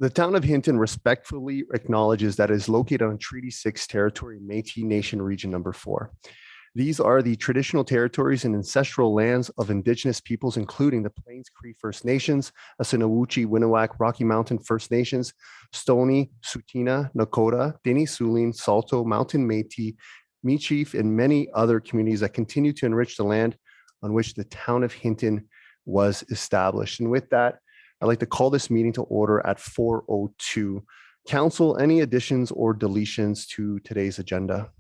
The town of Hinton respectfully acknowledges that it is located on Treaty 6 territory, Métis Nation Region Number 4. These are the traditional territories and ancestral lands of Indigenous peoples, including the Plains Cree First Nations, Assiniboine, Winnewack, Rocky Mountain First Nations, Stoney, Tsuut'ina, Nakota, Dene Sulin, Saulteaux, Mountain Métis, Michif, and many other communities that continue to enrich the land on which the town of Hinton was established. And with that, I'd like to call this meeting to order at 4:02. Council, any additions or deletions to today's agenda?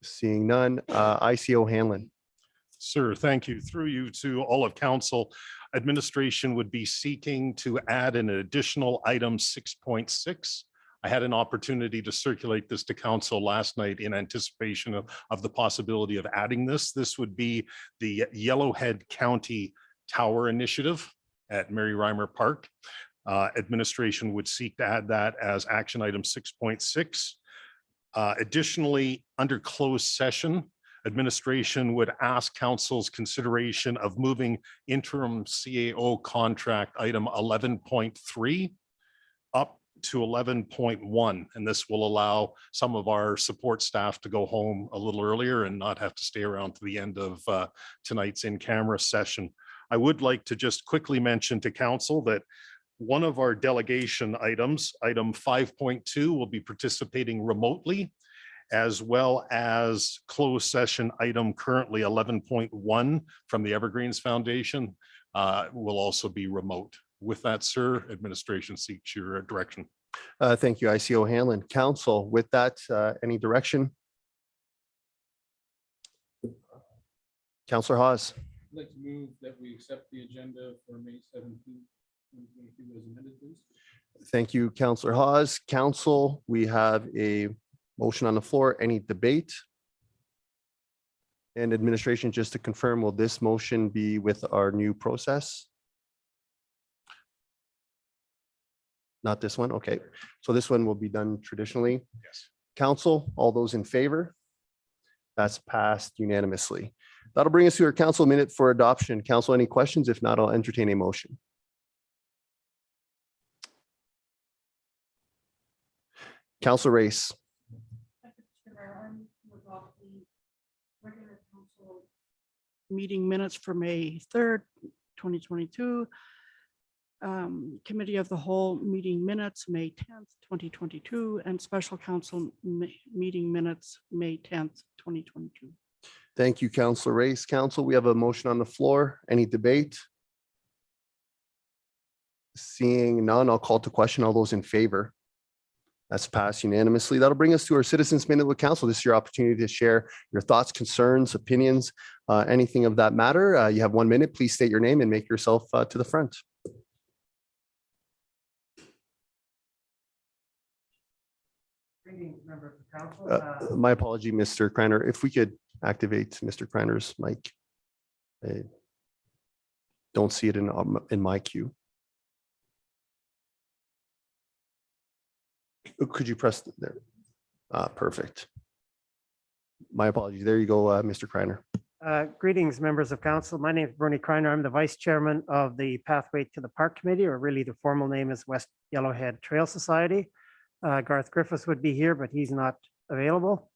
Seeing none, ICO Hanlon. Sir, thank you. Through you to all of council, administration would be seeking to add an additional item 6.6. I had an opportunity to circulate this to council last night in anticipation of the possibility of adding this. This would be the Yellowhead County Tower Initiative at Mary Reimer Park. Administration would seek to add that as action item 6.6. Additionally, under closed session, administration would ask council's consideration of moving interim CAO contract item 11.3 up to 11.1. And this will allow some of our support staff to go home a little earlier and not have to stay around to the end of tonight's in-camera session. I would like to just quickly mention to council that one of our delegation items, item 5.2, will be participating remotely, as well as closed session item currently 11.1 from the Evergreens Foundation will also be remote. With that, sir, administration seeks your direction. Thank you, ICO Hanlon. Council, with that, any direction? Councillor Hawes. I'd like to move that we accept the agenda for May 17th, 2022 as amended, please. Thank you, Councillor Hawes. Council, we have a motion on the floor. Any debate? And administration, just to confirm, will this motion be with our new process? Not this one? Okay. So this one will be done traditionally. Yes. Council, all those in favor? That's passed unanimously. That'll bring us to our council minute for adoption. Council, any questions? If not, I'll entertain a motion. Councilor Race. Meeting minutes for May 3rd, 2022. Committee of the Whole meeting minutes, May 10th, 2022, and special council meeting minutes, May 10th, 2022. Thank you, Councilor Race. Council, we have a motion on the floor. Any debate? Seeing none, I'll call to question. All those in favor? That's passed unanimously. That'll bring us to our Citizens Minute with Council. This is your opportunity to share your thoughts, concerns, opinions, anything of that matter. You have 1 minute. Please state your name and make yourself to the front. Members of council. My apology, Mr. Kreiner. If we could activate Mr. Kreiner's mic. I don't see it in my queue. Could you press there? Perfect. My apologies. There you go, Mr. Kreiner. Greetings, members of council. My name is Bernie Kreiner. I'm the vice chairman of the Pathway to the Park Committee, or really the formal name is West Yellowhead Trail Society. Garth Griffiths would be here, but he's not available.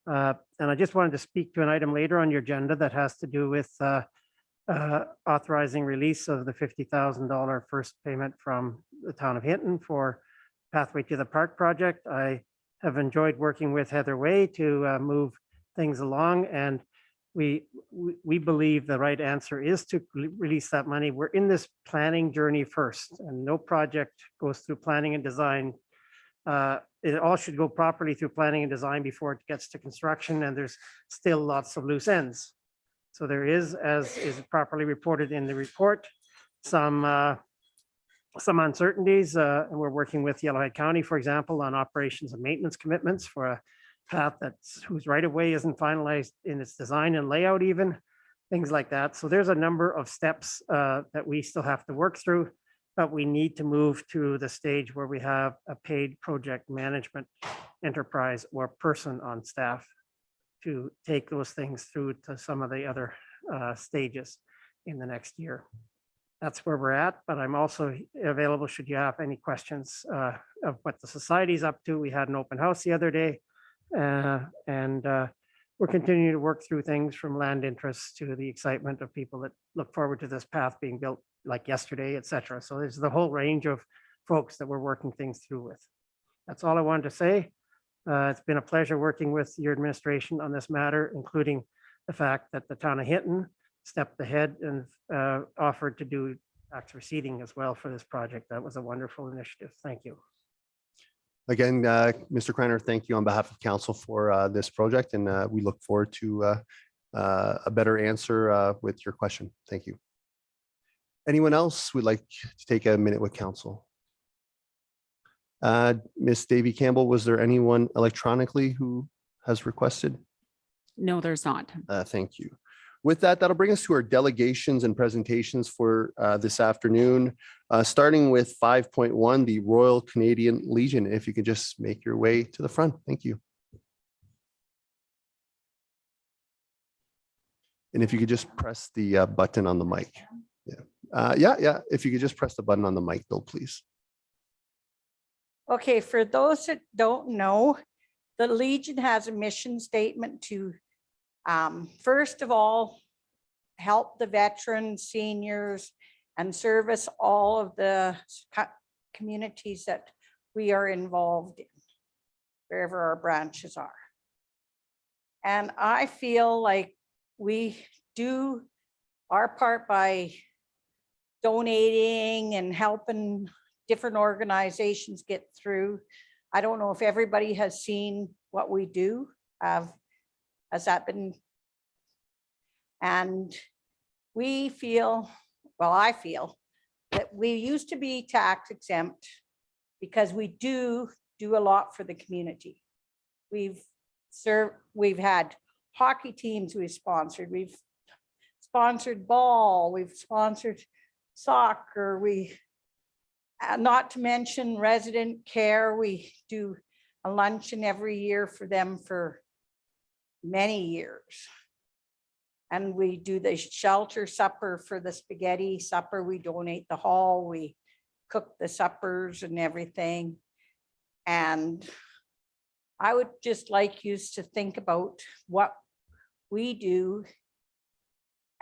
And I just wanted to speak to an item later on your agenda that has to do with authorizing release of the $50,000 first payment from the town of Hinton for Pathway to the Park project. I have enjoyed working with Heather Way to move things along, and we believe the right answer is to release that money. We're in this planning journey first, and no project goes through planning and design. It all should go properly through planning and design before it gets to construction, and there's still lots of loose ends. So there is, as is properly reported in the report, some uncertainties, and we're working with Yellowhead County, for example, on operations and maintenance commitments for a path whose right of way isn't finalized in its design and layout even, things like that. So there's a number of steps that we still have to work through, but we need to move to the stage where we have a paid project management enterprise or person on staff to take those things through to some of the other stages in the next year. that's where we're at, but I'm also available should you have any questions of what the society's up to. We had an open house the other day. And we're continuing to work through things from land interests to the excitement of people that look forward to this path being built like yesterday, et cetera. So there's the whole range of folks that we're working things through with. That's all I wanted to say. It's been a pleasure working with your administration on this matter, including the fact that the town of Hinton stepped ahead and offered to do tax receipting as well for this project. That was a wonderful initiative. Thank you. Again, Mr. Kreiner, thank you on behalf of council for this project, and we look forward to a better answer with your question. Thank you. Anyone else would like to take a minute with council? Ms. Davy Campbell, was there anyone electronically who has requested? No, there's not. Thank you. With that, that'll bring us to our delegations and presentations for this afternoon, starting with 5.1, the Royal Canadian Legion. If you could just make your way to the front. Thank you. And if you could just press the button on the mic. Yeah. If you could just press the button on the mic though, please. Okay, for those that don't know, the Legion has a mission statement to, first of all, help the veterans, seniors, and service all of the communities that we are involved in, wherever our branches are. And I feel like we do our part by donating and helping different organizations get through. I don't know if everybody has seen what we do. Has that been? And we feel, well, I feel that we used to be tax exempt because we do a lot for the community. We've had hockey teams we've sponsored ball, we've sponsored soccer, not to mention resident care. We do a luncheon every year for them for many years. And we do the shelter supper for the spaghetti supper. We donate the hall. We cook the suppers and everything. And I would just like you to think about what we do.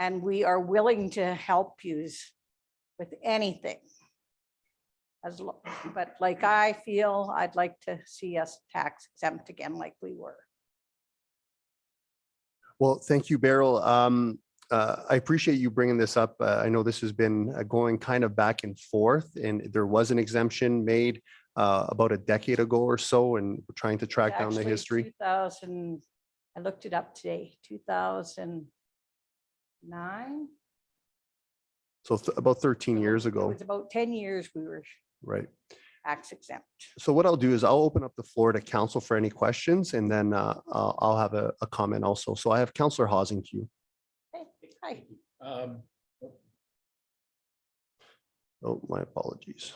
And we are willing to help you with anything. But like I feel, I'd like to see us tax exempt again like we were. Well, thank you, Beryl. I appreciate you bringing this up. I know this has been going kind of back and forth, and there was an exemption made about a decade ago or so, and we're trying to track down the history. 2000, I looked it up today, 2009. So about 13 years It ago. was about 10 years we were Right. tax exempt. So what I'll do is I'll open up the floor to council for any questions, and then I'll have a comment also. So I have Councillor Hawsing to you. Hi. Oh, my apologies.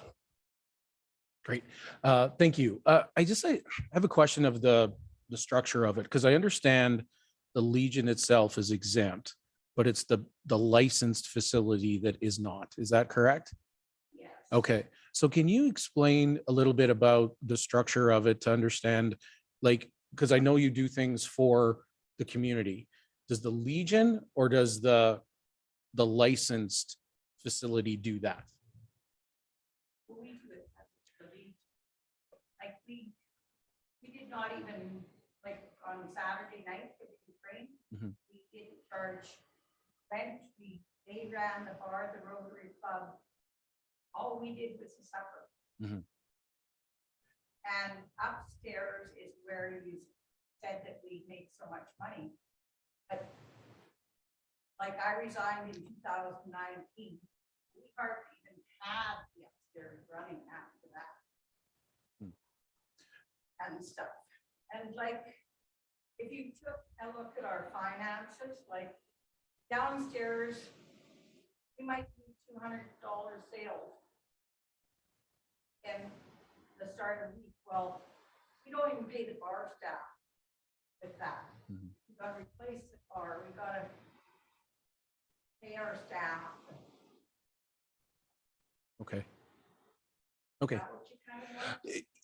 Great. Thank you. I have a question of the structure of it, because I understand the Legion itself is exempt, but it's the licensed facility that is not. Is that correct? Yes. Okay. So can you explain a little bit about the structure of it to understand, like, because I know you do things for the community. Does the Legion or does the licensed facility do that? We do it as the Legion. Like we did not even, like on Saturday night for the Ukraine, we didn't charge rent. They ran the bar, the Rotary Club. All we did was the supper. And upstairs is where you said that we make so much money. But like I resigned in 2019, we hardly even had the upstairs running after that. And stuff. And like, if you took a look at our finances, like downstairs, we might do $200 sales in the start of the week. Well, we don't even pay the bar staff with that. We got to replace the bar. We got to pay our staff. Okay. Okay.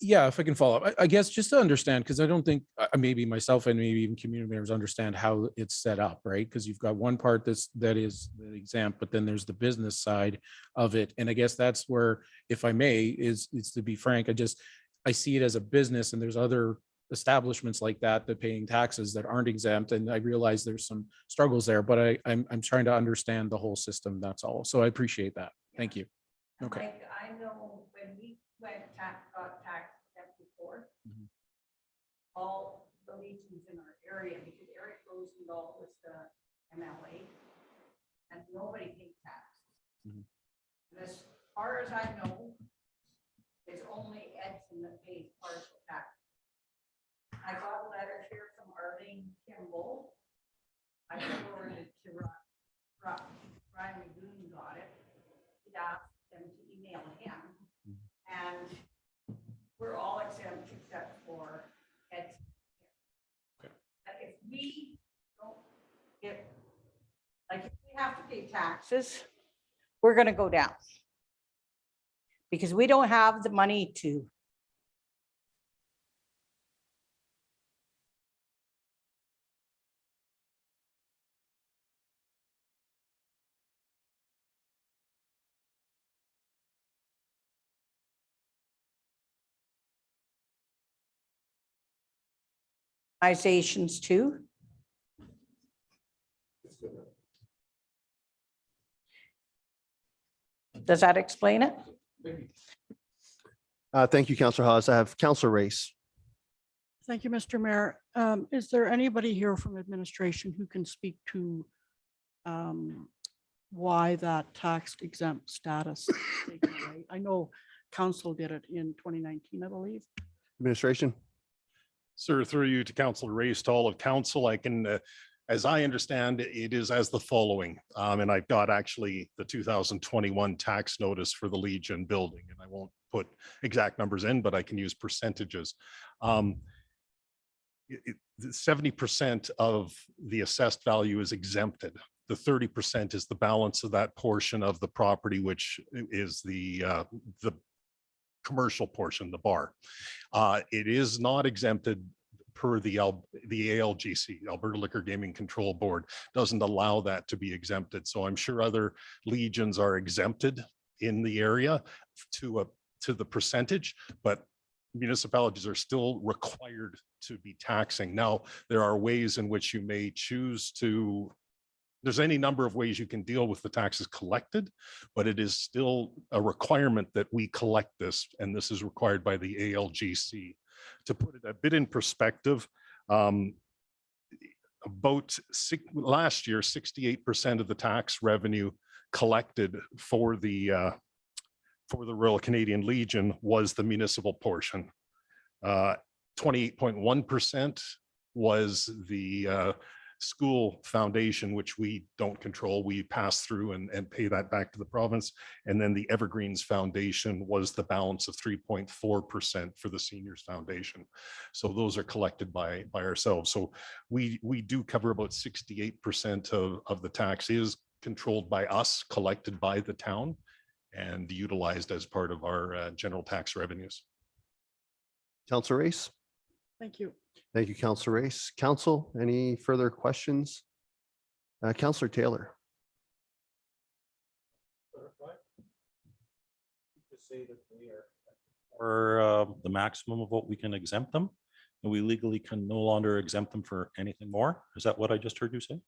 Yeah, if I can follow up, I guess just to understand, because I don't think maybe myself and maybe even community members understand how it's set up, right? Because you've got one part that is the exempt, but then there's the business side of it. And I guess that's where, if I may, is to be frank, I see it as a business, and there's other establishments like that paying taxes that aren't exempt. And I realize there's some struggles there, but I'm trying to understand the whole system. That's all. So I appreciate that. Thank you. Okay. Like, I know when we got tax exempt before, all the legions in our area, because Eric Rosendahl was the MLA, and nobody paid taxes. And as far as I know, it's only Edson that pays partial tax. I got a letter here from Arlene Kimball. I forwarded it to Ryan McGoon, got it. He asked them to email him, and we're all exempt except for Edson. Okay. If we don't get, like, if we have to pay taxes, we're gonna go down. Because we don't have the money to. Organizations too. Does that explain it? Thank you, Councillor Hawes. I have Councillor Race. Thank you, Mr. Mayor. Is there anybody here from administration who can speak to why that tax exempt status? is taken away? I know council did it in 2019, I believe. Administration. Sir, through you to Councillor Race, to all of council, I can, as I understand, it is as the following. And I've got actually the 2021 tax notice for the Legion building, and I won't put exact numbers in, but I can use percentages. 70% of the assessed value is exempted. The 30% is the balance of that portion of the property, which is the commercial portion, the bar. It is not exempted per the ALGC, Alberta Liquor Gaming Control Board, doesn't allow that to be exempted. So I'm sure other legions are exempted in the area to the percentage, but municipalities are still required to be taxing. Now, there are ways in which you may choose to, there's any number of ways you can deal with the taxes collected, but it is still a requirement that we collect this, and this is required by the ALGC. To put it a bit in perspective, last year, 68% of the tax revenue collected for the Royal Canadian Legion was the municipal portion. 28.1% was the school foundation, which we don't control. We pass through and pay that back to the province. And then the Evergreens Foundation was the balance of 3.4% for the Seniors Foundation. So those are collected by ourselves. So we do cover about 68% of the tax is controlled by us, collected by the town, and utilized as part of our general tax revenues. Councillor Race. Thank you. Thank you, Councillor Race. Council, any further questions? Councillor Taylor. Or the maximum of what we can exempt them, and we legally can no longer exempt them for anything more. Is that what I just heard you say?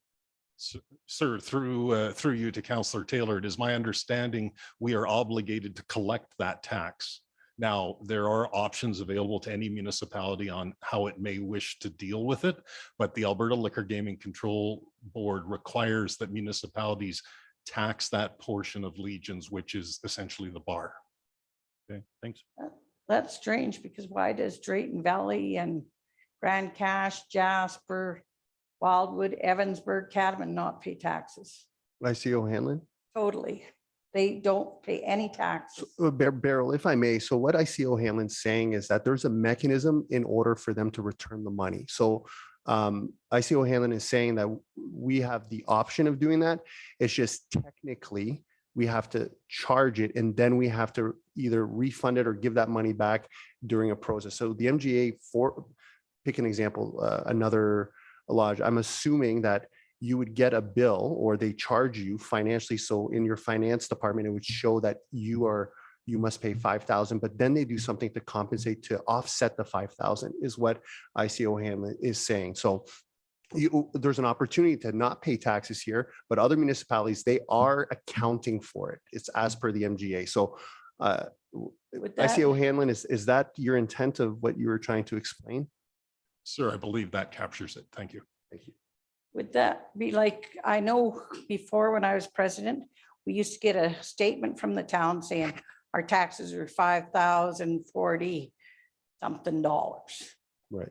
Sir, through you to Councillor Taylor, it is my understanding we are obligated to collect that tax. Now, there are options available to any municipality on how it may wish to deal with it, but the Alberta Liquor Gaming Control Board requires that municipalities tax that portion of Legions, which is essentially the bar. Okay, thanks. That's strange, because why does Drayton Valley and Grand Cache, Jasper, Wildwood, Evansburg, Catamount not pay taxes? ICO Hanlon. Totally. They don't pay any taxes. Beryl, if I may, so what ICO Hanlon's saying is that there's a mechanism in order for them to return the money. So ICO Hanlon is saying that we have the option of doing that. It's just technically we have to charge it, and then we have to either refund it or give that money back during a process. So the MGA, for pick an example, another lodge, I'm assuming that you would get a bill or they charge you financially. So in your finance department, it would show that you must pay 5,000, but then they do something to compensate to offset the 5,000 is what ICO Hanlon is saying. So there's an opportunity to not pay taxes here, but other municipalities, they are accounting for it. It's as per the MGA. So Would that- ICO Hanlon, is that your intent of what you were trying to explain? Sir, I believe that captures it. Thank you. Thank you. Would that be like, I know before when I was president, we used to get a statement from the town saying our taxes are 5,040 something dollars. Right.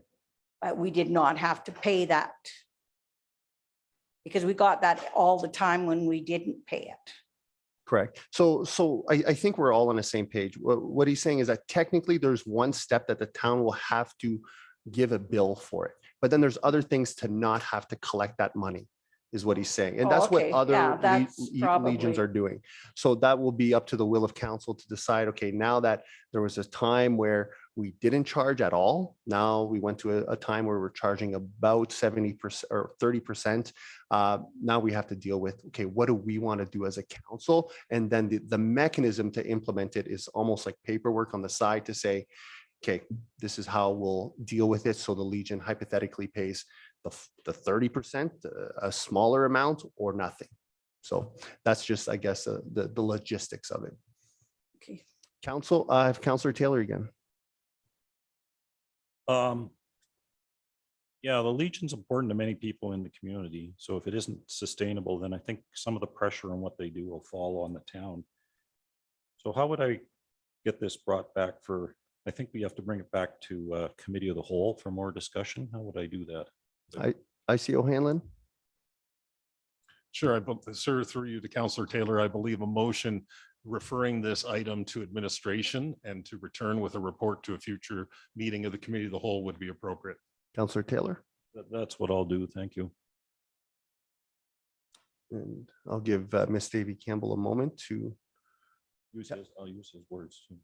But we did not have to pay that. Because we got that all the time when we didn't pay it. Correct. So I think we're all on the same page. What he's saying is that technically there's one step that the town will have to give a bill for it. But then there's other things to not have to collect that money, is what he's saying. And Oh, that's what okay. other Yeah, that's legions probably- are doing. So that will be up to the will of council to decide, okay, now that there was a time where we didn't charge at all, now we went to a time where we're charging about 70% or 30%. Now we have to deal with, okay, what do we want to do as a council? And then the mechanism to implement it is almost like paperwork on the side to say, okay, this is how we'll deal with it. So the Legion hypothetically pays the 30%, a smaller amount, or nothing. So that's just, I guess, the logistics of it. Okay. Council, I have Councillor Taylor again. Yeah, the Legion's important to many people in the community. So if it isn't sustainable, then I think some of the pressure on what they do will fall on the town. So how would I get this brought back for, I think we have to bring it back to committee of the whole for more discussion. How would I do that? ICO Hanlon? Sure, sir, through you to Councillor Taylor, I believe a motion referring this item to administration and to return with a report to a future meeting of the committee of the whole would be appropriate. Councillor Taylor? That's what I'll do. Thank you. And I'll give Miss Davy Campbell a moment to. I'll use his words too.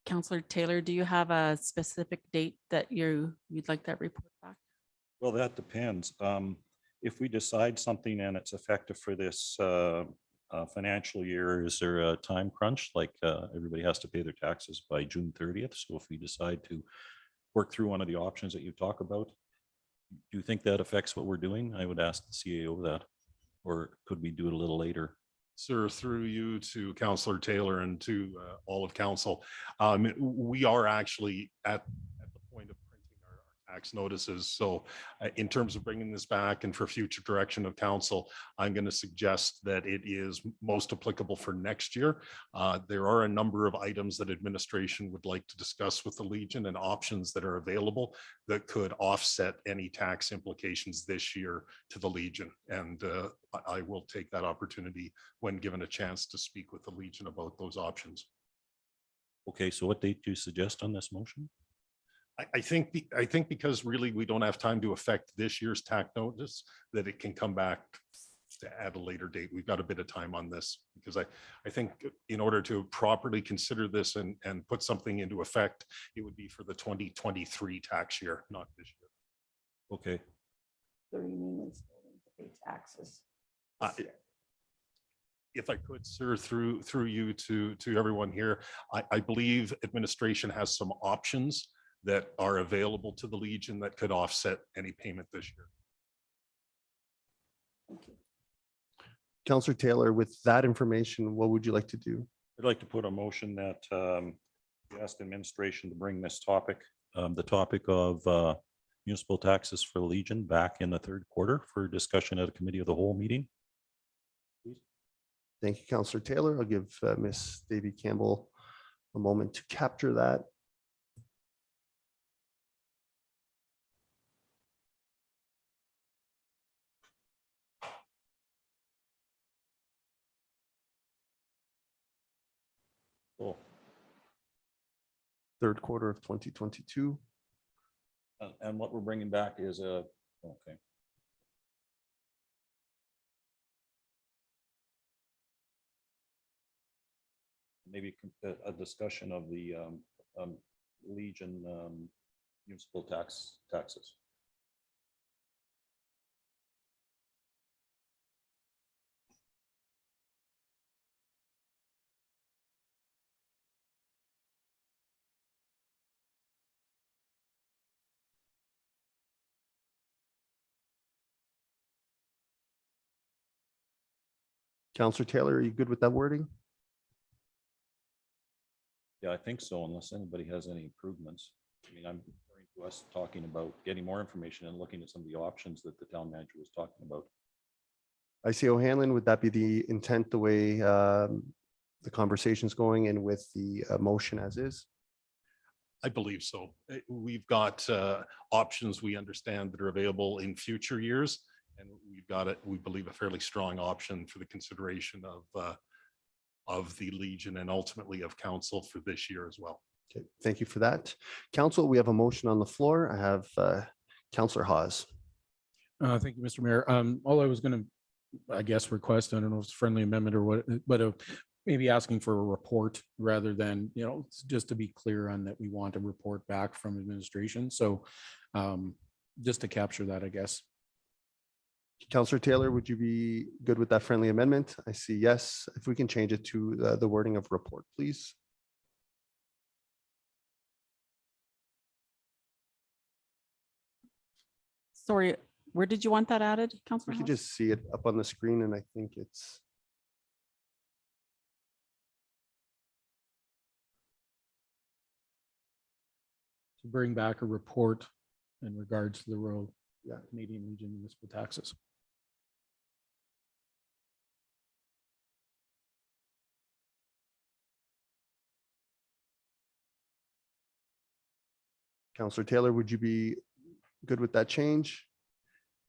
Counselor Taylor, do you have a specific date that you'd like that report back? Well, that depends. If we decide something and it's effective for this financial year, is there a time crunch? Like everybody has to pay their taxes by June 30th. So if we decide to work through one of the options that you talk about, do you think that affects what we're doing? I would ask the CAO that, or could we do it a little later? Sir, through you to Councillor Taylor and to all of council, we are actually at the point of printing our tax notices. So in terms of bringing this back and for future direction of council, I'm going to suggest that it is most applicable for next year. There are a number of items that administration would like to discuss with the Legion and options that are available that could offset any tax implications this year to the Legion. And I will take that opportunity when given a chance to speak with the Legion about those options. Okay, so what date do you suggest on this motion? I think because really we don't have time to affect this year's tax notice, that it can come back to add a later date. We've got a bit of time on this because I think in order to properly consider this and put something into effect, it would be for the 2023 tax year, not this year. Okay. So you mean it's going to pay taxes? If I could, sir, through you to everyone here, I believe administration has some options that are available to the Legion that could offset any payment this year. Thank you. Councillor Taylor, with that information, what would you like to do? I'd like to put a motion that we ask administration to bring this topic, the topic of municipal taxes for the Legion, back in the third quarter for discussion at a committee of the whole meeting. Please. Thank you, Councillor Taylor. I'll give Miss Davy Campbell a moment to capture that. Cool. third quarter of 2022. And what we're bringing back is okay. Maybe a discussion of the Legion municipal taxes. Counselor Taylor, are you good with that wording? Yeah, I think so, unless anybody has any improvements. I mean, I'm referring to us talking about getting more information and looking at some of the options that the town manager was talking about. I see O'Hanlon, would that be the intent, the way the conversation's going and with the motion as is? I believe so. We've got options we understand that are available in future years. And we've got it, we believe, a fairly strong option for the consideration of the Legion and ultimately of council for this year as well. Okay, thank you for that. Council, we have a motion on the floor. I have Councillor Hawes. Thank you, Mr. Mayor. All I was going to, I guess, request, I don't know if it's a friendly amendment or what, but maybe asking for a report rather than, just to be clear on that we want a report back from administration. So just to capture that, I guess. Councillor Taylor, would you be good with that friendly amendment? I see yes. If we can change it to the wording of report, please. Sorry, where did you want that added, We Councillor? can House? just see it up on the screen, and I think it's To bring back a report in regards to the Royal Yeah. Canadian Legion municipal taxes. Councillor Taylor, would you be good with that change?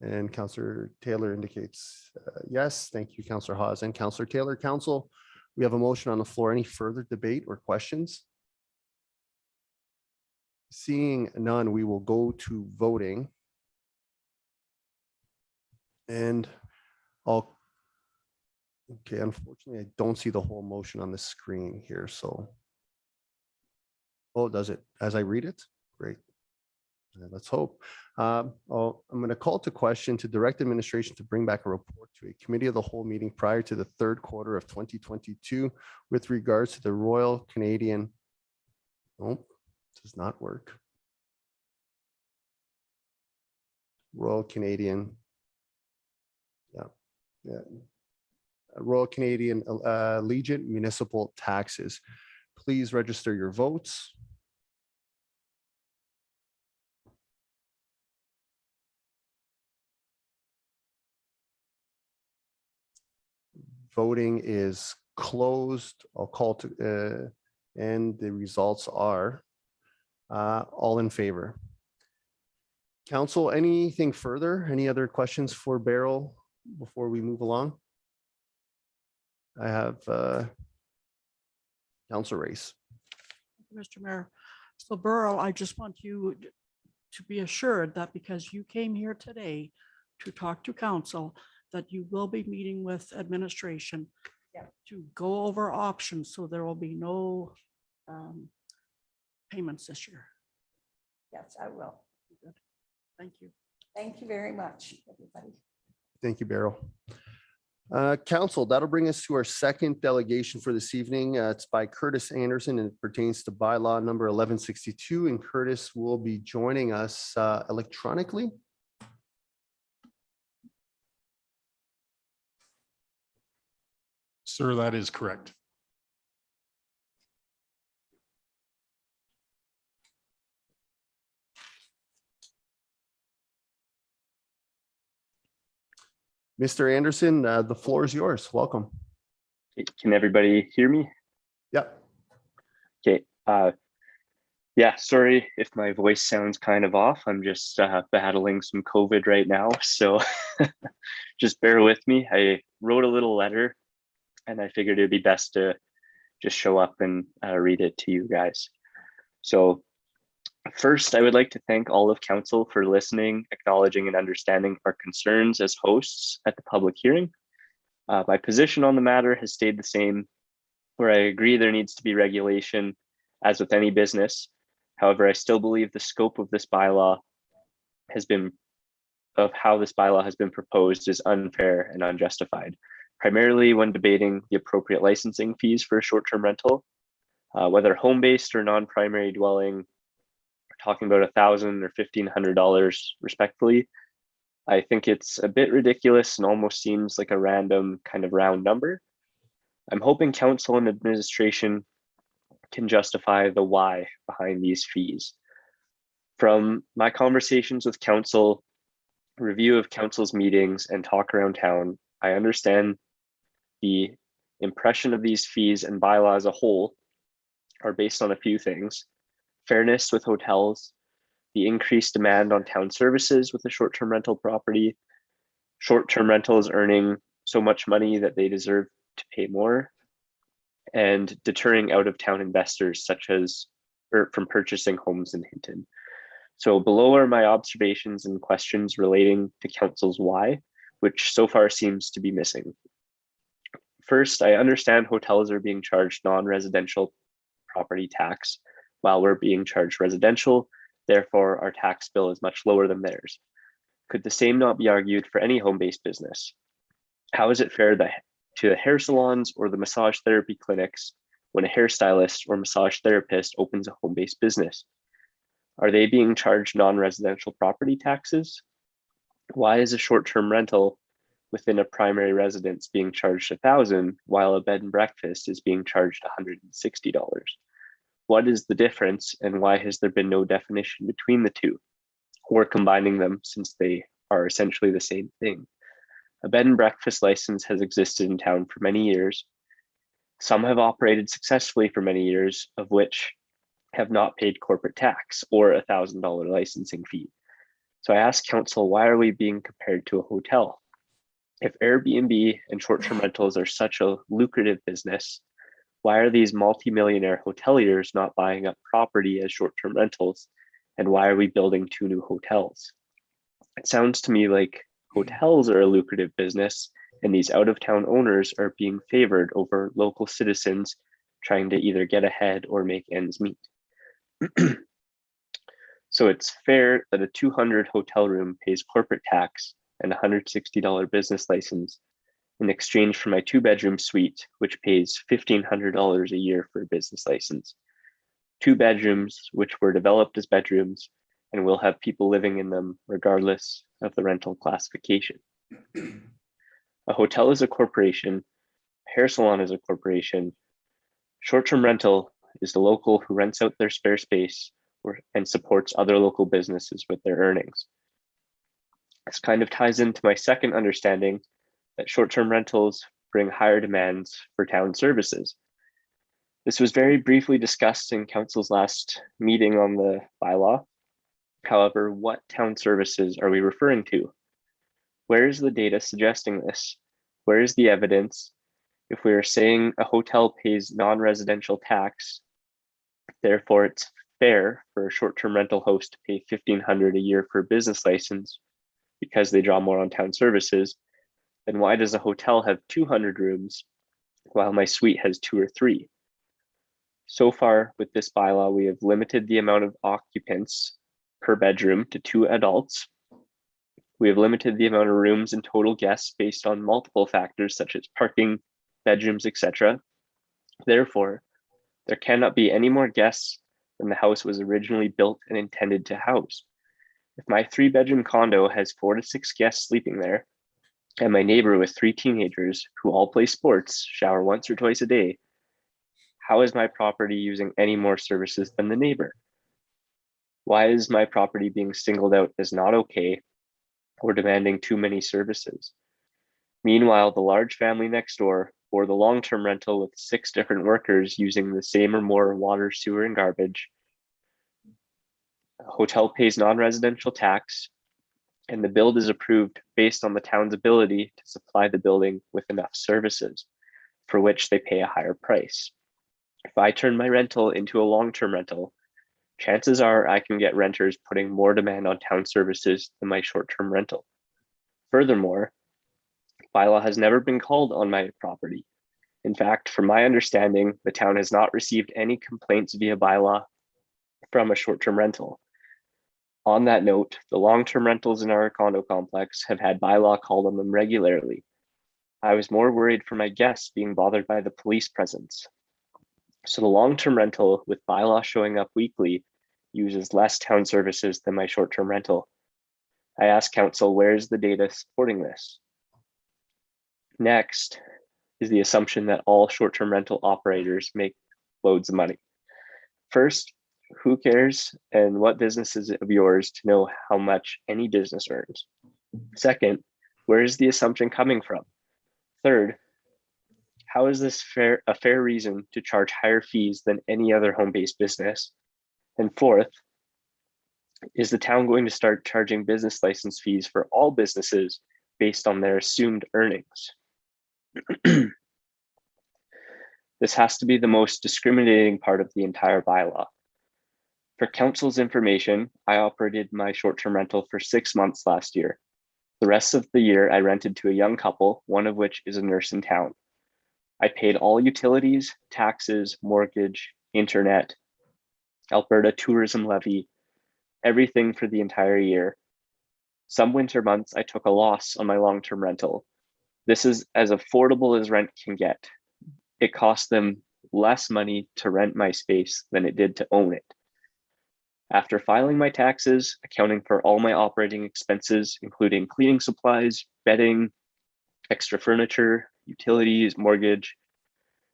And Councillor Taylor indicates yes. Thank you, Councillor Hawes and Councillor Taylor. Council, we have a motion on the floor. Any further debate or questions? Seeing none, we will go to voting. And I'll, okay, unfortunately, I don't see the whole motion on the screen here, so. Oh, does it as I read it? Great. Let's hope. I'm going to call to question to direct administration to bring back a report to a committee of the whole meeting prior to the third quarter of 2022 with regards to the Royal Canadian. Nope, does not work. Royal Canadian. Yeah. Royal Canadian Legion municipal taxes. Please register your votes. Voting is closed. I'll call to, and the results are all in favor. Council, anything further? Any other questions for Beryl before we move along? I have Councillor Race. Mr. Mayor. So Burl, I just want you to be assured that because you came here today to talk to council, that you will be meeting with administration to go over options, so there will be no payments this year. Yes, I will. Good. Thank you. Thank you very much, everybody. Thank you, Beryl. Council, that'll bring us to our second delegation for this evening. It's by Curtis Anderson and it pertains to bylaw number 1162. And Curtis will be joining us electronically. Sir, that is correct. Mr. Anderson, the floor is yours. Welcome. Can everybody hear me? Yep. Okay. Yeah, sorry if my voice sounds kind of off. I'm just battling some COVID right now. So just bear with me. I wrote a little letter and I figured it'd be best to just show up and read it to you guys. So first, I would like to thank all of council for listening, acknowledging, and understanding our concerns as hosts at the public hearing. My position on the matter has stayed the same, where I agree there needs to be regulation, as with any business. However, I still believe the scope of this bylaw how this bylaw has been proposed is unfair and unjustified, primarily when debating the appropriate licensing fees for a short-term rental, whether home-based or non-primary dwelling. We're talking about $1,000 or $1,500 respectfully. I think it's a bit ridiculous and almost seems like a random kind of round number. I'm hoping council and administration can justify the why behind these fees. From my conversations with council, review of council's meetings, and talk around town, I understand the impression of these fees and bylaw as a whole are based on a few things: fairness with hotels, the increased demand on town services with a short-term rental property, short-term rentals earning so much money that they deserve to pay more, and deterring out-of-town investors from purchasing homes in Hinton. So below are my observations and questions relating to council's why, which so far seems to be missing. First, I understand hotels are being charged non-residential property tax while we're being charged residential. Therefore, our tax bill is much lower than theirs. Could the same not be argued for any home-based business? How is it fair to the hair salons or the massage therapy clinics when a hairstylist or massage therapist opens a home-based business? Are they being charged non-residential property taxes? Why is a short-term rental within a primary residence being charged $1,000 while a bed and breakfast is being charged $160? What is the difference, and why has there been no definition between the two, or combining them, since they are essentially the same thing? A bed and breakfast license has existed in town for many years. Some have operated successfully for many years, of which have not paid corporate tax or a $1,000 licensing fee. So I asked council, why are we being compared to a hotel? If Airbnb and short-term rentals are such a lucrative business, why are these multi-millionaire hoteliers not buying up property as short-term rentals? And why are we building 2 new hotels? It sounds to me like hotels are a lucrative business, and these out-of-town owners are being favored over local citizens trying to either get ahead or make ends meet. So it's fair that a 200 hotel room pays corporate tax and a $160 business license in exchange for my 2-bedroom suite, which pays $1,500 a year for a business license. 2 bedrooms, which were developed as bedrooms and will have people living in them regardless of the rental classification. A hotel is a corporation, a hair salon is a corporation, short-term rental is the local who rents out their spare space and supports other local businesses with their earnings. This kind of ties into my second understanding that short-term rentals bring higher demands for town services. This was very briefly discussed in council's last meeting on the bylaw. However, what town services are we referring to? Where is the data suggesting this? Where is the evidence? If we are saying a hotel pays non-residential tax, therefore it's fair for a short-term rental host to pay $1,500 a year for a business license because they draw more on town services, then why does a hotel have 200 rooms while my suite has 2 or 3? So far with this bylaw, we have limited the amount of occupants per bedroom to 2 adults. We have limited the amount of rooms and total guests based on multiple factors such as parking, bedrooms, etc. Therefore, there cannot be any more guests than the house was originally built and intended to house. If my 3-bedroom condo has 4 to 6 guests sleeping there, and my neighbor with 3 teenagers who all play sports, shower once or twice a day, how is my property using any more services than the neighbor? Why is my property being singled out as not okay or demanding too many services? Meanwhile, the large family next door or the long-term rental with 6 different workers using the same or more water, sewer, and garbage, a hotel pays non-residential tax, and the build is approved based on the town's ability to supply the building with enough services, for which they pay a higher price. If I turn my rental into a long-term rental, chances are I can get renters putting more demand on town services than my short-term rental. Furthermore, bylaw has never been called on my property. In fact, from my understanding, the town has not received any complaints via bylaw from a short-term rental. On that note, the long-term rentals in our condo complex have had bylaw called on them regularly. I was more worried for my guests being bothered by the police presence. So the long-term rental with bylaw showing up weekly uses less town services than my short-term rental. I asked council, where's the data supporting this? Next is the assumption that all short-term rental operators make loads of money. First, who cares and what business is it of yours to know how much any business earns? Second, where is the assumption coming from? Third, how is this a fair reason to charge higher fees than any other home-based business? And fourth, is the town going to start charging business license fees for all businesses based on their assumed earnings? This has to be the most discriminating part of the entire bylaw. For council's information, I operated my short-term rental for 6 months last year. The rest of the year, I rented to a young couple, one of which is a nurse in town. I paid all utilities, taxes, mortgage, internet, Alberta tourism levy, everything for the entire year. Some winter months, I took a loss on my long-term rental. This is as affordable as rent can get. It cost them less money to rent my space than it did to own it. After filing my taxes, accounting for all my operating expenses, including cleaning supplies, bedding, extra furniture, utilities, mortgage,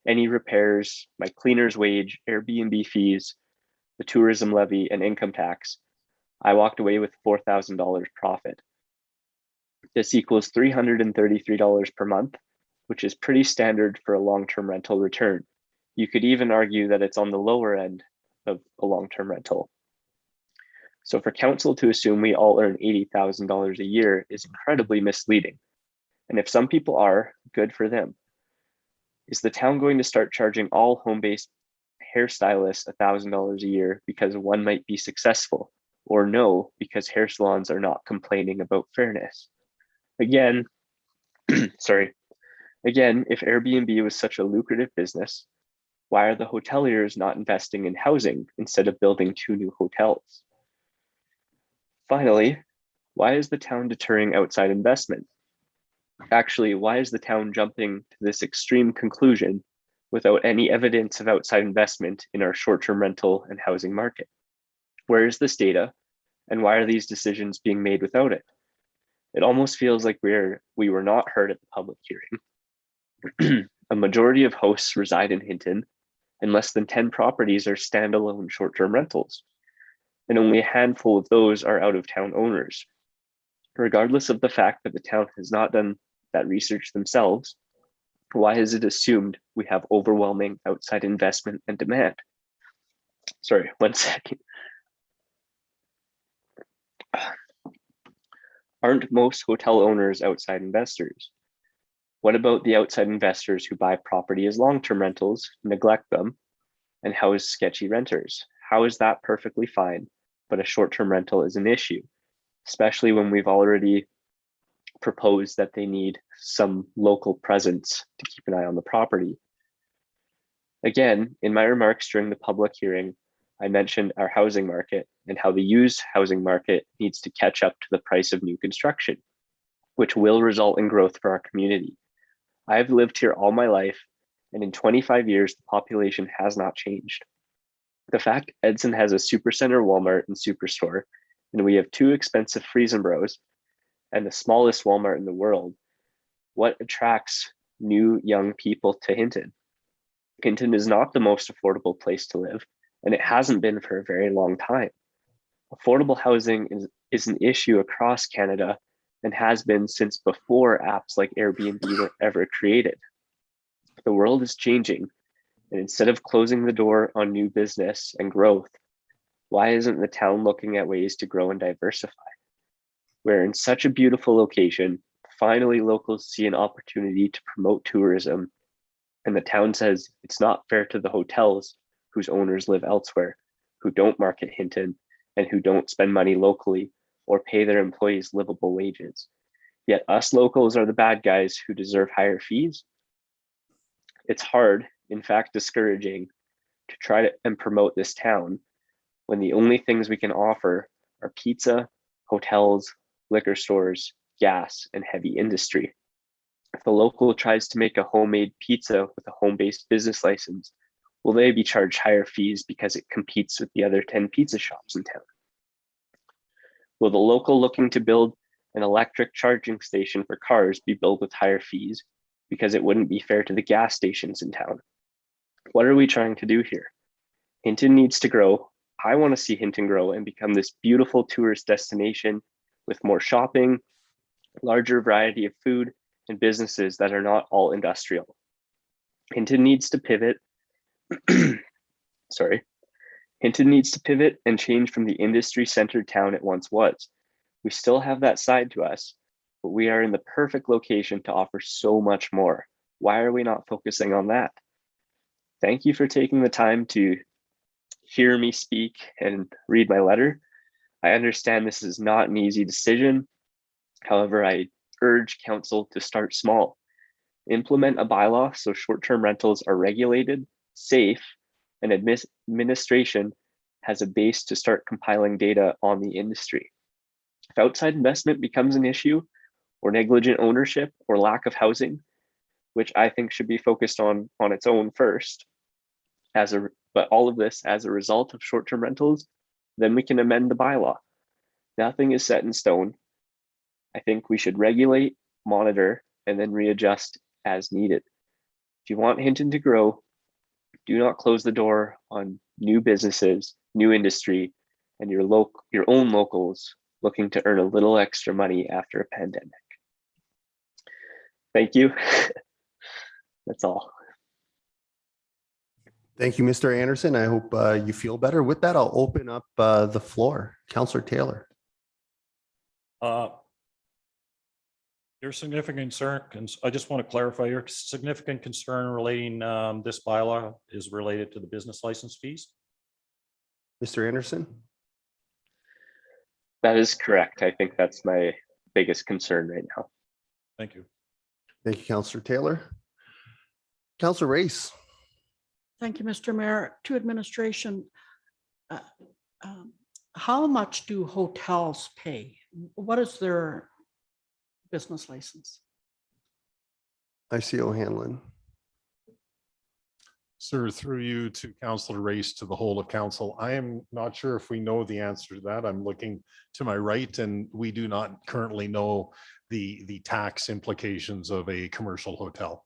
any repairs, my cleaner's wage, Airbnb fees, the tourism levy, and income tax, I walked away with $4,000 profit. This equals $333 per month, which is pretty standard for a long-term rental return. You could even argue that it's on the lower end of a long-term rental. So for council to assume we all earn $80,000 a year is incredibly misleading. And if some people are, good for them. Is the town going to start charging all home-based hairstylists $1,000 a year because one might be successful? Or no, because hair salons are not complaining about fairness? Again, sorry. Again, if Airbnb was such a lucrative business, why are the hoteliers not investing in housing instead of building 2 new hotels? Finally, why is the town deterring outside investment? Actually, why is the town jumping to this extreme conclusion without any evidence of outside investment in our short-term rental and housing market? Where is this data, and why are these decisions being made without it? It almost feels like we were not heard at the public hearing. A majority of hosts reside in Hinton, and less than 10 properties are standalone short-term rentals, and only a handful of those are out-of-town owners. Regardless of the fact that the town has not done that research themselves, why is it assumed we have overwhelming outside investment and demand? Sorry, 1 second. Aren't most hotel owners outside investors? What about the outside investors who buy property as long-term rentals, neglect them, and house sketchy renters? How is that perfectly fine, but a short-term rental is an issue, especially when we've already proposed that they need some local presence to keep an eye on the property? Again, in my remarks during the public hearing, I mentioned our housing market and how the used housing market needs to catch up to the price of new construction, which will result in growth for our community. I've lived here all my life, and in 25 years, the population has not changed. The fact Edson has a supercenter, Walmart, and superstore, and we have 2 expensive Freeze and Bros, and the smallest Walmart in the world, what attracts new young people to Hinton? Hinton is not the most affordable place to live, and it hasn't been for a very long time. Affordable housing is an issue across Canada and has been since before apps like Airbnb were ever created. The world is changing, and instead of closing the door on new business and growth, why isn't the town looking at ways to grow and diversify? We're in such a beautiful location. Finally, locals see an opportunity to promote tourism, And the town says it's not fair to the hotels whose owners live elsewhere, who don't market Hinton, and who don't spend money locally or pay their employees livable wages. Yet us locals are the bad guys who deserve higher fees. It's hard, in fact, discouraging to try to and promote this town when the only things we can offer are pizza, hotels, liquor stores, gas, and heavy industry. If the local tries to make a homemade pizza with a home-based business license, will they be charged higher fees because it competes with the other 10 pizza shops in town? Will the local looking to build an electric charging station for cars be billed with higher fees because it wouldn't be fair to the gas stations in town? What are we trying to do here? Hinton needs to grow. I want to see Hinton grow and become this beautiful tourist destination with more shopping, larger variety of food, and businesses that are not all industrial. Hinton needs to pivot. Sorry. Hinton needs to pivot and change from the industry-centered town it once was. We still have that side to us, but we are in the perfect location to offer so much more. Why are we not focusing on that? Thank you for taking the time to hear me speak and read my letter. I understand this is not an easy decision. However, I urge council to start small. Implement a bylaw so short-term rentals are regulated, safe, and administration has a base to start compiling data on the industry. If outside investment becomes an issue, or negligent ownership or lack of housing, which I think should be focused on its own first, but all of this as a result of short-term rentals, then we can amend the bylaw. Nothing is set in stone. I think we should regulate, monitor, and then readjust as needed. If you want Hinton to grow, do not close the door on new businesses, new industry, and your own locals looking to earn a little extra money after a pandemic. Thank you. That's all. Thank you, Mr. Anderson. I hope you feel better. With that, I'll open up the floor. Councillor Taylor. Your significant concern, I just want to clarify, your significant concern relating this bylaw is related to the business license fees? Mr. Anderson? That is correct. I think that's my biggest concern right now. Thank you. Thank you, Councillor Taylor. Councillor Race. Thank you, Mr. Mayor. To administration, how much do hotels pay? What is their business license? I see O'Hanlon. Sir, through you to Councillor Race to the whole of council. I am not sure if we know the answer to that. I'm looking to my right and we do not currently know the tax implications of a commercial hotel.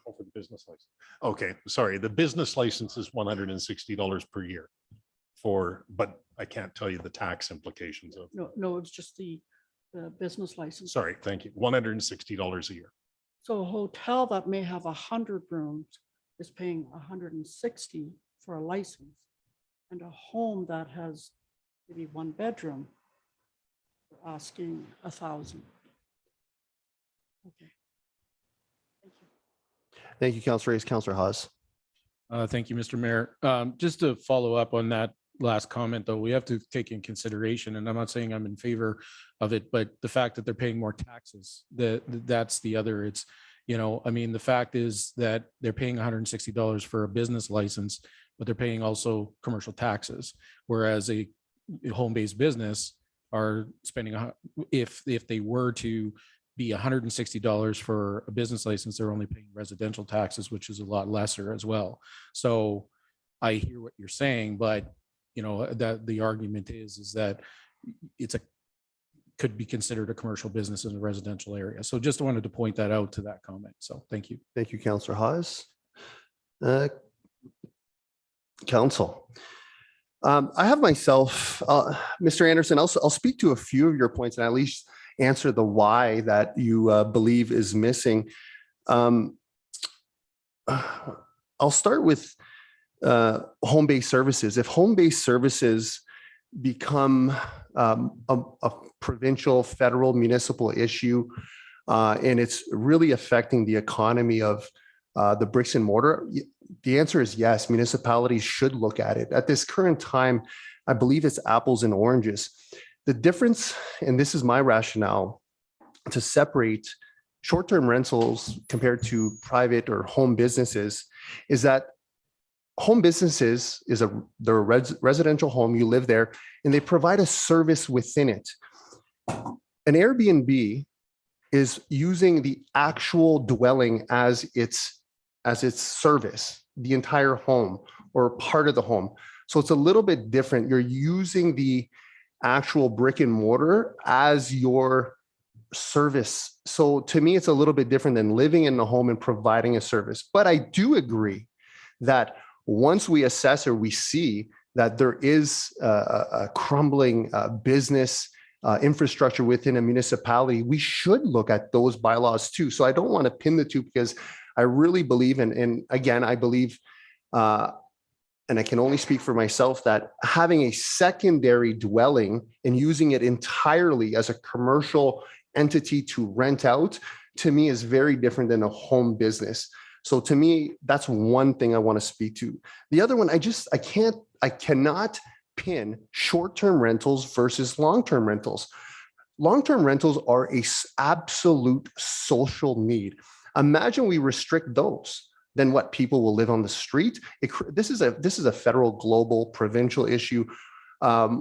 Oh, for the business license. Okay, sorry. The business license is $160 per year but I can't tell you the tax implications of. No, it's just the business license. Sorry, thank you. $160 a year. So a hotel that may have 100 rooms is paying 160 for a license, and a home that has maybe one bedroom, we're asking 1,000. Okay. Thank you. Thank you, Councillor Race. Councillor Haas. Thank you, Mr. Mayor. Just to follow up on that last comment, though, we have to take in consideration, and I'm not saying I'm in favor of it, but the fact that they're paying more taxes, that's the other. It's, I mean, the fact is that they're paying $160 for a business license, but they're paying also commercial taxes, whereas a home-based business are spending, if they were to be $160 for a business license, they're only paying residential taxes, which is a lot lesser as well. So I hear what you're saying, but that the argument is that could be considered a commercial business in a residential area. So just wanted to point that out to that comment. So thank you. Thank you, Councillor Haas. Council. I have myself, Mr. Anderson, I'll speak to a few of your points and at least answer the why that you believe is missing. I'll start with home-based services. If home-based services become a provincial, federal, municipal issue. And it's really affecting the economy of the bricks and mortar. The answer is yes, municipalities should look at it. At this current time, I believe it's apples and oranges. The difference, and this is my rationale, to separate short-term rentals compared to private or home businesses, is that home businesses they're a residential home, you live there, and they provide a service within it. An Airbnb is using the actual dwelling as its service, the entire home or part of the home. So it's a little bit different. You're using the actual brick and mortar as your service. So to me, it's a little bit different than living in the home and providing a service. But I do agree that once we assess or we see that there is a crumbling business infrastructure within a municipality, we should look at those bylaws too. So I don't want to pin the two, because I really believe, and again, I believe, and I can only speak for myself, that having a secondary dwelling and using it entirely as a commercial entity to rent out, to me, is very different than a home business. So to me, that's one thing I want to speak to. The other one, I cannot pin short-term rentals versus long-term rentals. Long-term rentals are an absolute social need. Imagine we restrict those, then what, people will live on the street? This is a federal, global, provincial issue.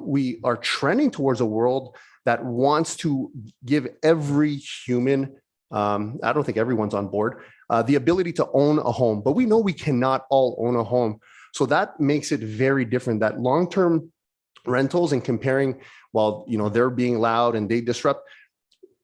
We are trending towards a world that wants to give every human, I don't think everyone's on board, the ability to own a home, but we know we cannot all own a home. So that makes it very different, that long-term rentals, and comparing, well, they're being loud and they disrupt.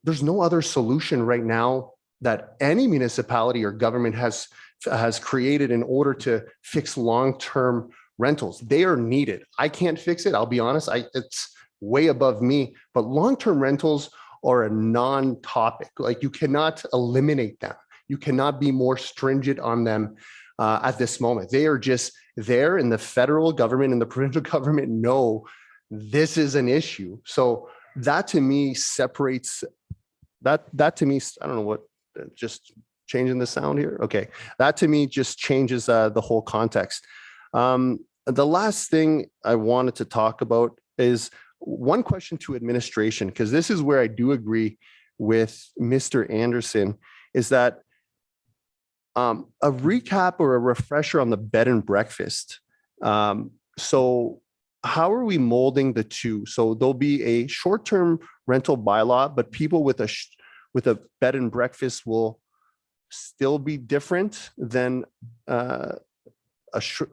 There's no other solution right now that any municipality or government has created in order to fix long-term rentals. They are needed. I can't fix it. I'll be honest. It's way above me, but long-term rentals are a non-topic. Like, you cannot eliminate them. You cannot be more stringent on them at this moment. They are just there, and the federal government and the provincial government know this is an issue. So that to me separates that to me, I don't know what, just changing the sound here. Okay. That to me just changes the whole context. The last thing I wanted to talk about is one question to administration, because this is where I do agree with Mr. Anderson, is that a recap or a refresher on the bed and breakfast. So how are we molding the two? So there'll be a short-term rental bylaw, but people with a bed and breakfast will still be different than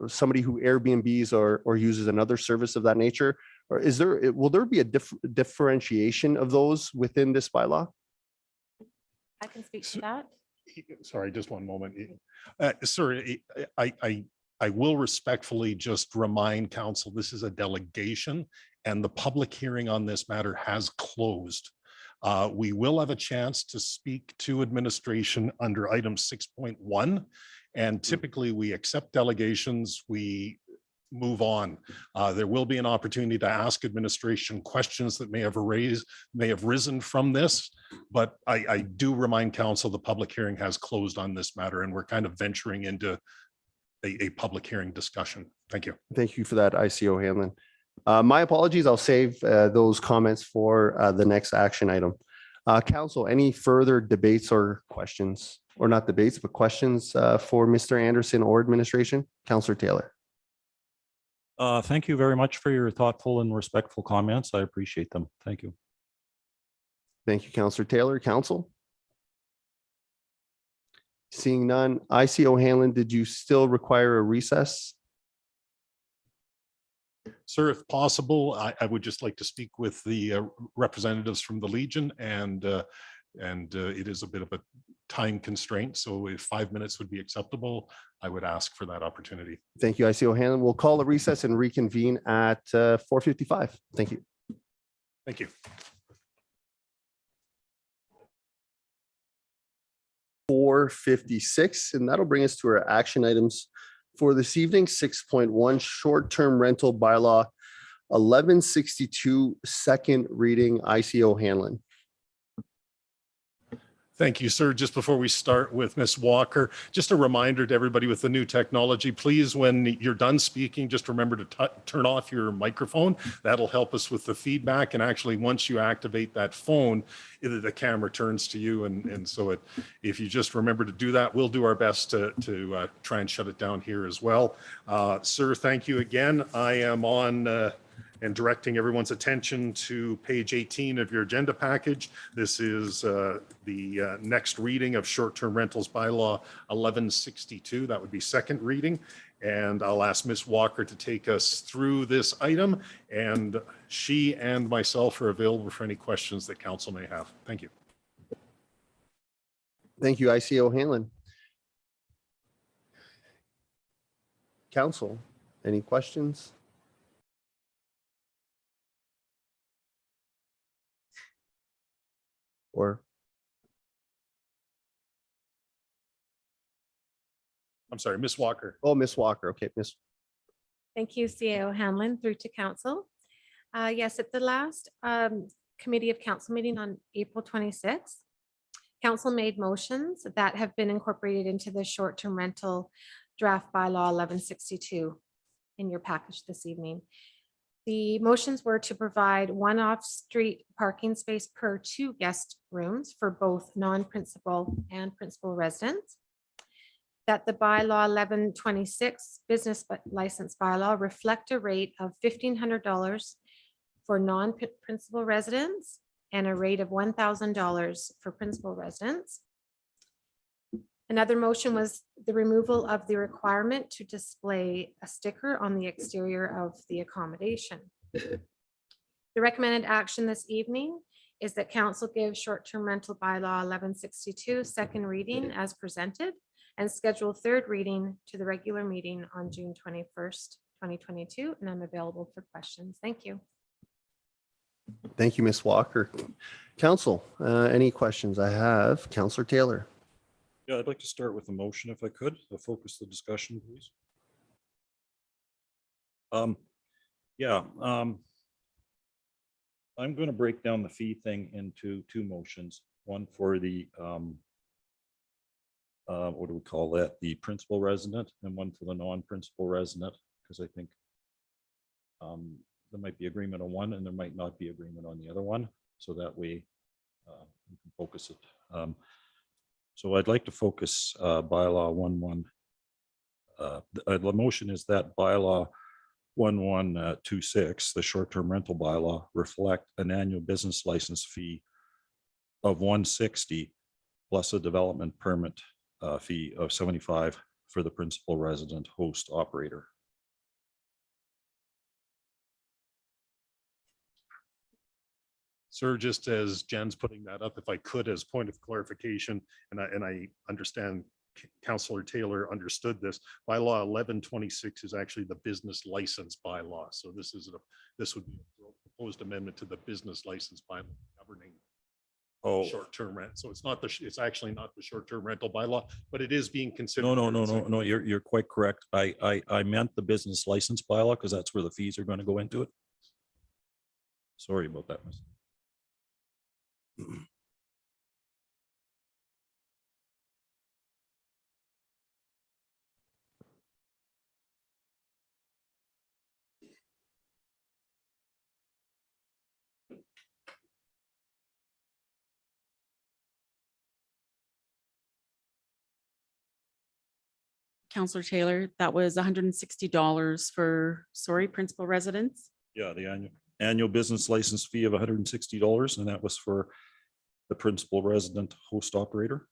somebody who Airbnbs or uses another service of that nature? Or will there be a differentiation of those within this bylaw? I can speak to that. Sorry, just one moment. Sir, I will respectfully just remind council, this is a delegation and the public hearing on this matter has closed. We will have a chance to speak to administration under item 6.1. And typically we accept delegations, we move on. There will be an opportunity to ask administration questions that may have risen from this, but I do remind council the public hearing has closed on this matter, and we're kind of venturing into a public hearing discussion. Thank you. Thank you for that, ICO Hanlon. My apologies. I'll save those comments for the next action item. Council, any further debates or questions, or not debates, but questions for Mr. Anderson or administration? Councillor Taylor. Thank you very much for your thoughtful and respectful comments. I appreciate them. Thank you. Thank you, Councillor Taylor. Council? Seeing none. ICO Hanlon, did you still require a recess? Sir, if possible, I would just like to speak with the representatives from the Legion, and it is a bit of a time constraint. So if 5 minutes would be acceptable, I would ask for that opportunity. Thank you, ICO Hanlon. We'll call a recess and reconvene at 4:55. Thank you. Thank you. 4:56, and that'll bring us to our action items for this evening. 6.1 short-term rental bylaw 1162, second reading, ICO Hanlon. Thank you, sir. Just before we start with Ms. Walker, just a reminder to everybody with the new technology, please, when you're done speaking, just remember to turn off your microphone. That'll help us with the feedback. And actually, once you activate that phone, the camera turns to you. And so if you just remember to do that, we'll do our best to try and shut it down here as well. Sir, thank you again. I am on and directing everyone's attention to page 18 of your agenda package. This is the next reading of short-term rentals bylaw 1162. That would be second reading. And I'll ask Ms. Walker to take us through this item, and she and myself are available for any questions that council may have. Thank you. Thank you, ICO Hanlon. Council, any questions? Or I'm sorry, Ms. Walker. oh, Ms. Walker. Okay, Miss. Thank you, CAO Hanlon, through to council. Yes, at the last committee of council meeting on April 26th, council made motions that have been incorporated into the short-term rental draft bylaw 1162 in your package this evening. The motions were to provide one off-street parking space per 2 guest rooms for both non-principal and principal residents. That the bylaw 1126 business license bylaw reflect a rate of $1,500 for non-principal residents and a rate of $1,000 for principal residents. Another motion was the removal of the requirement to display a sticker on the exterior of the accommodation. The recommended action this evening is that council give short-term rental bylaw 1162 second reading as presented and schedule third reading to the regular meeting on June 21st, 2022. And I'm available for questions. Thank you. Thank you, Ms. Walker. Council, any questions? I have Councillor Taylor. Yeah, I'd like to start with a motion if I could, to focus the discussion, please. I'm going to break down the fee thing into 2 motions. One for the, what do we call that? The principal resident, and one for the non-principal resident, because I think there might be agreement on one and there might not be agreement on the other one. So that way we can focus it. So I'd like to focus bylaw 11. The motion is that bylaw 1126, the short-term rental bylaw, reflect an annual business license fee of $160 plus a development permit fee of $75 for the principal resident host operator. Sir, just as Jen's putting that up, if I could, as point of clarification, and I understand Councillor Taylor understood this, bylaw 1126 is actually the business license bylaw. So this would be a proposed amendment to the business license bylaw governing short-term rent. So it's actually not the short-term rental bylaw, but it is being considered. No, you're quite correct. I meant the business license bylaw because that's where the fees are going to go into it. Sorry about that, Miss. Councillor Taylor, that was $160 for, sorry, principal residents. Yeah, the annual business license fee of $160, and that was for the principal resident host operator.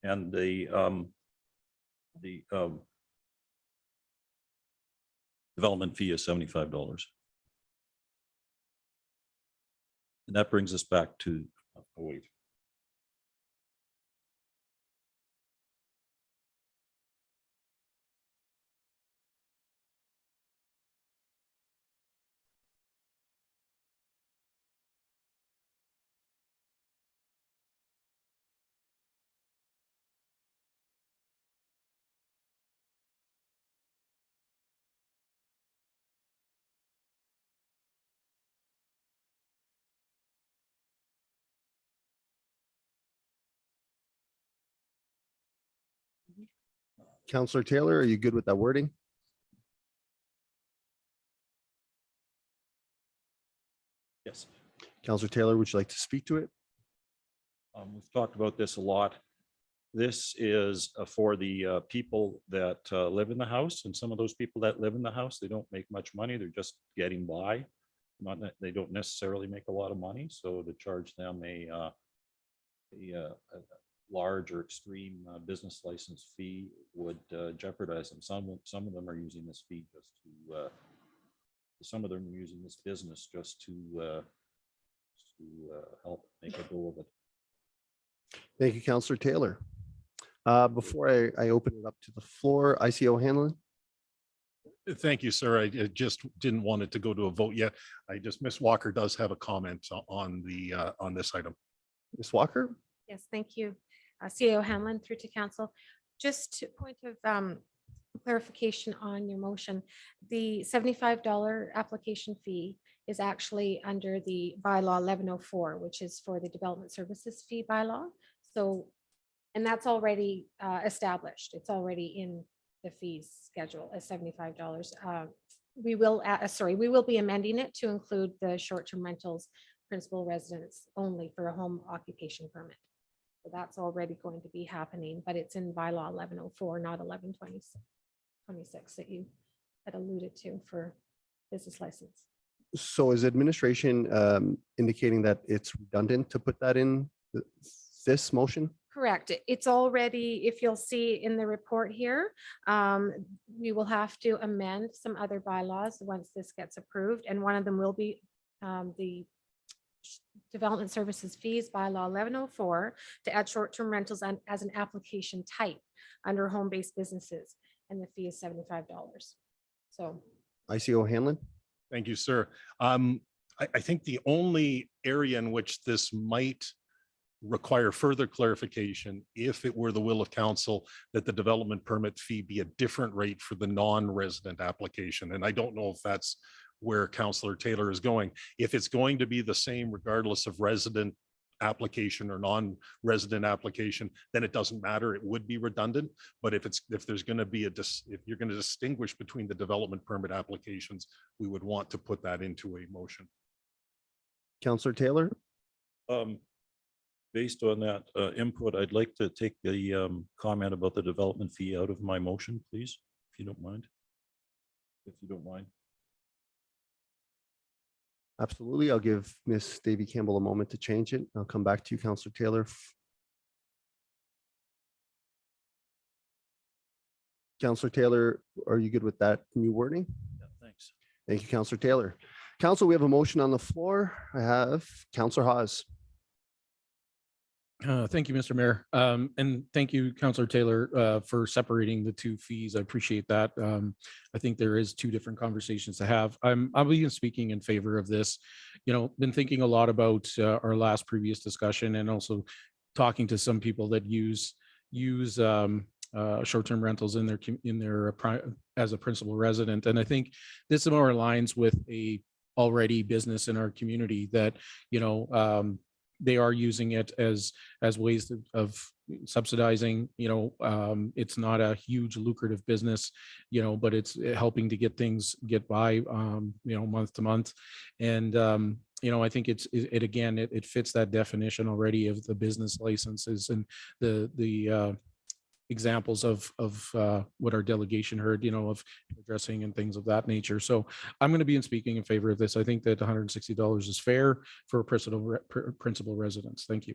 And the development fee is $75. And that brings us back to, oh wait. Counselor Taylor, are you good with that wording? Yes. Counselor Taylor, would you like to speak to it? We've talked about this a lot. This is for the people that live in the house, and some of those people that live in the house, they don't make much money. They're just getting by. They don't necessarily make a lot of money, so to charge them a large or extreme business license fee would jeopardize them. Some of them are using this fee just to. Some of them are using this business just to help make a go of it. Thank you, Counselor Taylor. Before I open it up to the floor, ICO Hanlon. Thank you, sir. I just didn't want it to go to a vote yet. Ms. Walker does have a comment on this item. Ms. Walker? Yes, thank you. CAO Hanlon through to council. Just a point of clarification on your motion. The $75 application fee is actually under the bylaw 1104, which is for the development services fee bylaw. So, and that's already established. It's already in the fees schedule as $75. We will be amending it to include the short-term rentals, principal residence only for a home occupation permit. So that's already going to be happening, but it's in bylaw 1104, not 1126 that you had alluded to for business license. So is administration indicating that it's redundant to put that in this motion? Correct. It's already, if you'll see in the report here, we will have to amend some other bylaws once this gets approved. And one of them will be the development services fees bylaw 1104 to add short-term rentals as an application type under home-based businesses. And the fee is $75. So. ICO Hanlon? Thank you, sir. I think the only area in which this might require further clarification, if it were the will of council, that the development permit fee be a different rate for the non-resident application. And I don't know if that's where Councillor Taylor is going. If it's going to be the same regardless of resident application or non-resident application, then it doesn't matter. It would be redundant. But if there's going to be if you're going to distinguish between the development permit applications, we would want to put that into a motion. Councillor Taylor? Based on that input, I'd like to take the comment about the development fee out of my motion, please, if you don't mind. If you don't mind. Absolutely. I'll give Ms. Davy Campbell a moment to change it. I'll come back to you, Councillor Taylor. Councillor Taylor, are you good with that new wording? Yeah, thanks. Thank you, Councillor Taylor. Council, we have a motion on the floor. I have Councillor Hawes. Thank you, Mr. Mayor. And thank you, Councillor Taylor, for separating the two fees. I appreciate that. I think there is two different conversations to have. I'll be speaking in favor of this. You know, been thinking a lot about our last previous discussion and also talking to some people that use short-term rentals in their as a principal resident. And I think this more aligns with a already business in our community that, you know, they are using it as ways of subsidizing, you know, it's not a huge lucrative business, you know, but it's helping to get by, you know, month to month. And, you know, I think it fits that definition already of the business licenses and the examples of what our delegation heard, you know, of addressing and things of that nature. So I'm going to be speaking in favor of this. I think that $160 is fair for principal residents. Thank you.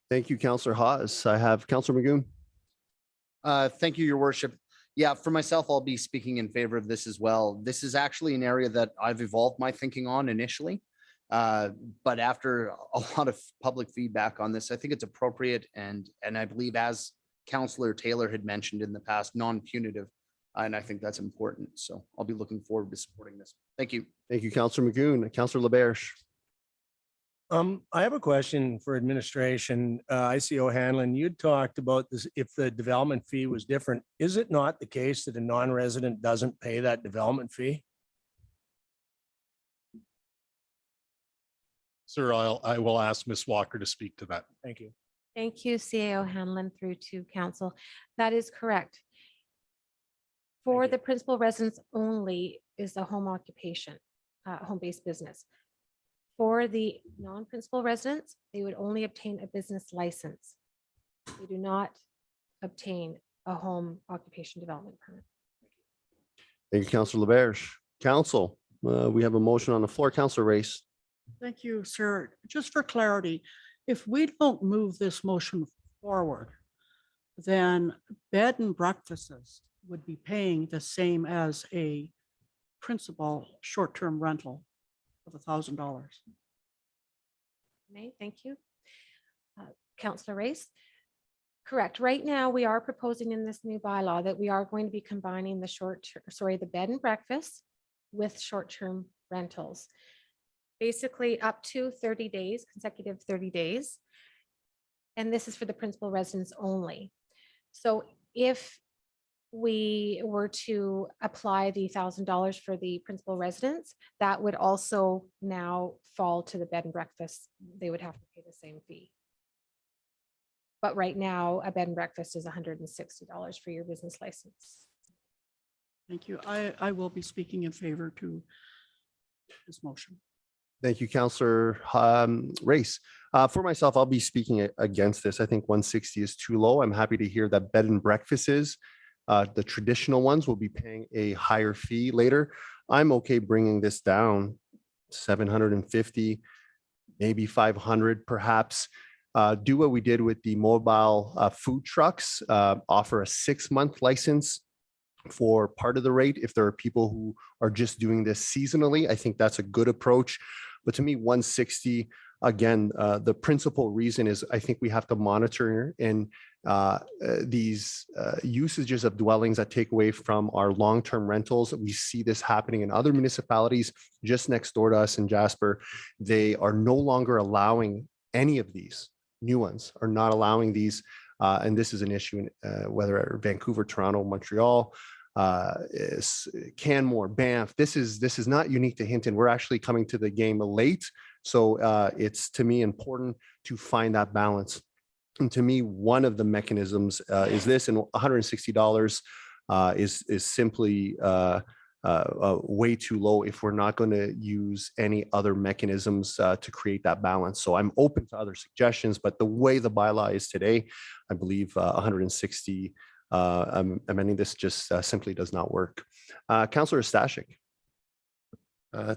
Thank you, Councillor Hawes. I have Councillor Magoon. Thank you, Your Worship. Yeah, for myself, I'll be speaking in favor of this as well. This is actually an area that I've evolved my thinking on initially. But after a lot of public feedback on this, I think it's appropriate and I believe, as Councillor Taylor had mentioned in the past, non-punitive, and I think that's important. So I'll be looking forward to supporting this. Thank you. Thank you, Councillor Magoon. Councillor LaBerge. I have a question for administration. ICO Hanlon, you talked about this, if the development fee was different. Is it not the case that a non-resident doesn't pay that development fee? Sir, I will ask Ms. Walker to speak to that. Thank you. Thank you, CAO Hanlon through to council. That is correct. For the principal residence only is a home occupation, home-based business. For the non-principal residents, they would only obtain a business license. They do not obtain a home occupation development permit. Thank you, Councillor LaBerge. Council, we have a motion on the floor. Councillor Race. Thank you, sir. Just for clarity, if we don't move this motion forward, then bed and breakfasts would be paying the same as a principal short-term rental of $1,000. Thank you. Councillor Race? Correct. Right now, we are proposing in this new bylaw that we are going to be combining the bed and breakfast with short-term rentals. Basically up to 30 days, consecutive 30 days. And this is for the principal residence only. So if we were to apply the $1,000 for the principal residence, that would also now fall to the bed and breakfast. They would have to pay the same fee. But right now, a bed and breakfast is $160 for your business license. Thank you. I will be speaking in favor to this motion. Thank you, Councillor Race. For myself, I'll be speaking against this. I think 160 is too low. I'm happy to hear that bed and breakfasts, the traditional ones, will be paying a higher fee later. I'm okay bringing this down 750, maybe 500 perhaps. Do what we did with the mobile food trucks, offer a 6-month license for part of the rate. If there are people who are just doing this seasonally, I think that's a good approach. But to me, 160, again, the principal reason is I think we have to monitor and these usages of dwellings that take away from our long-term rentals. We see this happening in other municipalities just next door to us in Jasper. They are no longer allowing any of these. New ones are not allowing these. And this is an issue in whether Vancouver, Toronto, Montreal, Canmore, Banff. This is not unique to Hinton. We're actually coming to the game late. So it's, to me, important to find that balance. And to me, one of the mechanisms is this, and $160 is simply way too low if we're not going to use any other mechanisms to create that balance. So I'm open to other suggestions, but the way the bylaw is today, I believe 160 amending this just simply does not work. Councillor Stashik.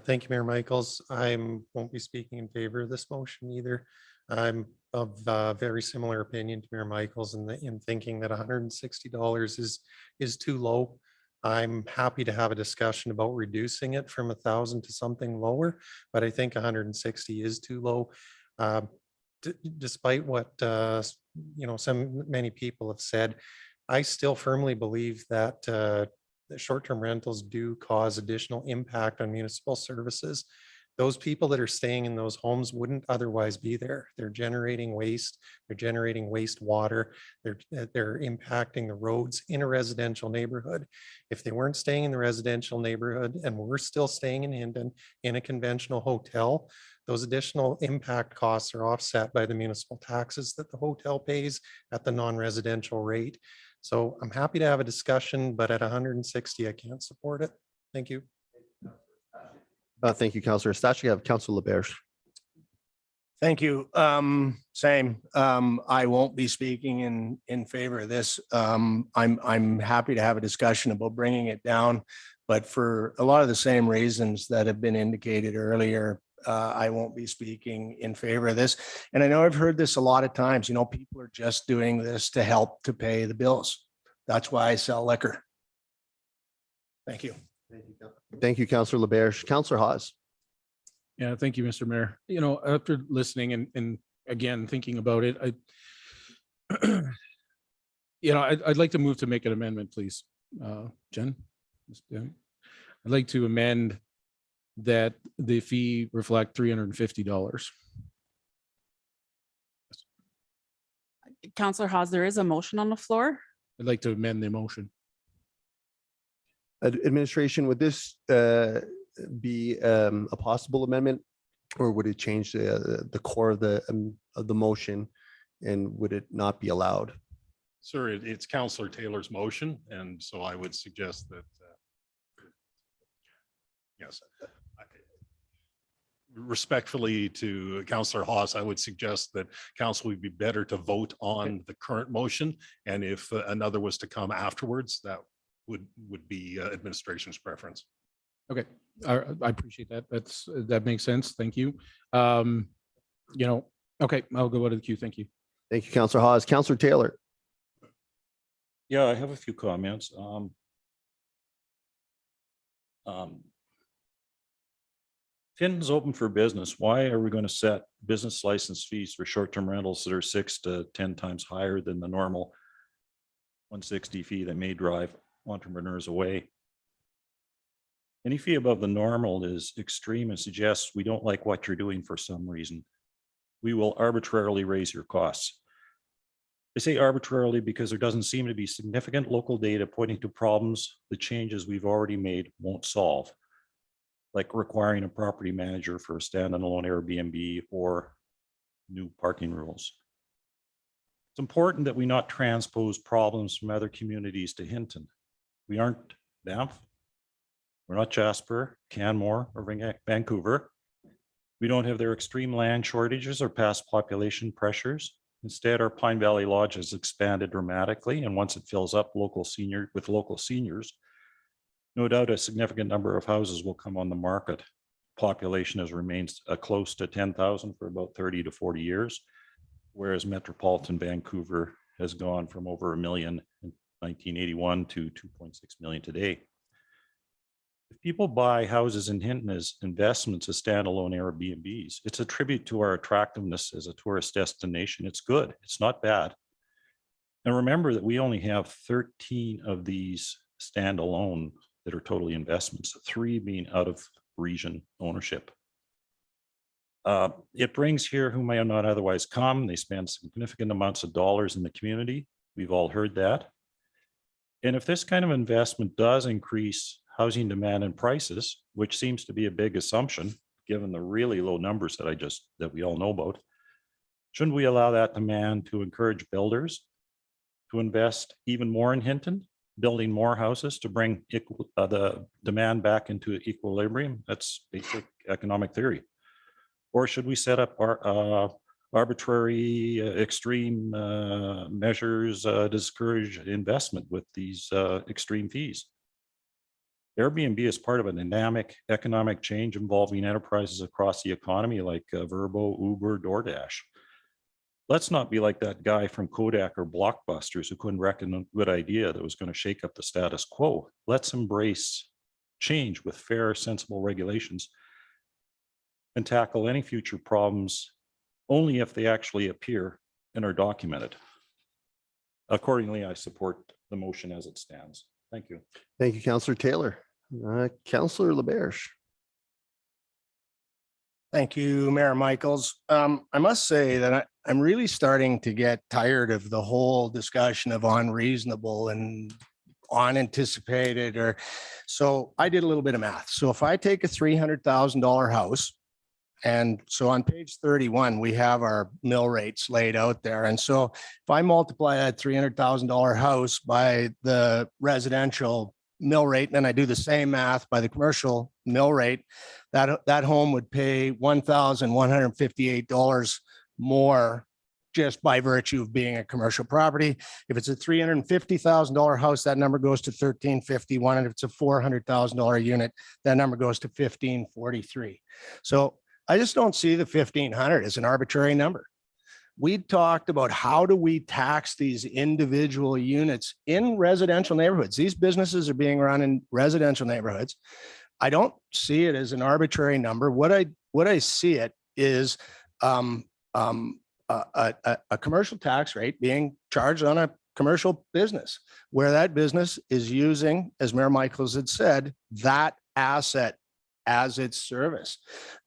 Thank you, Mayor Michaels. I won't be speaking in favor of this motion either. I'm of very similar opinion to Mayor Michaels in thinking that $160 is too low. I'm happy to have a discussion about reducing it from 1,000 to something lower, but I think 160 is too low. Despite what many people have said, I still firmly believe that the short-term rentals do cause additional impact on municipal services. Those people that are staying in those homes wouldn't otherwise be there. They're generating waste, they're generating wastewater, they're impacting the roads in a residential neighborhood. If they weren't staying in the residential neighborhood and we're still staying in Hinton in a conventional hotel, those additional impact costs are offset by the municipal taxes that the hotel pays at the non-residential rate. So I'm happy to have a discussion, but at 160, I can't support it. Thank you. Thank you, Councillor Stashik. I have Councillor LaBerge. Thank you. Same. I won't be speaking in favor of this. I'm happy to have a discussion about bringing it down, but for a lot of the same reasons that have been indicated earlier, I won't be speaking in favor of this. And I know I've heard this a lot of times, people are just doing this to help to pay the bills. That's why I sell liquor. Thank you. Thank you, Councillor LaBerge. Councillor Hawes. Yeah, thank you, Mr. Mayor. After listening and again, thinking about it, I'd like to move to make an amendment, please. Jen? I'd like to amend that the fee reflect $350. Councillor Hawes, there is a motion on the floor. I'd like to amend the motion. Administration, would this be a possible amendment, or would it change the core of the motion, and would it not be allowed? Sir, it's Councillor Taylor's motion, and so I would suggest that, yes. Respectfully to Councillor Haas, I would suggest that council would be better to vote on the current motion. And if another was to come afterwards, that would be administration's preference. Okay, I appreciate that. That makes sense. Thank you. Okay, I'll go out of the queue. Thank you. Thank you, Councillor Hawes. Councillor Taylor. Yeah, I have a few comments. Hinton's open for business. Why are we going to set business license fees for short-term rentals that are 6 to 10 times higher than the normal 160 fee that may drive entrepreneurs away? Any fee above the normal is extreme and suggests we don't like what you're doing for some reason. We will arbitrarily raise your costs. I say arbitrarily because there doesn't seem to be significant local data pointing to problems the changes we've already made won't solve, like requiring a property manager for a standalone Airbnb or new parking rules. It's important that we not transpose problems from other communities to Hinton. We aren't Banff. We're not Jasper, Canmore, or Vancouver. We don't have their extreme land shortages or past population pressures. Instead, our Pine Valley Lodge has expanded dramatically, and once it fills up with local seniors, no doubt a significant number of houses will come on the market. Population has remained close to 10,000 for about 30 to 40 years, whereas metropolitan Vancouver has gone from over 1 million in 1981 to 2.6 million today. If people buy houses in Hinton as investments as standalone Airbnbs, it's a tribute to our attractiveness as a tourist destination. It's good. It's not bad. And remember that we only have 13 of these standalone that are totally investments, 3 being out of region ownership. It brings here who may not otherwise come. They spend significant amounts of dollars in the community. We've all heard that. And if this kind of investment does increase housing demand and prices, which seems to be a big assumption, given the really low numbers that we all know about, shouldn't we allow that demand to encourage builders to invest even more in Hinton, building more houses to bring the demand back into equilibrium? That's basic economic theory. Or should we set up our arbitrary, extreme measures to discourage investment with these extreme fees? Airbnb is part of a dynamic economic change involving enterprises across the economy like Vrbo, Uber, DoorDash. Let's not be like that guy from Kodak or Blockbusters who couldn't reckon a good idea that was going to shake up the status quo. Let's embrace change with fair, sensible regulations and tackle any future problems only if they actually appear and are documented. Accordingly, I support the motion as it stands. Thank you. Thank you, Councillor Taylor. Councillor LaBerge. Thank you, Mayor Michaels. I must say that I'm really starting to get tired of the whole discussion of unreasonable and unanticipated. So I did a little bit of math. So if I take a $300,000 house, and so on page 31, we have our mill rates laid out there. And so if I multiply that $300,000 house by the residential mill rate, and then I do the same math by the commercial mill rate, that home would pay $1,158 more just by virtue of being a commercial property. If it's a $350,000 house, that number goes to $1,351. And if it's a $400,000 unit, that number goes to $1,543. So I just don't see the 1,500 as an arbitrary number. We talked about how do we tax these individual units in residential neighborhoods. These businesses are being run in residential neighborhoods. I don't see it as an arbitrary number. What I see it is a commercial tax rate being charged on a commercial business where that business is using, as Mayor Michaels had said, that asset as its service.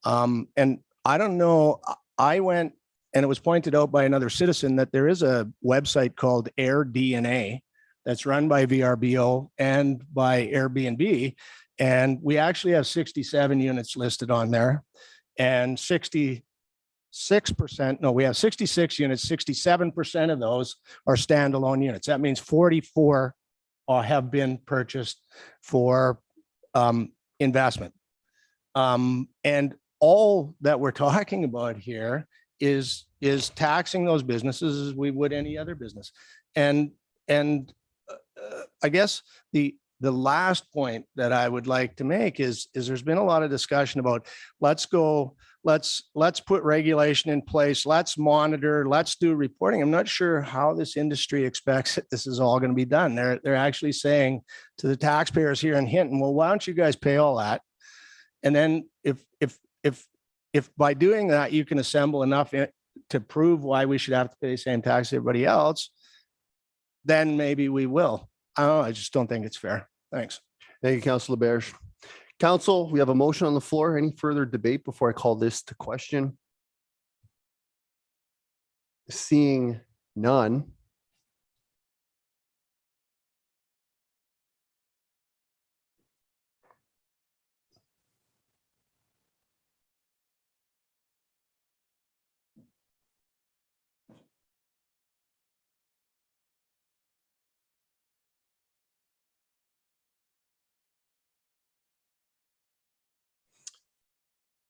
And I don't know, I went, and it was pointed out by another citizen that there is a website called AirDNA that's run by VRBO and by Airbnb. And we actually have 67 units listed on there, and 60 6%, no, we have 66 units, 67% of those are standalone units. That means 44 have been purchased for investment. And all that we're talking about here is taxing those businesses as we would any other business. And I guess the last point that I would like to make is there's been a lot of discussion about let's put regulation in place, let's monitor, let's do reporting. I'm not sure how this industry expects that this is all going to be done. They're actually saying to the taxpayers here in Hinton, well, why don't you guys pay all that? And then if by doing that, you can assemble enough to prove why we should have to pay the same tax as everybody else, then maybe we will. I don't know. I just don't think it's fair. Thanks. Thank you, Councillor Laberge. Council, we have a motion on the floor. Any further debate before I call this to question? Seeing none.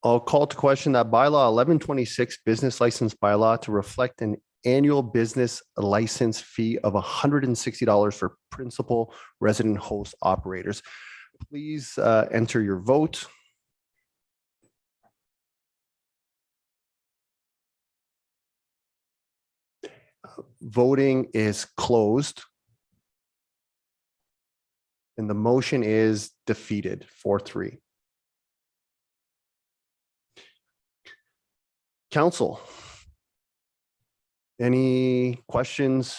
I'll call to question that bylaw 1126 business license bylaw to reflect an annual business license fee of $160 for principal resident host operators. Please enter your vote. Voting is closed. And the motion is defeated 4-3. Council, any questions,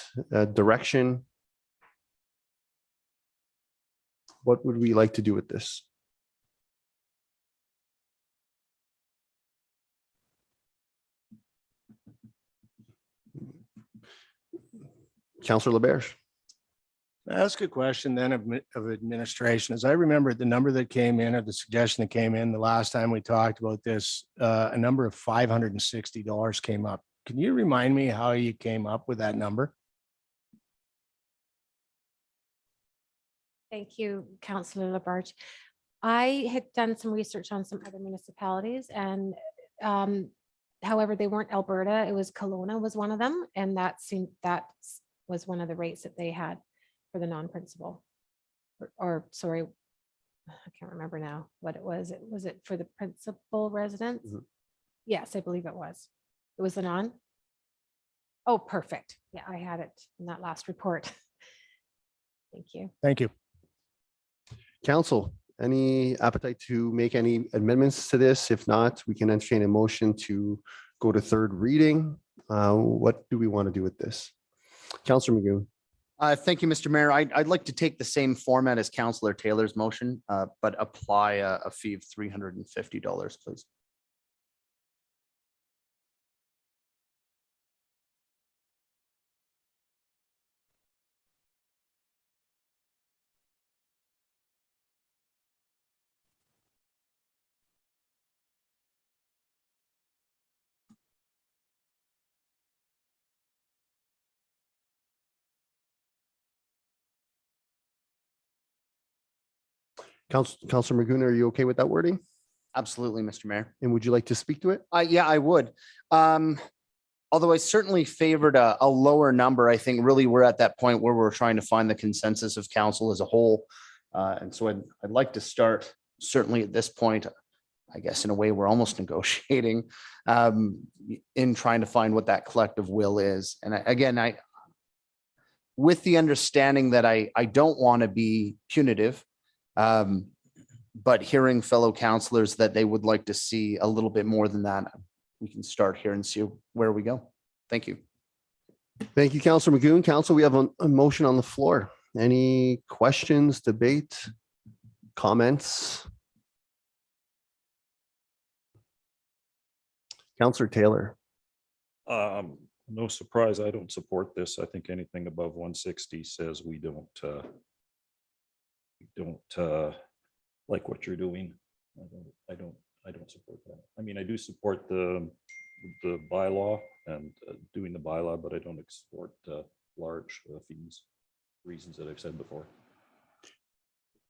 direction? What would we like to do with this? Councillor Laberge. Ask a question then of administration. As I remember, the number that came in, or the suggestion that came in the last time we talked about this, a number of $560 came up. Can you remind me how you came up with that number? Thank you, Councillor Laberge. I had done some research on some other municipalities, and however, they weren't Alberta. It was Kelowna was one of them, and that was one of the rates that they had for the non-principal, or sorry, I can't remember now what it was. Was it for the principal residents? Mm-hmm. Yes, I believe it was. It was the non. Oh, perfect. Yeah, I had it in that last report. Thank you. Thank you. Council, any appetite to make any amendments to this? If not, we can entertain a motion to go to third reading. What do we want to do with this? Councillor Magoon. Thank you, Mr. Mayor. I'd like to take the same format as Councillor Taylor's motion, but apply a fee of $350, please. Councillor Magoon, are you okay with that wording? Absolutely, Mr. Mayor. And would you like to speak to it? Yeah, I would. Although I certainly favored a lower number, I think really we're at that point where we're trying to find the consensus of council as a whole. And so I'd like to start, certainly at this point, I guess in a way we're almost negotiating in trying to find what that collective will is. And again, with the understanding that I don't want to be punitive, but hearing fellow councillors that they would like to see a little bit more than that, we can start here and see where we go. Thank you. Thank you, Councillor Magoon. Council, we have a motion on the floor. Any questions, debate, comments? Councillor Taylor. No surprise, I don't support this. I think anything above 160 says we don't like what you're doing. I don't support that. I mean, I do support the the bylaw and doing the bylaw, but I don't export large fees. Reasons that I've said before.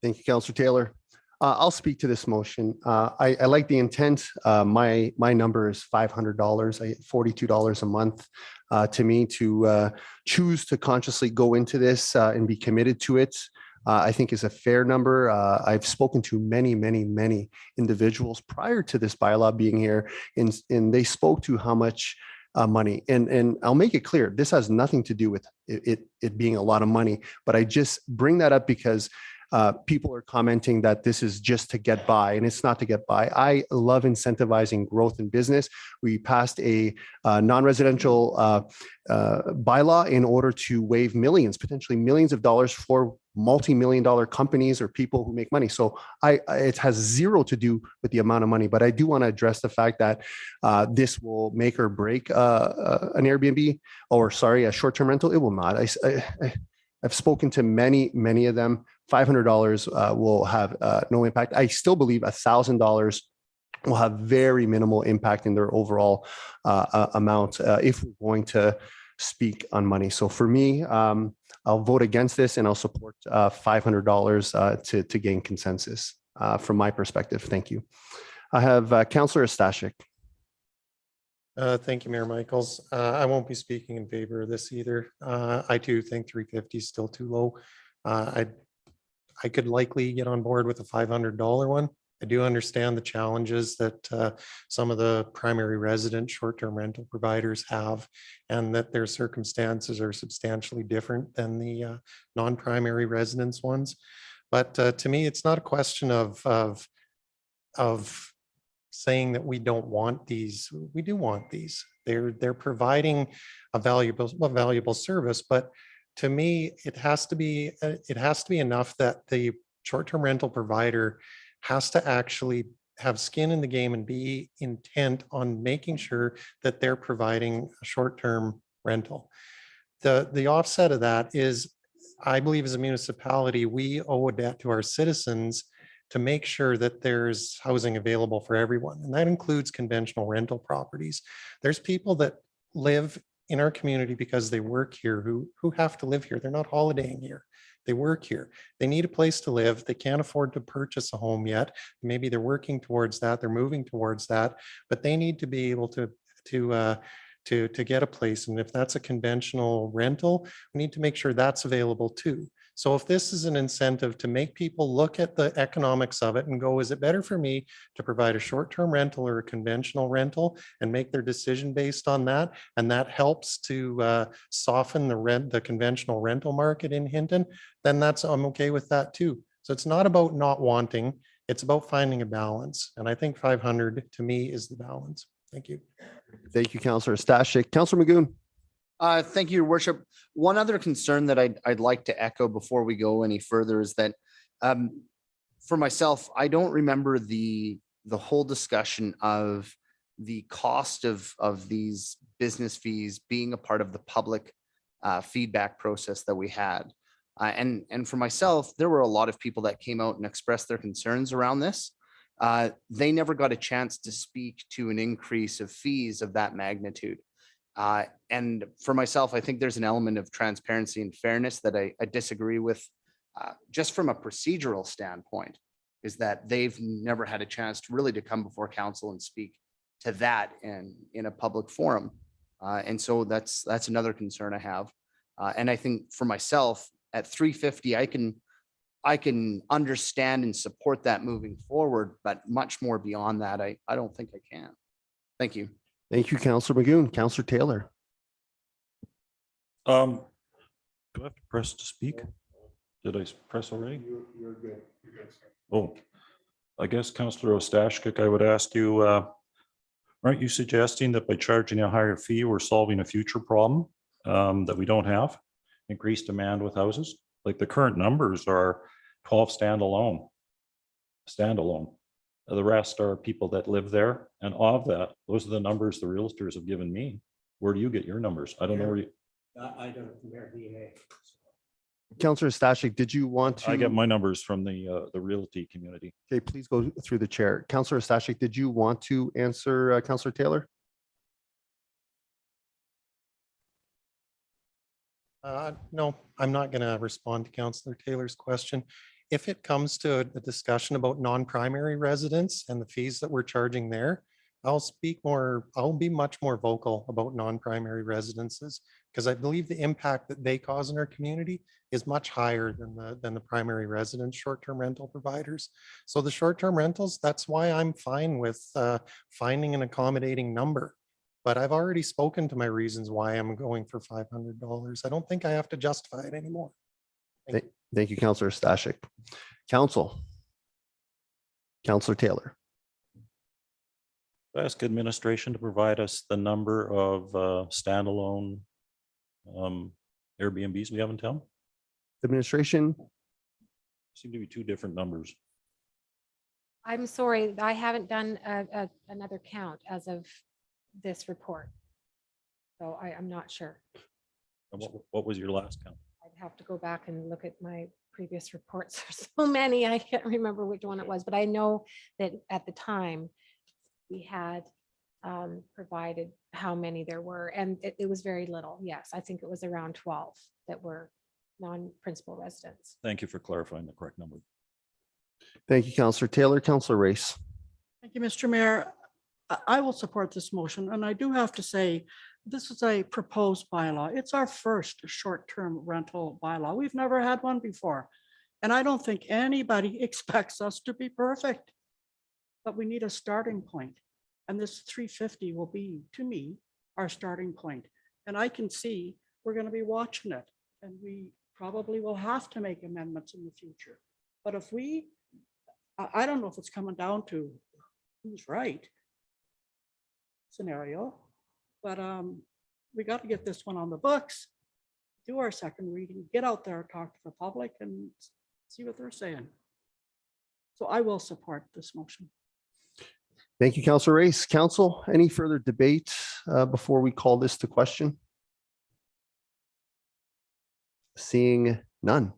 Thank you, Councillor Taylor. I'll speak to this motion. I like the intent. My number is $500, $42 a month. To me, to choose to consciously go into this and be committed to it, I think is a fair number. I've spoken to many individuals prior to this bylaw being here, and they spoke to how much money. And I'll make it clear, this has nothing to do with it being a lot of money, but I just bring that up because people are commenting that this is just to get by, and it's not to get by. I love incentivizing growth in business. We passed a non-residential bylaw in order to waive millions, potentially millions of dollars for multi-million-dollar companies or people who make money. So it has zero to do with the amount of money, but I do want to address the fact that this will make or break an Airbnb, or sorry, a short-term rental. It will not. I've spoken to many of them. $500 will have no impact. I still believe $1,000 will have very minimal impact in their overall amount if we're going to speak on money. So for me, I'll vote against this, and I'll support $500 to gain consensus from my perspective. Thank you. I have Councillor Stashik. Thank you, Mayor Michaels. I won't be speaking in favor of this either. I too think 350 is still too low. I could likely get on board with a $500 one. I do understand the challenges that some of the primary resident short-term rental providers have, and that their circumstances are substantially different than the non-primary residence ones. But to me, it's not a question of saying that we don't want these. We do want these. They're providing a valuable service, but to me, it has to be enough that the short-term rental provider has to actually have skin in the game and be intent on making sure that they're providing a short-term rental. The offset of that is, I believe as a municipality, we owe a debt to our citizens to make sure that there's housing available for everyone. And that includes conventional rental properties. There's people that live in our community because they work here who have to live here. They're not holidaying here. They work here. They need a place to live. They can't afford to purchase a home yet. Maybe they're working towards that. They're moving towards that, but they need to be able to get a place. And if that's a conventional rental, we need to make sure that's available too. So if this is an incentive to make people look at the economics of it and go, is it better for me to provide a short-term rental or a conventional rental, and make their decision based on that? And that helps to soften the conventional rental market in Hinton, then I'm okay with that too. So it's not about not wanting, it's about finding a balance. And I think 500 to me is the balance. Thank you. Thank you, Councillor Stashik. Councillor Magoon. Thank you, Your Worship. One other concern that I'd like to echo before we go any further is that for myself, I don't remember the whole discussion of the cost of these business fees being a part of the public feedback process that we had. And for myself, there were a lot of people that came out and expressed their concerns around this. They never got a chance to speak to an increase of fees of that magnitude. And for myself, I think there's an element of transparency and fairness that I disagree with, just from a procedural standpoint, is that they've never had a chance to come before council and speak to that in a public forum. And so that's another concern I have. And I think for myself at 350, I can understand and support that moving forward, but much more beyond that, I don't think I can. Thank you. Thank you, Councillor Magoon. Councillor Taylor. Do I have to press to speak? Did I press already? You're good. Oh, I guess Councillor Ostashkik, I would ask you, aren't you suggesting that by charging a higher fee, we're solving a future problem that we don't have? Increased demand with houses? Like the current numbers are 12 standalone. The rest are people that live there. And of that, those are the numbers the realtors have given me. Where do you get your numbers? I don't know where you. I don't know. Councillor Stashik, did you want to? I get my numbers from the realty community. Okay, please go through the chair. Councillor Stashik, did you want to answer Councillor Taylor? No, I'm not going to respond to Councillor Taylor's question. If it comes to a discussion about non-primary residents and the fees that we're charging there, I'll be much more vocal about non-primary residences because I believe the impact that they cause in our community is much higher than the primary residence short-term rental providers. So the short-term rentals, that's why I'm fine with finding an accommodating number. But I've already spoken to my reasons why I'm going for $500. I don't think I have to justify it anymore. Thank you, Councillor Stashik. Councillor Taylor. Ask administration to provide us the number of standalone Airbnbs we have in town. Administration. Seem to be two different numbers. I'm sorry, I haven't done another count as of this report. So I'm not sure. And what was your last count? I'd have to go back and look at my previous reports. There's so many, I can't remember which one it was, but I know that at the time we had provided how many there were, and it was very little. Yes, I think it was around 12 that were non-principal residents. Thank you for clarifying the correct number. Thank you, Councillor Taylor. Councillor Race. Thank you, Mr. Mayor. I will support this motion, and I do have to say, this is a proposed bylaw. It's our first short-term rental bylaw. We've never had one before. And I don't think anybody expects us to be perfect, but we need a starting point. And this 350 will be, to me, our starting point. And I can see we're going to be watching it, and we probably will have to make amendments in the future. But if I don't know if it's coming down to who's right scenario, but we got to get this one on the books, do our second reading, get out there, talk to the public and see what they're saying. So I will support this motion. Thank you, Councillor Race. Council, any further debate before we call this to question? Seeing none.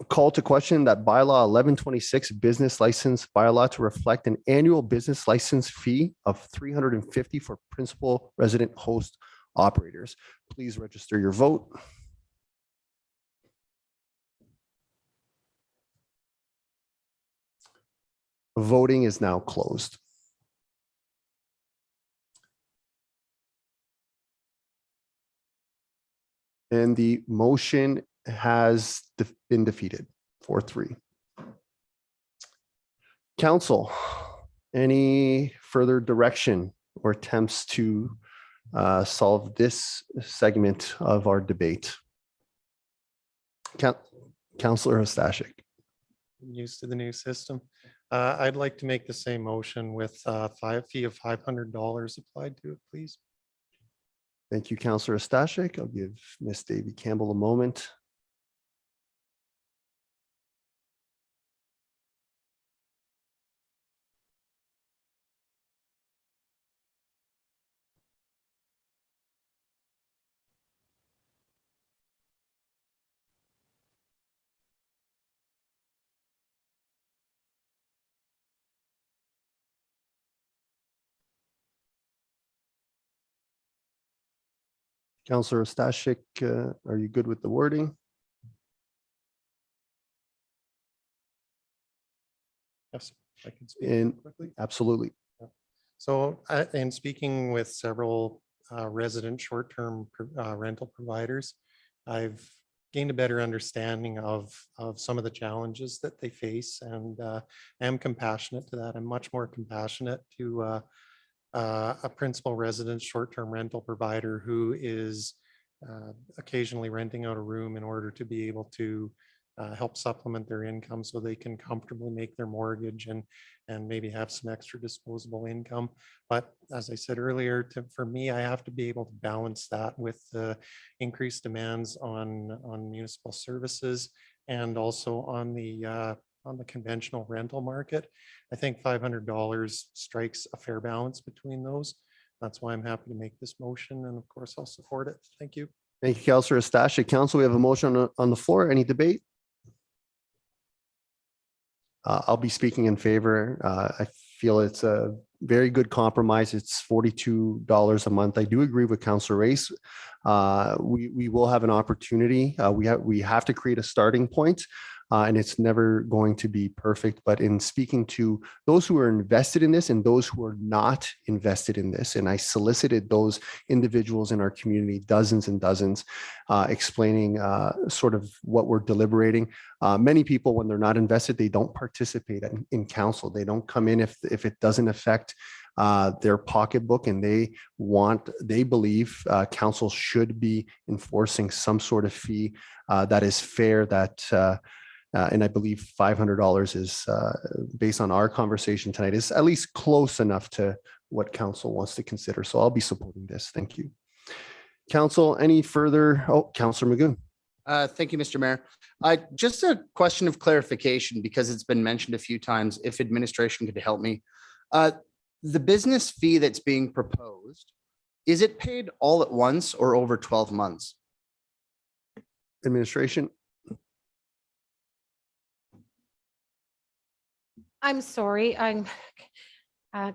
Call to question that bylaw 1126 business license bylaw to reflect an annual business license fee of $350 for principal resident host operators. Please register your vote. Voting is now closed. And the motion has been defeated 4-3. Council, any further direction or attempts to solve this segment of our debate? Councillor Stashik. Used to the new system. I'd like to make the same motion with a fee of $500 applied to it, please. Thank you, Councillor Stashik. I'll give Ms. Davy Campbell a moment. Councillor Stashik, are you good with the wording? Yes, I can speak And quickly. absolutely. So, in speaking with several resident short-term rental providers, I've gained a better understanding of some of the challenges that they face, and am compassionate to that. I'm much more compassionate to a principal residence short-term rental provider who is occasionally renting out a room in order to be able to help supplement their income so they can comfortably make their mortgage and maybe have some extra disposable income. But as I said earlier, for me, I have to be able to balance that with the increased demands on municipal services and also on the conventional rental market. I think $500 strikes a fair balance between those. That's why I'm happy to make this motion, and of course I'll support it. Thank you. Thank you, Councillor Stashik. Council, we have a motion on the floor. Any debate? I'll be speaking in favor. I feel it's a very good compromise. It's $42 a month. I do agree with Councillor Race. We will have an opportunity. We have to create a starting point, and it's never going to be perfect. But in speaking to those who are invested in this and those who are not invested in this, and I solicited those individuals in our community, dozens and dozens, explaining sort of what we're deliberating. Many people, when they're not invested, they don't participate in council. They don't come in if it doesn't affect their pocketbook, and they believe council should be enforcing some sort of fee that is fair, and I believe $500 is, based on our conversation tonight, is at least close enough to what council wants to consider. So I'll be supporting this. Thank you. Council, any further? Oh, Councillor Magoon. Thank you, Mr. Mayor. Just a question of clarification, because it's been mentioned a few times, if administration could help me. The business fee that's being proposed, is it paid all at once or over 12 months? Administration. I'm sorry, can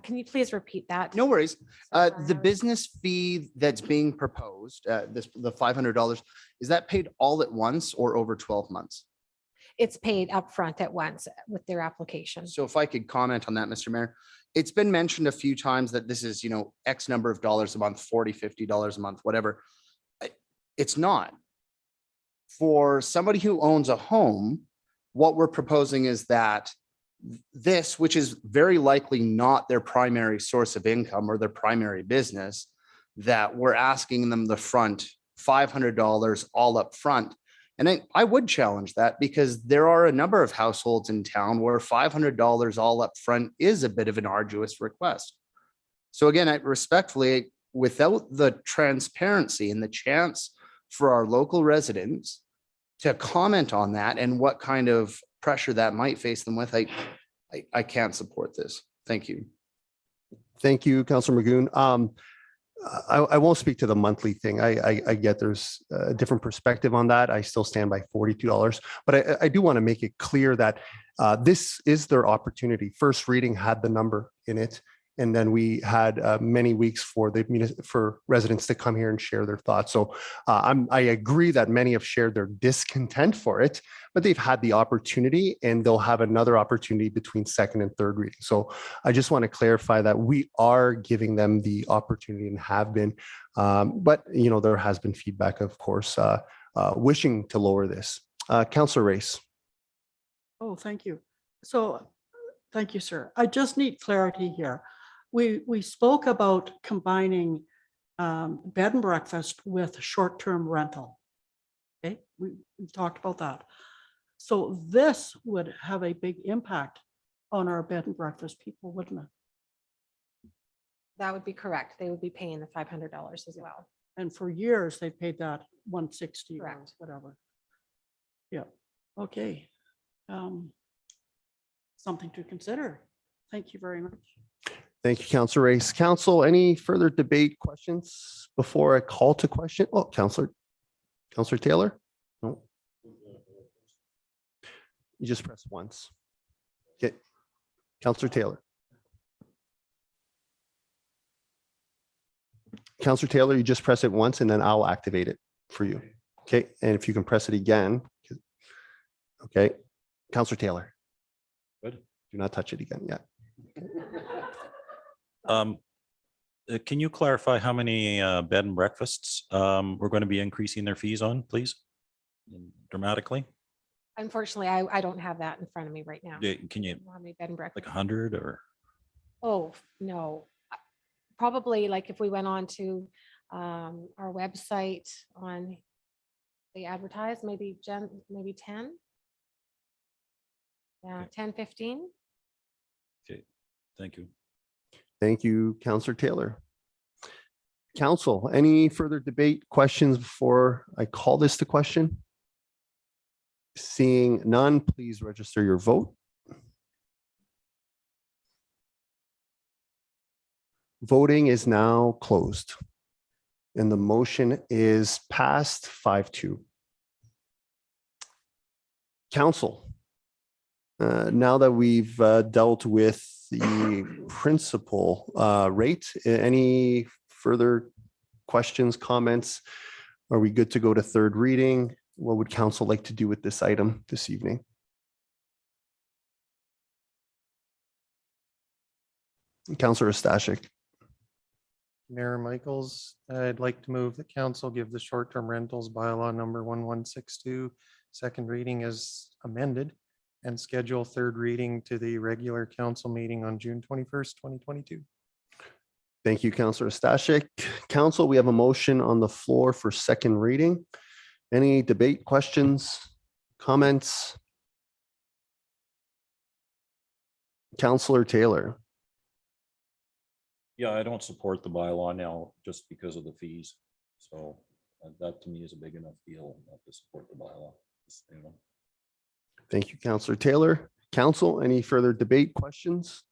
you please repeat that? No worries. Sorry. The business fee that's being proposed, the $500, is that paid all at once or over 12 months? It's paid upfront at once with their application. So if I could comment on that, Mr. Mayor, it's been mentioned a few times that this is, X number of dollars a month, $40, $50 a month, whatever. It's not. For somebody who owns a home, what we're proposing is that this, which is very likely not their primary source of income or their primary business, that we're asking them the front $500 all up front. And I would challenge that, because there are a number of households in town where $500 all up front is a bit of an arduous request. So again, I respectfully, without the transparency and the chance for our local residents to comment on that and what kind of pressure that might face them with, I can't support this. Thank you. Thank you, Councillor Magoon. I won't speak to the monthly thing. I get there's a different perspective on that. I still stand by $42, but I do want to make it clear that this is their opportunity. First reading had the number in it, and then we had many weeks for residents to come here and share their thoughts. So I agree that many have shared their discontent for it, but they've had the opportunity, and they'll have another opportunity between second and third reading. So I just want to clarify that we are giving them the opportunity and have been, but there has been feedback, of course, wishing to lower this. Councillor Race. Oh, thank you. So, thank you, sir. I just need clarity here. We spoke about combining bed and breakfast with short-term rental. Okay, we talked about that. So this would have a big impact on our bed and breakfast people, wouldn't it? That would be correct. They would be paying the $500 as well. And for years, they paid that 160 or Correct. whatever. Yeah, okay. Something to consider. Thank you very much. Thank you, Councillor Race. Council, any further debate, questions before I call to question? Oh, Councillor Taylor? No. You just press once. Okay. Councillor Taylor. Councillor Taylor, you just press it once and then I'll activate it for you. Okay. And if you can press it again. Okay. Councillor Taylor. Good. Do not touch it again. Yeah. Can you clarify how many bed and breakfasts we're going to be increasing their fees on, please? Dramatically? Unfortunately, I don't have that in front of me right now. Can you, How many bed and breakfast? like 100 or? Oh, no. Probably like if we went on to our website on the advertise, maybe 10. Yeah, Okay. 10, 15. Okay, thank you. Thank you, Councillor Taylor. Council, any further debate, questions before I call this to question? Seeing none, please register your vote. Voting is now closed. And the motion is passed 5-2. Council, Now that we've dealt with the principal rate, any further questions, comments? Are we good to go to third reading? What would council like to do with this item this evening? Councillor Stashik. Mayor Michaels, I'd like to move that council give the short-term rentals bylaw number 1162 second reading as amended and schedule third reading to the regular council meeting on June 21st, 2022. Thank you, Councillor Stashik. Council, we have a motion on the floor for second reading. Any debate, questions, comments? Councillor Taylor. Yeah, I don't support the bylaw now just because of the fees. So that to me is a big enough deal not to support the bylaw. Just, you know. Thank you, Councillor Taylor. Council, any further debate, questions?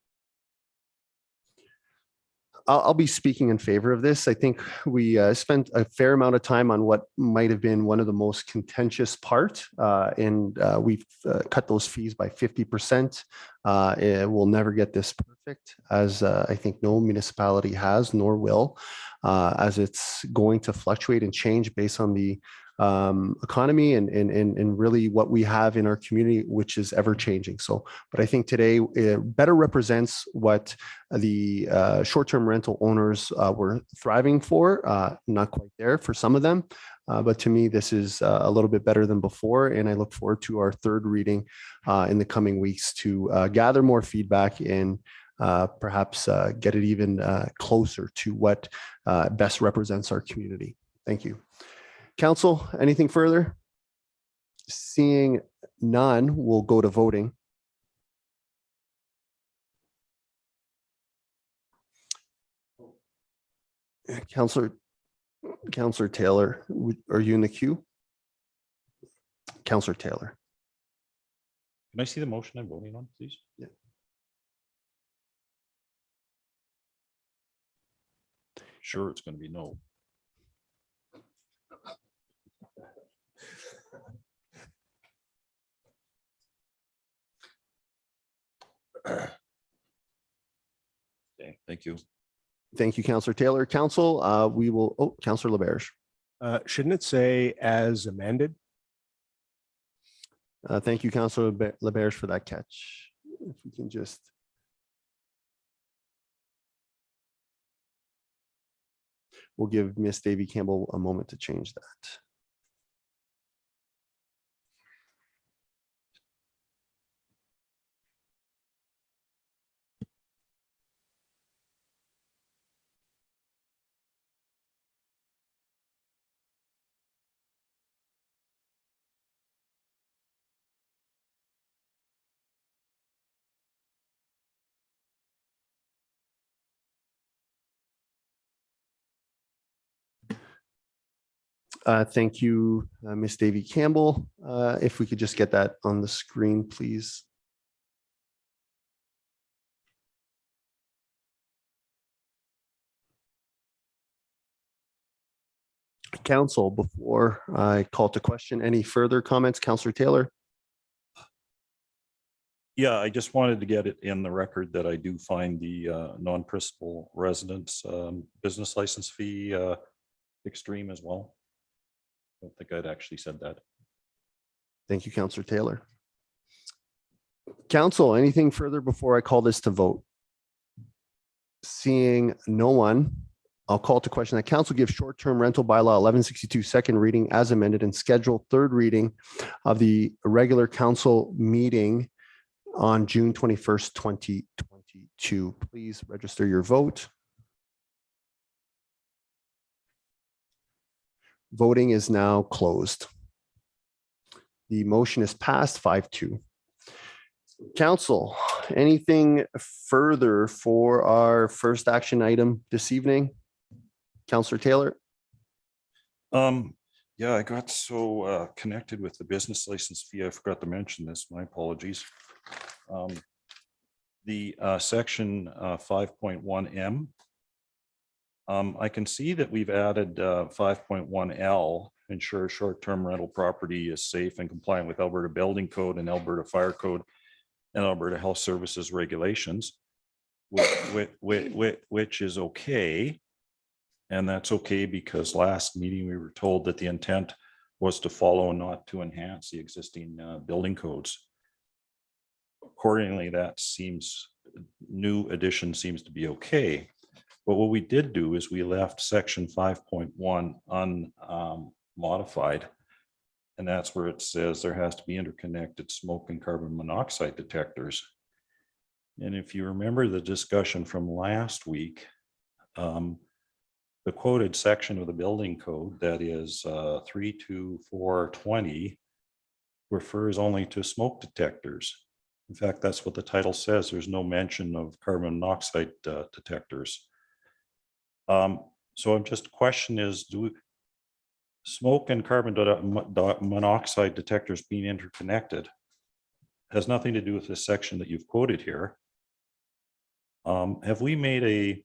I'll be speaking in favor of this. I think we spent a fair amount of time on what might have been one of the most contentious part, and we've cut those fees by 50%. We'll never get this perfect, as I think no municipality has nor will, as it's going to fluctuate and change based on the economy and really what we have in our community, which is ever changing. So, but I think today better represents what the short-term rental owners were thriving for. Not quite there for some of them, but to me, this is a little bit better than before. And I look forward to our third reading in the coming weeks to gather more feedback and perhaps get it even closer to what best represents our community. Thank you. Council, anything further? Seeing none, we'll go to voting. Councillor Taylor, are you in the queue? Councillor Taylor. Can I see the motion I'm voting on, please? Yeah. Sure, it's going to be no. Okay, thank you. Thank you, Councillor Taylor. Council, we will, Councillor LaBerge. Shouldn't it say as amended? Thank you, Councillor LaBerge, for that catch. If we can just. We'll give Miss Davy Campbell a moment to change that. Thank you, Miss Davy Campbell. If we could just get that on the screen, please. Council, before I call to question, any further comments, Councillor Taylor? Yeah, I just wanted to get it in the record that I do find the non-principal residence business license fee extreme as well. I don't think I'd actually said that. Thank you, Councillor Taylor. Council, anything further before I call this to vote? Seeing no one, I'll call to question that council give short-term rental bylaw 1162 second reading as amended and schedule third reading of the regular council meeting on June 21st, 2022. Please register your vote. Voting is now closed. The motion is passed 5-2. Council, anything further for our first action item this evening? Councillor Taylor? Yeah, I got so connected with the business license fee, I forgot to mention this. My apologies. The section 5.1M. I can see that we've added 5.1L, ensure short-term rental property is safe and compliant with Alberta Building Code and Alberta Fire Code. and Alberta Health Services regulations, which is okay. And that's okay because last meeting we were told that the intent was to follow and not to enhance the existing building codes. Accordingly, that seems, new addition seems to be okay. But what we did do is we left section 5.1 unmodified. And that's where it says there has to be interconnected smoke and carbon monoxide detectors. And if you remember the discussion from last week, the quoted section of the building code, that is 32420, refers only to smoke detectors. In fact, that's what the title says. There's no mention of carbon monoxide detectors. So I'm just question is, do smoke and carbon monoxide detectors being interconnected has nothing to do with this section that you've quoted here. Have we made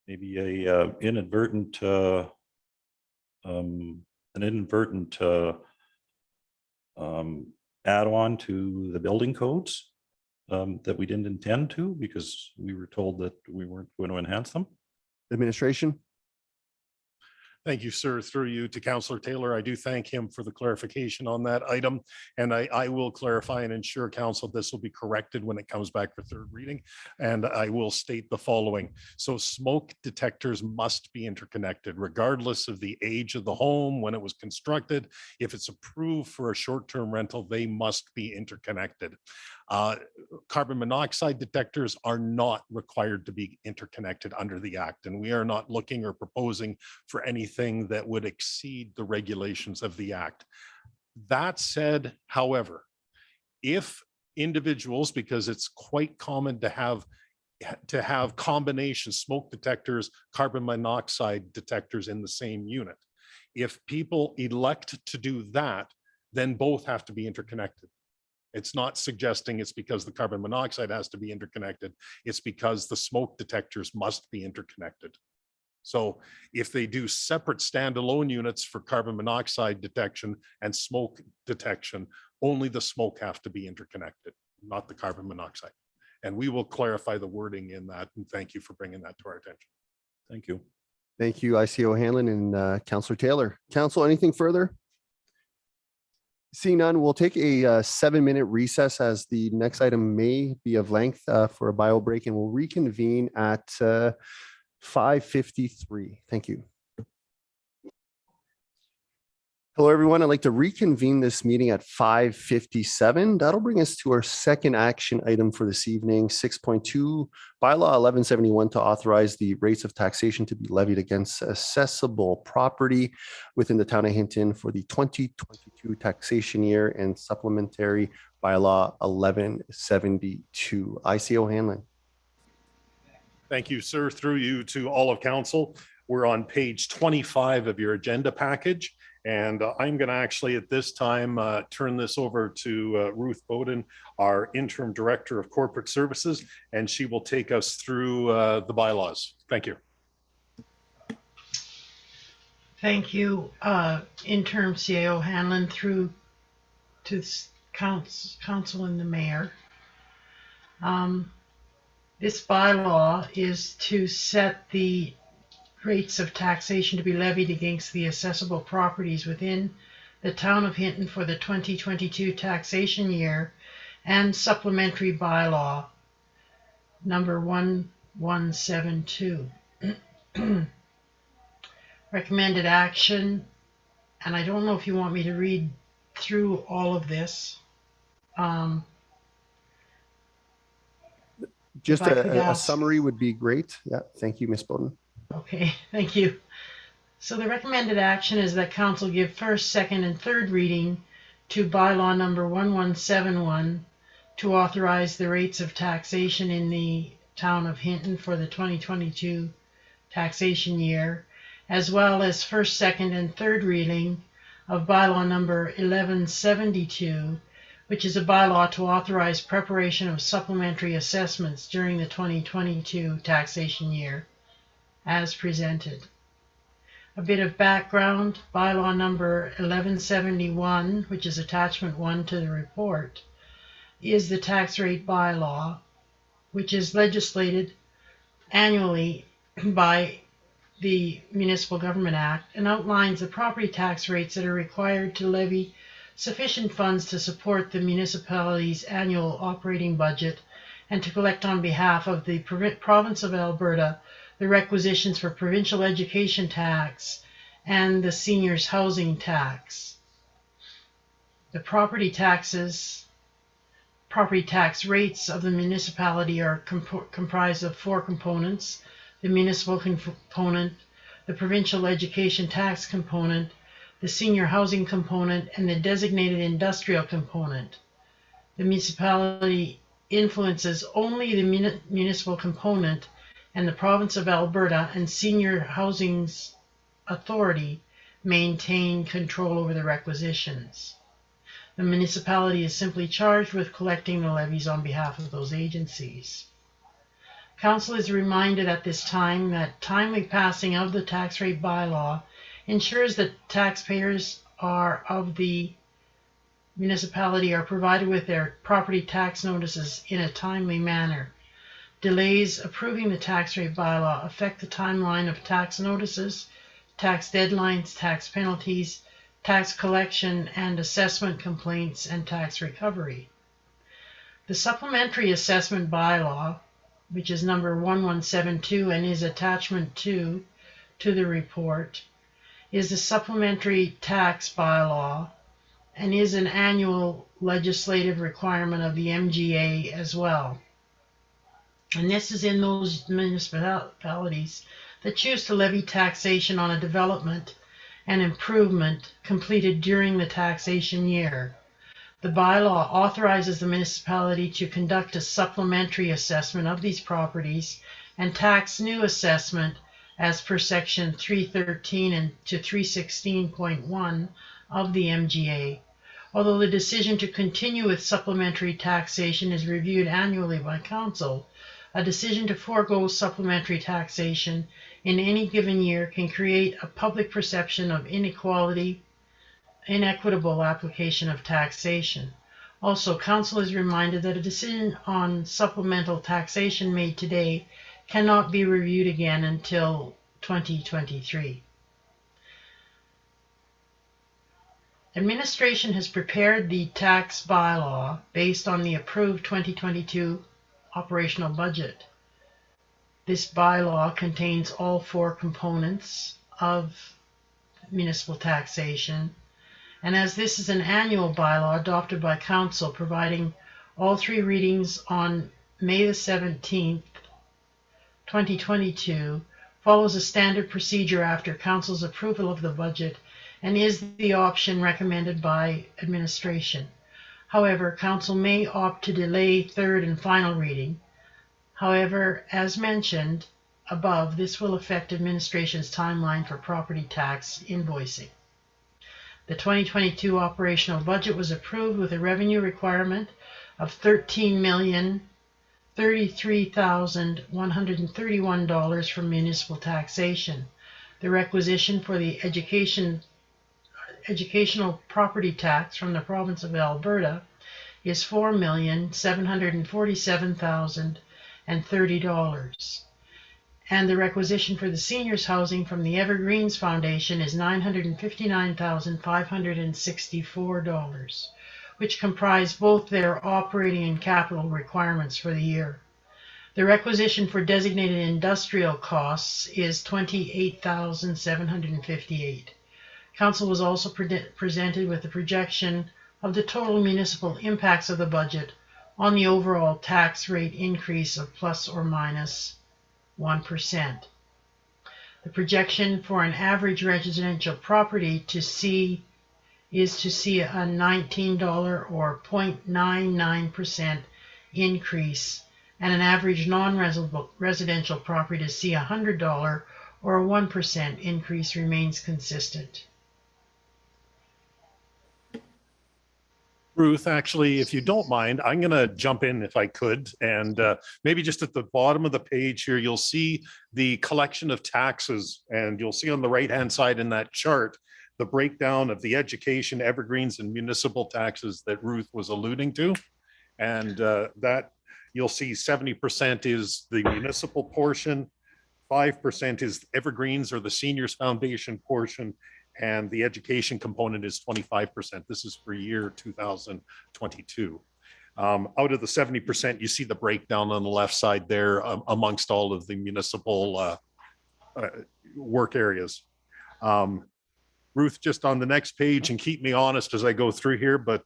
maybe a inadvertent add-on to the building codes that we didn't intend to because we were told that we weren't going to enhance them? Administration? Thank you, sir. Through you to Councillor Taylor. I do thank him for the clarification on that item. And I will clarify and ensure council this will be corrected when it comes back for third reading. And I will state the following. So smoke detectors must be interconnected regardless of the age of the home, when it was constructed. If it's approved for a short-term rental, they must be interconnected. Carbon monoxide detectors are not required to be interconnected under the Act, and we are not looking or proposing for anything that would exceed the regulations of the Act. That said, however, if individuals, because it's quite common to have combination smoke detectors, carbon monoxide detectors in the same unit, if people elect to do that, then both have to be interconnected. It's not suggesting it's because the carbon monoxide has to be interconnected. It's because the smoke detectors must be interconnected. So if they do separate standalone units for carbon monoxide detection and smoke detection, only the smoke have to be interconnected, not the carbon monoxide. And we will clarify the wording in that. And thank you for bringing that to our attention. Thank you. Thank you, ICO Hanlon and Councillor Taylor. Council, anything further? Seeing none, we'll take a 7-minute recess as the next item may be of length for a bio break, and we'll reconvene at 5:53. Thank you. Hello, everyone. I'd like to reconvene this meeting at 5:57. That'll bring us to our second action item for this evening, 6.2, Bylaw 1171, to authorize the rates of taxation to be levied against assessable property within the town of Hinton for the 2022 taxation year, and Supplementary Bylaw 1172. ICO Hanlon. Thank you, sir. Through you to all of council. We're on page 25 of your agenda package. And I'm going to actually at this time turn this over to Ruth Bowden, our Interim Director of Corporate Services, and she will take us through the bylaws. Thank you. Thank you, Interim CAO Hanlon, through to council and the mayor. This bylaw is to set the rates of taxation to be levied against the assessable properties within the town of Hinton for the 2022 taxation year, and Supplementary Bylaw number 1172. Recommended action, and I don't know if you want me to read through all of this. Just a summary would be great. Yeah, thank you, Ms. Bowden. Okay, thank you. So the recommended action is that council give first, second, and third reading to bylaw number 1171 to authorize the rates of taxation in the town of Hinton for the 2022 taxation year, as well as first, second, and third reading of bylaw number 1172, which is a bylaw to authorize preparation of supplementary assessments during the 2022 taxation year, as presented. A bit of background: bylaw number 1171, which is attachment 1 to the report, is the tax rate bylaw, which is legislated annually by the Municipal Government Act and outlines the property tax rates that are required to levy sufficient funds to support the municipality's annual operating budget and to collect on behalf of the province of Alberta the requisitions for provincial education tax and the seniors housing tax. The property tax rates of the municipality are comprised of four components: the municipal component, the provincial education tax component, the senior housing component, and the designated industrial component. The municipality influences only the municipal component, and the province of Alberta and Senior Housing's Authority maintain control over the requisitions. The municipality is simply charged with collecting the levies on behalf of those agencies. Council is reminded at this time that timely passing of the tax rate bylaw ensures that taxpayers of the municipality are provided with their property tax notices in a timely manner. Delays approving the tax rate bylaw affect the timeline of tax notices, tax deadlines, tax penalties, tax collection and assessment complaints, and tax recovery. The Supplementary Assessment Bylaw, which is number 1172 and is attachment 2 to the report, is the Supplementary Tax Bylaw and is an annual legislative requirement of the MGA as well. And this is in those municipalities that choose to levy taxation on a development and improvement completed during the taxation year. The bylaw authorizes the municipality to conduct a supplementary assessment of these properties and tax new assessment as per section 313 and to 316.1 of the MGA. Although the decision to continue with supplementary taxation is reviewed annually by council, a decision to forego supplementary taxation in any given year can create a public perception of inequitable application of taxation. Also, council is reminded that a decision on supplemental taxation made today cannot be reviewed again until 2023. Administration has prepared the tax bylaw based on the approved 2022 operational budget. This bylaw contains all four components of municipal taxation, and as this is an annual bylaw adopted by council, providing all three readings on May the 17th, 2022, follows a standard procedure after council's approval of the budget and is the option recommended by administration. However, council may opt to delay third and final reading. However, as mentioned above, this will affect administration's timeline for property tax invoicing. The 2022 operational budget was approved with a revenue requirement of $13,033,131 from municipal taxation. The requisition for the educational property tax from the province of Alberta is $4,747,030. And the requisition for the seniors housing from the Evergreens Foundation is $959,564, which comprise both their operating and capital requirements for the year. The requisition for designated industrial costs is $28,758. Council was also presented with the projection of the total municipal impacts of the budget on the overall tax rate increase of plus or minus 1%. The projection for an average residential property is to see a $19 or 0.99% increase, and an average non-residential property to see a $100 or a 1% increase remains consistent. Ruth, actually, if you don't mind, I'm going to jump in if I could. And maybe just at the bottom of the page here, you'll see the collection of taxes. And you'll see on the right-hand side in that chart, the breakdown of the education, Evergreens, and municipal taxes that Ruth was alluding to. And that you'll see 70% is the municipal portion, 5% is Evergreens or the Seniors Foundation portion, and the education component is 25%. This is for year 2022. Out of the 70%, you see the breakdown on the left side there amongst all of the municipal work areas. Ruth, just on the next page, and keep me honest as I go through here, but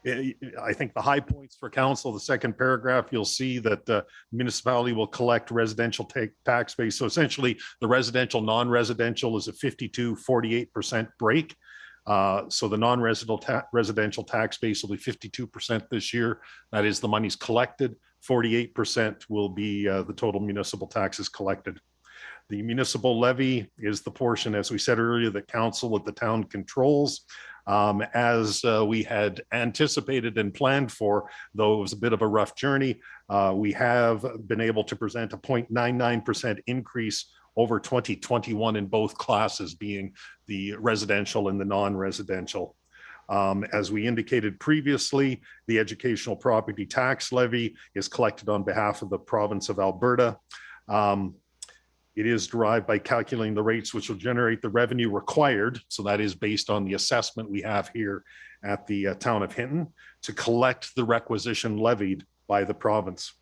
I think the high points for council, the second paragraph, you'll see that the municipality will collect residential tax base. So essentially the residential, non-residential is a 52-48% break. So the non-residential tax base will be 52% this year. That is the money's collected. 48% will be the total municipal taxes collected. The municipal levy is the portion, as we said earlier, that council at the town controls. As we had anticipated and planned for, though it was a bit of a rough journey, we have been able to present a 0.99% increase over 2021 in both classes, being the residential and the non-residential. As we indicated previously, the educational property tax levy is collected on behalf of the province of Alberta. It is derived by calculating the rates which will generate the revenue required. So that is based on the assessment we have here at the town of Hinton to collect the requisition levied by the province.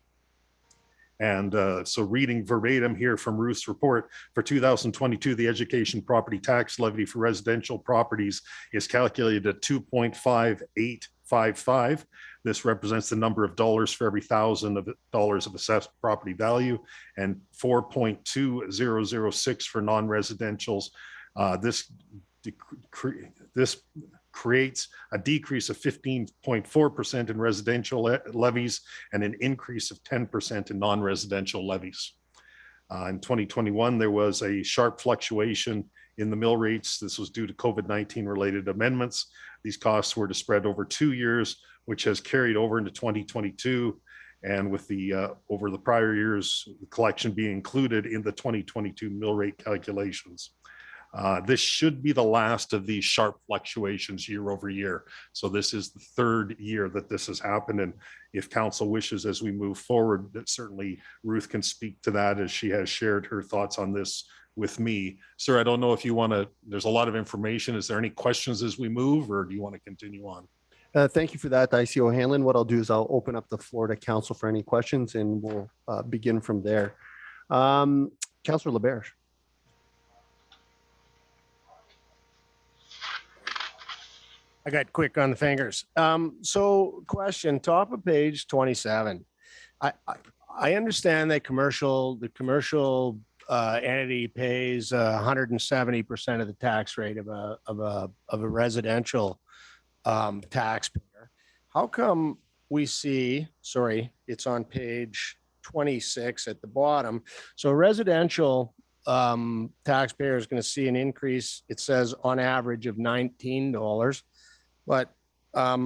And so reading verbatim here from Ruth's report, for 2022, the education property tax levy for residential properties is calculated at 2.5855. This represents the number of dollars for every $1,000 of assessed property value, and 4.2006 for non-residentials. This creates a decrease of 15.4% in residential levies and an increase of 10% in non-residential levies. In 2021, there was a sharp fluctuation in the mill rates. This was due to COVID-19 related amendments. These costs were to spread over 2 years, which has carried over into 2022. And with the over the prior years, the collection being included in the 2022 mill rate calculations. This should be the last of these sharp fluctuations year over year. So this is the third year that this has happened. And if council wishes, as we move forward, that certainly Ruth can speak to that as she has shared her thoughts on this with me. Sir, I don't know if you want to, there's a lot of information. Is there any questions as we move, or do you want to continue on? Thank you for that, IC O'Hanlon. What I'll do is I'll open up the floor to council for any questions, and we'll begin from there. Councillor LeBerge. I got quick on the fingers. So question, top of page 27. I understand that the commercial entity pays 170% of the tax rate of a residential taxpayer. How come we see, sorry, it's on page 26 at the bottom. So residential taxpayer is going to see an increase, it says on average of $19, but a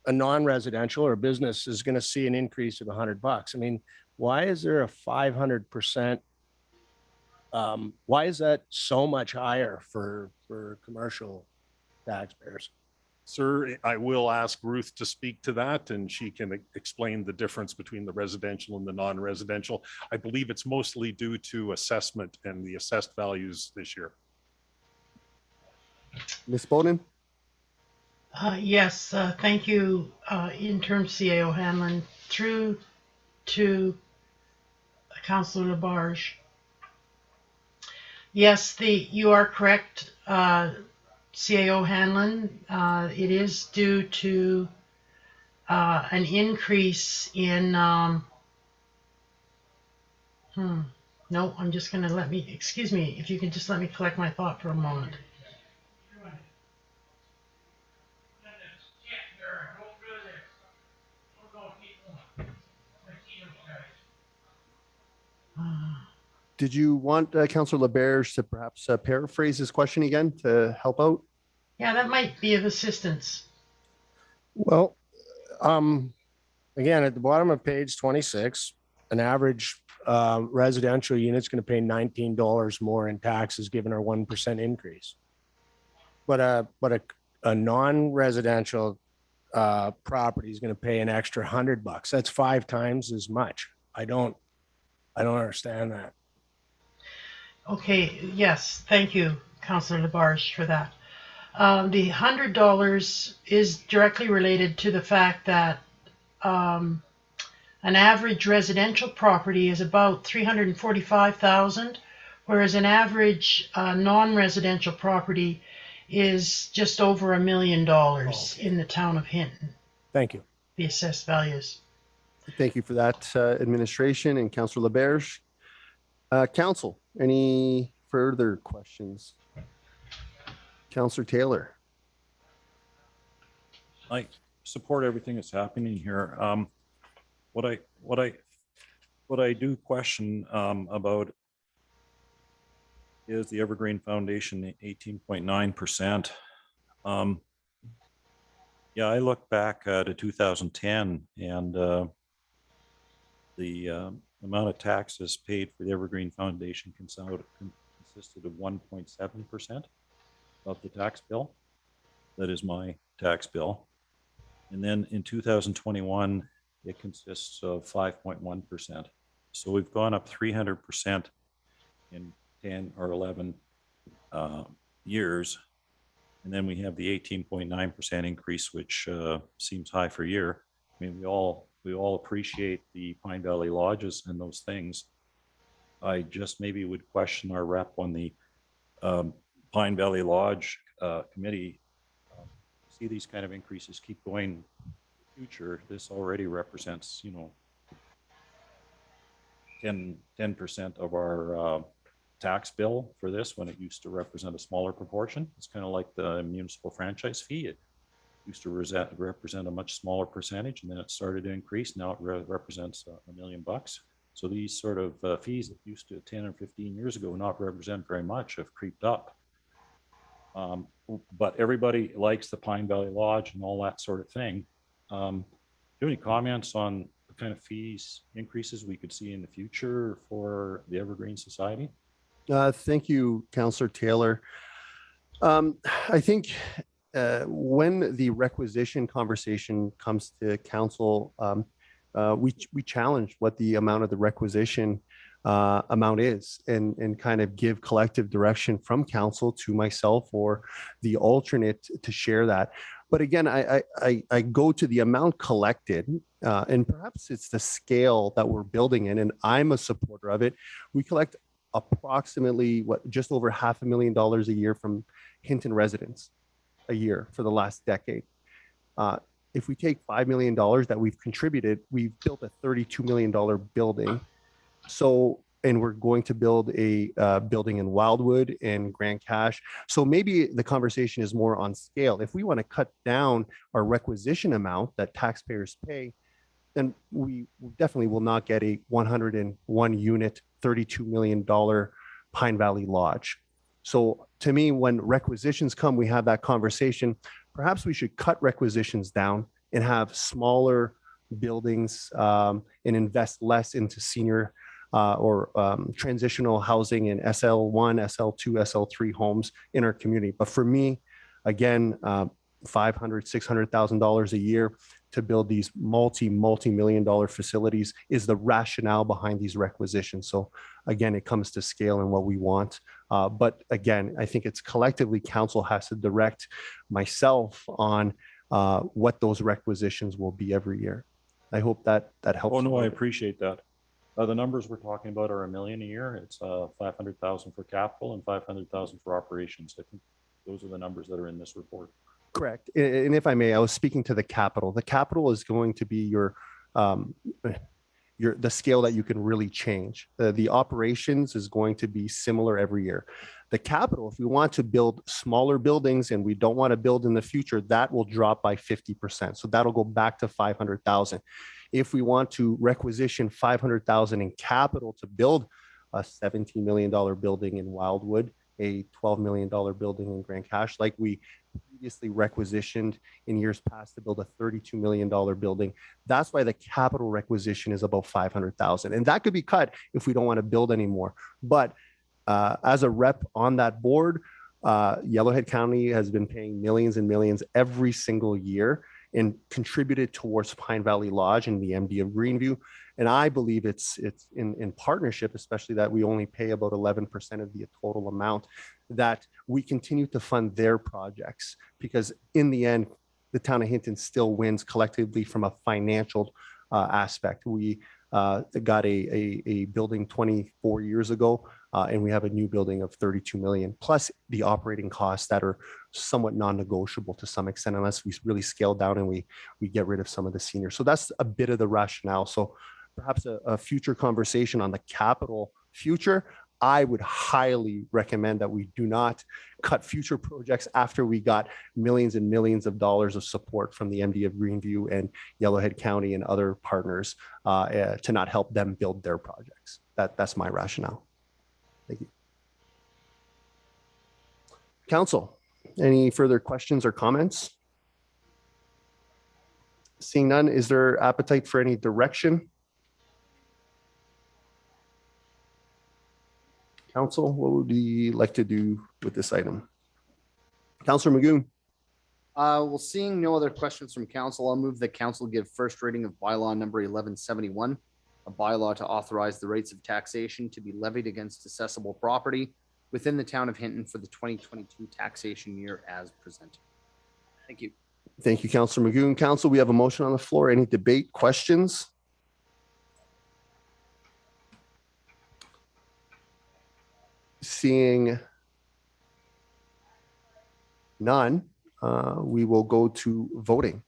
non-residential or business is going to see an increase of $100. I mean, why is there a 500%? Why is that so much higher for commercial taxpayers? Sir, I will ask Ruth to speak to that, and she can explain the difference between the residential and the non-residential. I believe it's mostly due to assessment and the assessed values this year. Ms. Bowden? Yes, thank you, Interim CAO Hanlon, through to Councillor Labarge. Yes, you are correct, CAO Hanlon. It is due to an increase in, no, I'm just going to excuse me, if you can just let me collect my thought for a moment. Did you want Councillor LeBerge to perhaps paraphrase his question again to help out? Yeah, that might be of assistance. Well, again, at the bottom of page 26, an average residential unit's going to pay $19 more in taxes given our 1% increase. But a non-residential property is going to pay an extra $100. That's 5 times as much. I don't understand that. Okay, yes, thank you, Councillor Labarge, for that. The $100 is directly related to the fact that an average residential property is about $345,000, whereas an average non-residential property is just over $1 million in the town of Hinton, Thank you. the assessed values. Thank you for that, administration and Councillor Laberge. Council, any further questions? Councillor Taylor. I support everything that's happening here. What I do question about is the Evergreen Foundation 18.9%. Yeah, I look back to 2010 and the amount of taxes paid for the Evergreen Foundation consisted of 1.7% of the tax bill. That is my tax bill. And then in 2021, it consists of 5.1%. So we've gone up 300% in 10 or 11 years. And then we have the 18.9% increase, which seems high for a year. I mean, we all appreciate the Pine Valley Lodges and those things. I just maybe would question our rep on the Pine Valley Lodge committee. See these kind of increases keep going in the future. This already represents, 10% of our tax bill for this, when it used to represent a smaller proportion. It's kind of like the municipal franchise fee. It used to represent a much smaller percentage, and then it started to increase. Now it represents $1 million. So these sort of fees that used to 10 or 15 years ago not represent very much have creeped up. But everybody likes the Pine Valley Lodge and all that sort of thing. Do you have any comments on the kind of fees increases we could see in the future for the Evergreen Society? Thank you, Councillor Taylor. I think when the requisition conversation comes to council, we challenge what the amount of the requisition amount is and kind of give collective direction from council to myself or the alternate to share that. But again, I go to the amount collected, and perhaps it's the scale that we're building in, and I'm a supporter of it. We collect approximately just over $500,000 a year from Hinton residents a year for the last decade. If we take $5 million that we've contributed, we've built a $32 million building. So, and we're going to build a building in Wildwood and Grand Cache. So maybe the conversation is more on scale. If we want to cut down our requisition amount that taxpayers pay, then we definitely will not get a 101 unit, $32 million Pine Valley Lodge. So to me, when requisitions come, we have that conversation. Perhaps we should cut requisitions down and have smaller buildings and invest less into senior or transitional housing in SL1, SL2, SL3 homes in our community. But for me, again, $500,000, $600,000 a year to build these multi-million dollar facilities is the rationale behind these requisitions. So again, it comes to scale and what we want. But again, I think it's collectively council has to direct myself on what those requisitions will be every year. I hope that helps. Oh, no, I appreciate that. The numbers we're talking about are $1 million a year. It's 500,000 for capital and 500,000 for operations. I think those are the numbers that are in this report. Correct. And if I may, I was speaking to the capital. The capital is going to be the scale that you can really change. The operations is going to be similar every year. The capital, if we want to build smaller buildings and we don't want to build in the future, that will drop by 50%. So that'll go back to 500,000. If we want to requisition 500,000 in capital to build a $17 million building in Wildwood, a $12 million building in Grand Cache, like we previously requisitioned in years past to build a $32 million building. That's why the capital requisition is about 500,000. And that could be cut if we don't want to build anymore. But as a rep on that board, Yellowhead County has been paying millions and millions every single year. and contributed towards Pine Valley Lodge and the MD of Greenview. And I believe it's in partnership, especially that we only pay about 11% of the total amount, that we continue to fund their projects, because in the end, the town of Hinton still wins collectively from a financial aspect. We got a building 24 years ago, and we have a new building of 32 million, plus the operating costs that are somewhat non-negotiable to some extent, unless we really scale down and we get rid of some of the seniors. So that's a bit of the rationale. So perhaps a future conversation on the capital future. I would highly recommend that we do not cut future projects after we got millions and millions of dollars of support from the MD of Greenview and Yellowhead County and other partners to not help them build their projects. That's my rationale. Thank you. Council, any further questions or comments? Seeing none, is there appetite for any direction? Council, what would you like to do with this item? Councillor Magoon. Well, seeing no other questions from council, I'll move that council give first reading of bylaw number 1171, a bylaw to authorize the rates of taxation to be levied against assessable property within the town of Hinton for the 2022 taxation year as presented. Thank you. Thank you, Councillor Magoon. Council, we have a motion on the floor. Any debate, questions? Seeing none, we will go to voting.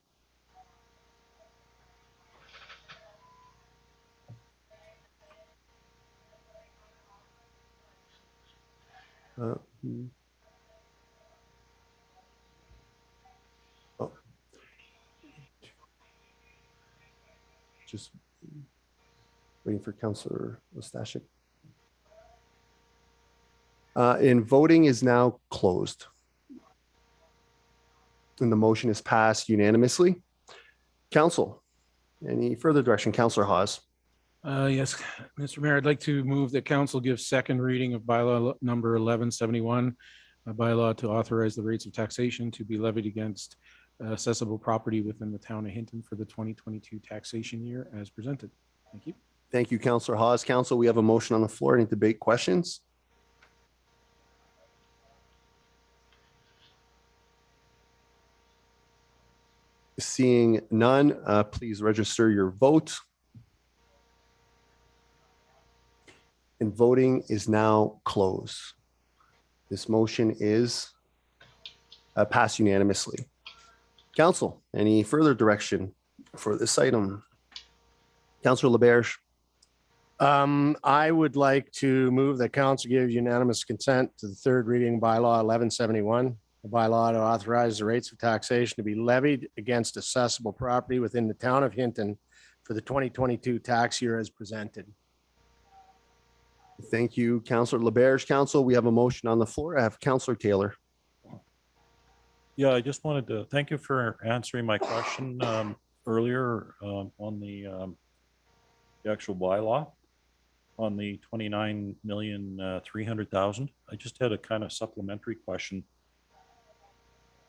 Oh. Just waiting for Councillor Ostashik. And voting is now closed. And the motion is passed unanimously. Council, any further direction? Councillor Hawes. Yes, Mr. Mayor, I'd like to move that council give second reading of bylaw number 1171, a bylaw to authorize the rates of taxation to be levied against assessable property within the town of Hinton for the 2022 taxation year as presented. Thank you. Thank you, Councillor Hawes. Council, we have a motion on the floor. Any debate, questions? Seeing none, please register your vote. And voting is now closed. This motion is passed unanimously. Council, any further direction for this item? Councillor LaBerge. I would like to move that council give unanimous consent to the third reading bylaw 1171, a bylaw to authorize the rates of taxation to be levied against assessable property within the town of Hinton for the 2022 tax year as presented. Thank you, Councillor LaBerge. Council, we have a motion on the floor. I have Councillor Taylor. Yeah, I just wanted to thank you for answering my question earlier on the actual bylaw on the 29,300,000. I just had a kind of supplementary question.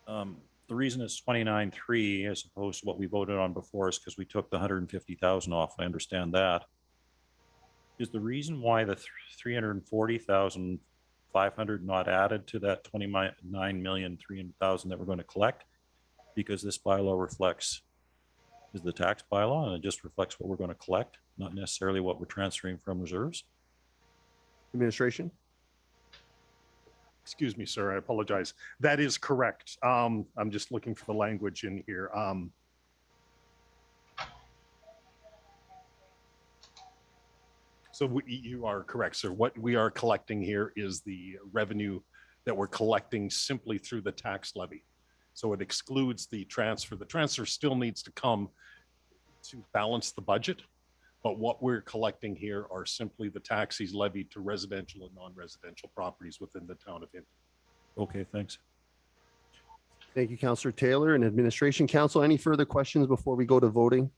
The reason it's 29.3 as opposed to what we voted on before is because we took the 150,000 off. I understand that. Is the reason why the 340,500 not added to that 29,300,000 that we're going to collect? Because this bylaw reflects is the tax bylaw and it just reflects what we're going to collect, not necessarily what we're transferring from reserves. Administration. Excuse me, sir, I apologize. That is correct. I'm just looking for the language in here. So you are correct, sir. What we are collecting here is the revenue that we're collecting simply through the tax levy. So it excludes the transfer. The transfer still needs to come to balance the budget. But what we're collecting here are simply the taxes levied to residential and non-residential properties within the town of Hinton. Okay, thanks. Thank you, Councillor Taylor. And Administration Council, any further questions before we go to voting?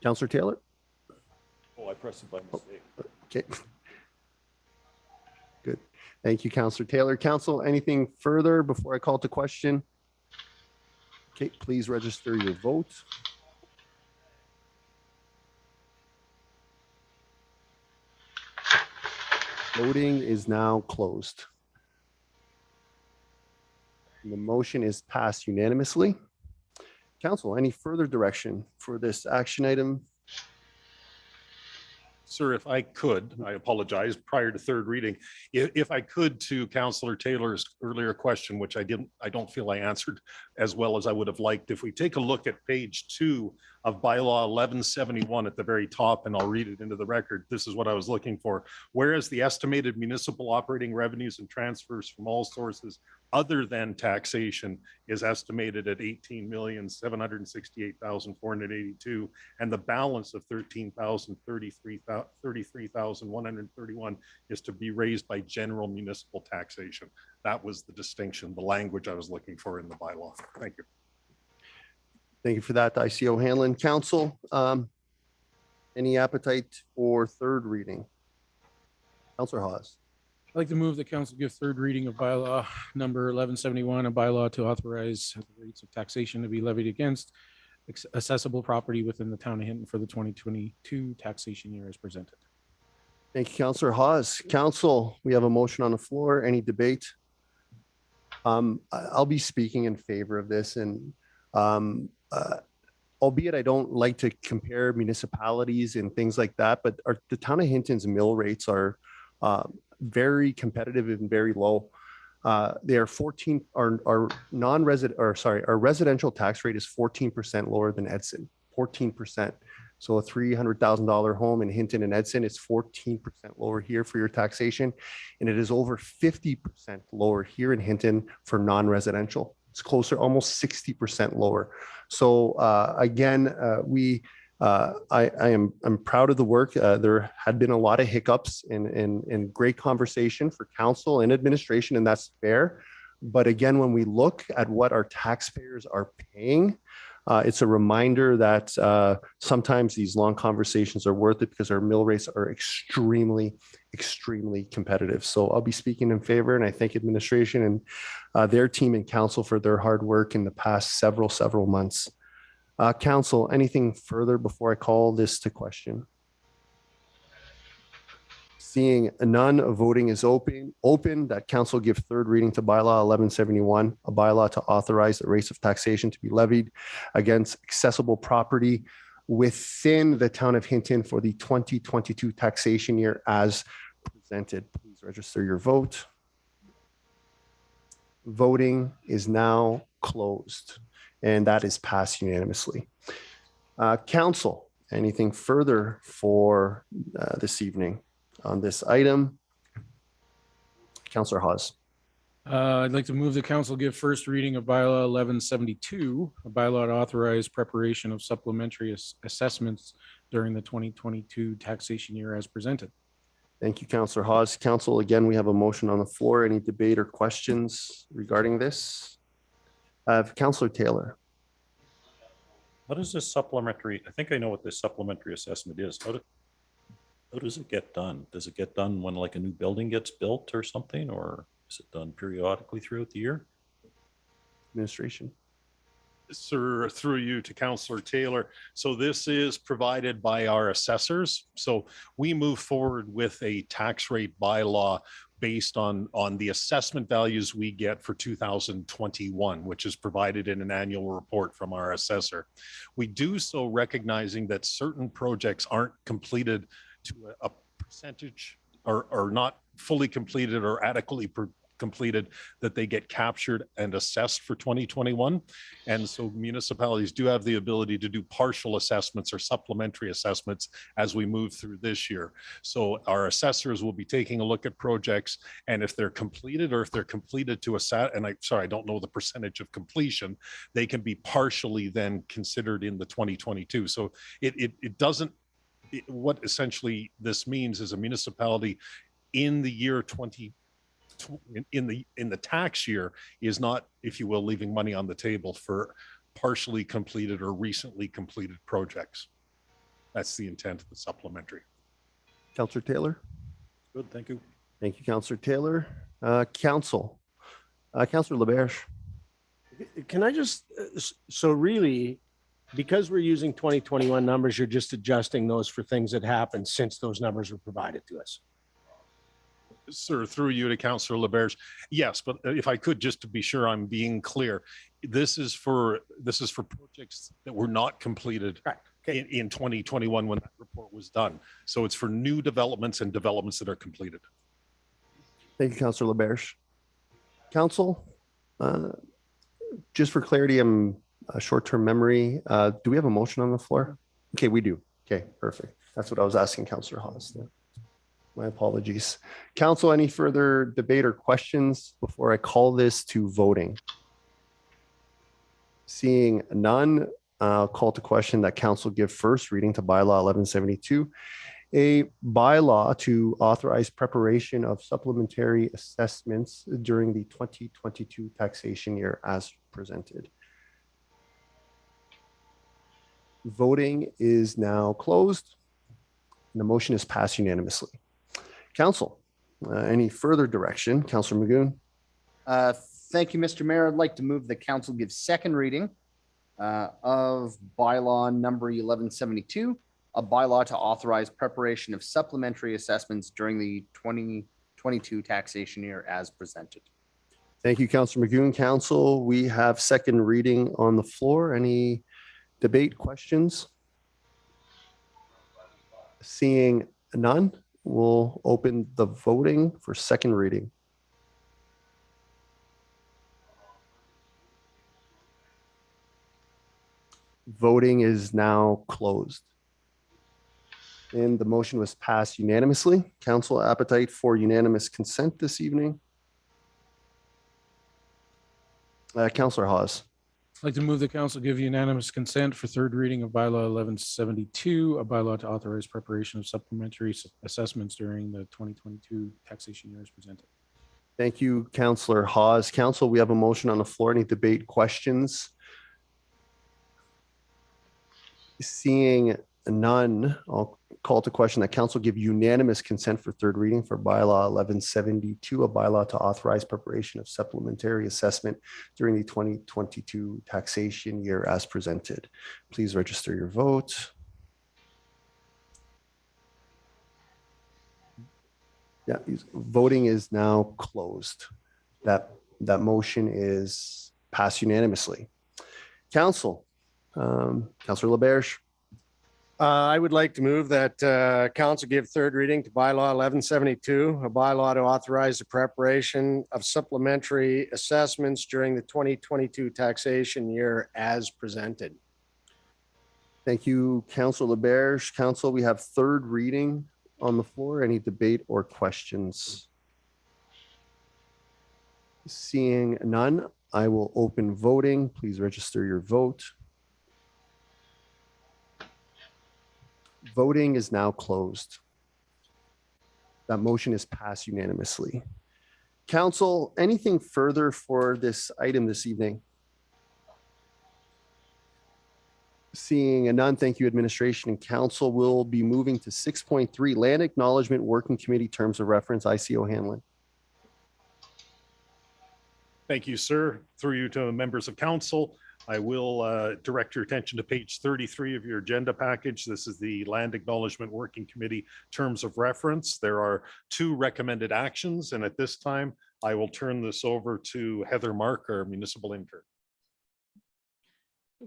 Councillor Taylor? Oh, I pressed it by mistake. Okay. Good. Thank you, Councillor Taylor. Council, anything further before I call to question? Okay, please register your vote. Voting is now closed. The motion is passed unanimously. Council, any further direction for this action item? Sir, if I could, I apologize, prior to third reading, if I could, to Councillor Taylor's earlier question, which I don't feel I answered as well as I would have liked. If we take a look at page 2 of bylaw 1171 at the very top, and I'll read it into the record, this is what I was looking for. Whereas the estimated municipal operating revenues and transfers from all sources other than taxation is estimated at 18,768,482, and the balance of 33,131 is to be raised by general municipal taxation. That was the distinction, the language I was looking for in the bylaw. Thank you. Thank you for that, ICO Hanlon. Council, any appetite for third reading? Councillor Hawes. I'd like to move the council give third reading of bylaw number 1171, a bylaw to authorize the rates of taxation to be levied against assessable property within the town of Hinton for the 2022 taxation year as presented. Thank you, Councillor Hawes. Council, we have a motion on the floor. Any debate? I'll be speaking in favor of this, and albeit I don't like to compare municipalities and things like that, but the town of Hinton's mill rates are very competitive and very low. They are 14, our non-resident, or sorry, our residential tax rate is 14% lower than Edson, 14%. So a $300,000 home in Hinton and Edson is 14% lower here for your taxation. And it is over 50% lower here in Hinton for non-residential. It's closer, almost 60% lower. So again, I'm proud of the work. There had been a lot of hiccups and great conversation for council and administration, and that's fair. But again, when we look at what our taxpayers are paying, it's a reminder that sometimes these long conversations are worth it because our mill rates are extremely, extremely competitive. So I'll be speaking in favor, and I thank administration and their team and council for their hard work in the past several months. Council, anything further before I call this to question? Seeing none, voting is open. That council give third reading to bylaw 1171, a bylaw to authorize the rates of taxation to be levied against accessible property within the town of Hinton for the 2022 taxation year as presented. Please register your vote. Voting is now closed, and that is passed unanimously. Council, anything further for this evening on this item? Councillor Hawes. I'd like to move the council give first reading of bylaw 1172, a bylaw to authorize preparation of supplementary assessments during the 2022 taxation year as presented. Thank you, Councillor Hawes. Council, again, we have a motion on the floor. Any debate or questions regarding this? Councillor Taylor. How does this supplementary, I think I know what this supplementary assessment is. How does it get done? Does it get done when like a new building gets built or something, or is it done periodically throughout the year? Administration. Sir, through you to Councillor Taylor. So this is provided by our assessors. So we move forward with a tax rate bylaw based on the assessment values we get for 2021, which is provided in an annual report from our assessor. We do so recognizing that certain projects aren't completed to a percentage or not fully completed or adequately completed, that they get captured and assessed for 2021. And so municipalities do have the ability to do partial assessments or supplementary assessments as we move through this year. So our assessors will be taking a look at projects, and if they're completed or if they're completed to I don't know the percentage of completion, they can be partially then considered in the 2022. So it doesn't, what essentially this means is a municipality in the year in the tax year is not, if you will, leaving money on the table for partially completed or recently completed projects. That's the intent of the supplementary. Councillor Taylor. Good, thank you. Thank you, Councillor Taylor. Council. Councillor LaBerge. Can I just, so really, because we're using 2021 numbers, you're just adjusting those for things that happened since those numbers were provided to us. Sir, through you to Councillor LaBerge. Yes, but if I could, just to be sure I'm being clear, this is for projects that were not completed in 2021 when that report was done. So it's for new developments and developments that are completed. Thank you, Councillor LaBerge. Council, just for clarity, I'm a short-term memory. Do we have a motion on the floor? Okay, we do. Okay, perfect. That's what I was asking Councillor Haas. My apologies. Council, any further debate or questions before I call this to voting? Seeing none, I'll call to question that council give first reading to bylaw 1172, a bylaw to authorize preparation of supplementary assessments during the 2022 taxation year as presented. Voting is now closed and the motion is passed unanimously. Council, any further direction? Councillor Magoon. Thank you, Mr. Mayor. I'd like to move the council give second reading of bylaw number 1172, a bylaw to authorize preparation of supplementary assessments during the 2022 taxation year as presented. Thank you, Councillor Magoon. Council, we have second reading on the floor. Any debate, questions? Seeing none, we'll open the voting for second reading. Voting is now closed. And the motion was passed unanimously. Council, appetite for unanimous consent this evening? Councillor Hawes. I'd like to move the council give unanimous consent for third reading of bylaw 1172, a bylaw to authorize preparation of supplementary assessments during the 2022 taxation year as presented. Thank you, Councillor Hawes. Council, we have a motion on the floor. Any debate, questions? Seeing none, I'll call to question that council give unanimous consent for third reading for bylaw 1172, a bylaw to authorize preparation of supplementary assessment during the 2022 taxation year as presented. Please register your vote. Yeah, voting is now closed. That motion is passed unanimously. Council, Councillor LaBerge. I would like to move that council give third reading to bylaw 1172, a bylaw to authorize the preparation of supplementary assessments during the 2022 taxation year as presented. Thank you, Councillor LaBerge. Council, we have third reading on the floor. Any debate or questions? Seeing none, I will open voting. Please register your vote. Voting is now closed. That motion is passed unanimously. Council, anything further for this item this evening? Seeing none, thank you, administration and council. Will be moving to 6.3 Land Acknowledgement Working Committee Terms of Reference. IC O'Hanlon. Thank you, sir. Through you to members of council, I will direct your attention to page 33 of your agenda package. This is the Land Acknowledgement Working Committee Terms of Reference. There are two recommended actions, and at this time, I will turn this over to Heather Mark, our municipal intern.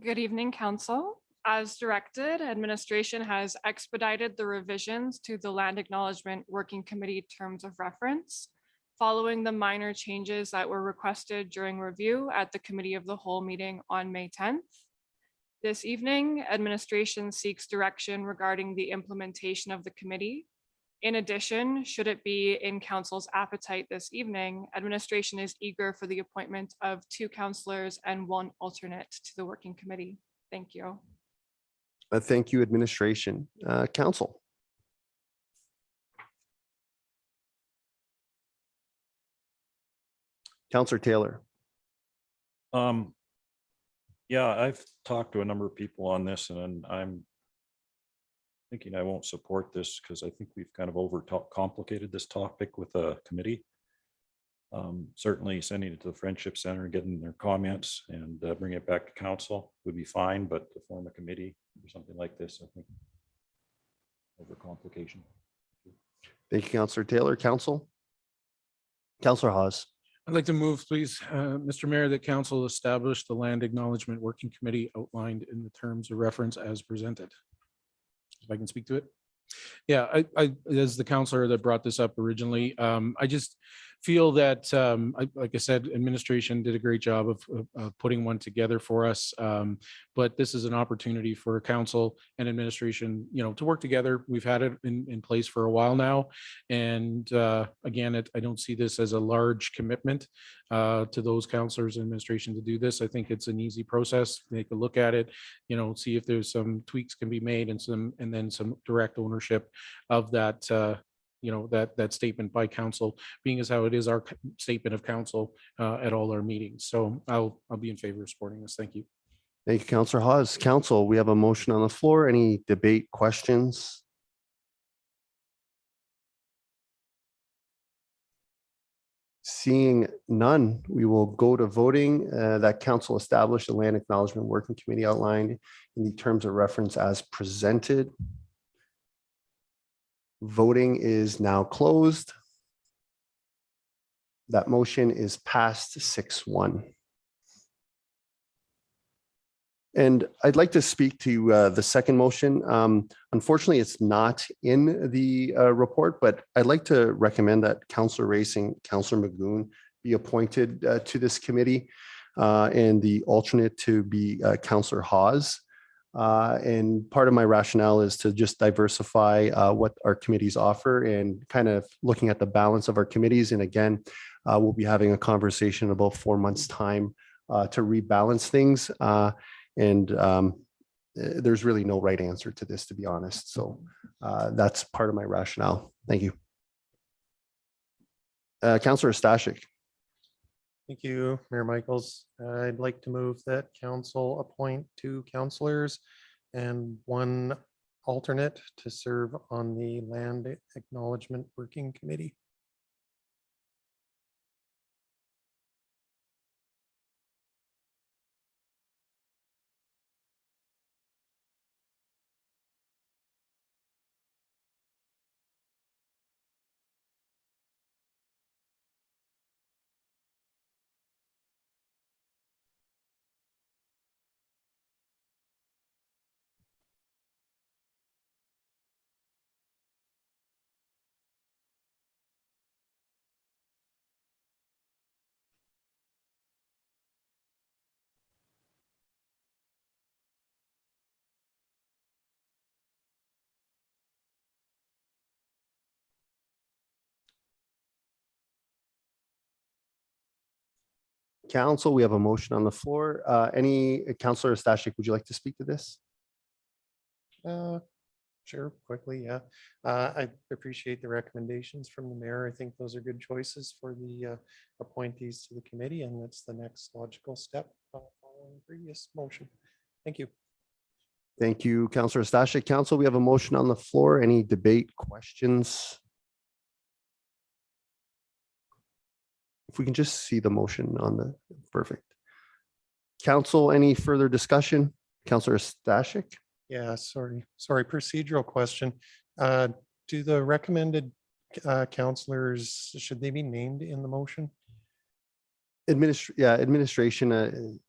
Good evening, council. As directed, administration has expedited the revisions to the Land Acknowledgement Working Committee Terms of Reference, following the minor changes that were requested during review at the Committee of the Whole meeting on May 10th. This evening, administration seeks direction regarding the implementation of the committee. In addition, should it be in council's appetite this evening, administration is eager for the appointment of 2 councillors and 1 alternate to the working committee. Thank you. Thank you, administration. Council. Councillor Taylor. Yeah, I've talked to a number of people on this, and I'm thinking I won't support this because I think we've kind of over complicated this topic with a committee. Certainly sending it to the Friendship Center, getting their comments and bring it back to council would be fine, but to form a committee or something like this, I think overcomplication. Thank you, Councillor Taylor. Council? Councillor Hawes. I'd like to move, please, Mr. Mayor, that council establish the Land Acknowledgement Working Committee outlined in the terms of reference as presented. If I can speak to it. Yeah, as the counselor that brought this up originally, I just feel that, like I said, administration did a great job of putting one together for us. But this is an opportunity for council and administration, to work together. We've had it in place for a while now. And again, I don't see this as a large commitment to those counselors and administration to do this. I think it's an easy process. Take a look at it, see if there's some tweaks can be made and then some direct ownership of that, that statement by council, being as how it is our statement of council at all our meetings. So I'll be in favor of supporting this. Thank you. Thank you, Councillor Hawes. Council, we have a motion on the floor. Any debate, questions? Seeing none, we will go to voting that council establish the Land Acknowledgement Working Committee outlined in the terms of reference as presented. Voting is now closed. That motion is passed 6-1. And I'd like to speak to the second motion. Unfortunately, it's not in the report, but I'd like to recommend that Councillor Race and Councillor Magoon be appointed to this committee and the alternate to be Councillor Hawes. And part of my rationale is to just diversify what our committees offer and kind of looking at the balance of our committees. And again, we'll be having a conversation in about 4 months' time to rebalance things. There's really no right answer to this, to be honest. So that's part of my rationale. Thank you. Councillor Stashik. Thank you, Mayor Michaels. I'd like to move that council appoint 2 councillors and 1 alternate to serve on the Land Acknowledgement Working Committee. Council, we have a motion on the floor. Any Councillor Stashik, would you like to speak to this? Sure, quickly, yeah. I appreciate the recommendations from the mayor. I think those are good choices for the appointees to the committee, and that's the next logical step following the previous motion. Thank you. Thank you, Councillor Stashik. Council, we have a motion on the floor. Any debate, questions? If we can just see the motion on the, perfect. Council, any further discussion? Councillor Stashik? Yeah, sorry, procedural question. Do the recommended councillors, should they be named in the motion? Administration,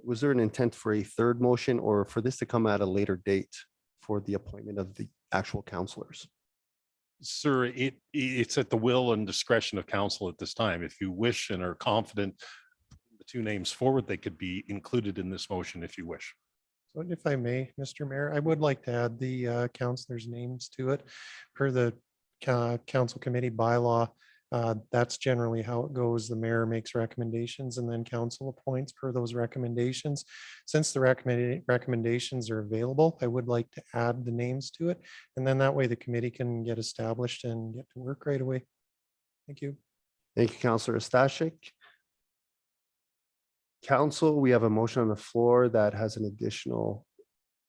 was there an intent for a third motion or for this to come at a later date for the appointment of the actual councillors? Sir, it's at the will and discretion of council at this time. If you wish and are confident the 2 names forward, they could be included in this motion if you wish. So if I may, Mr. Mayor, I would like to add the councillors' names to it per the council committee bylaw. That's generally how it goes. The mayor makes recommendations and then council appoints per those recommendations. Since the recommendations are available, I would like to add the names to it. And then that way the committee can get established and get to work right away. Thank you. Thank you, Councillor Stashik. Council, we have a motion on the floor that has an additional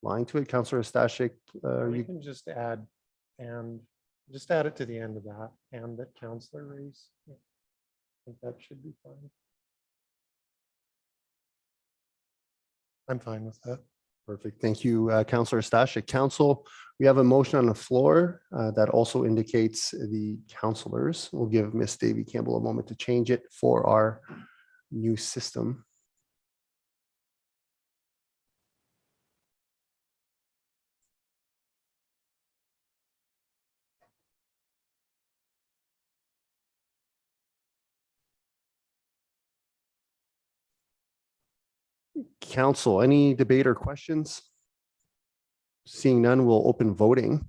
line to it. Councillor Stashik, We can just add and Just add it to the end of that and that counselor raise. Yeah. I think that should be fine. I'm fine with that. Perfect. Thank you, Councillor Stashik. Council, we have a motion on the floor that also indicates the councillors. We'll give Miss Davy Campbell a moment to change it for our new system. Council, any debate or questions? Seeing none, we'll open voting.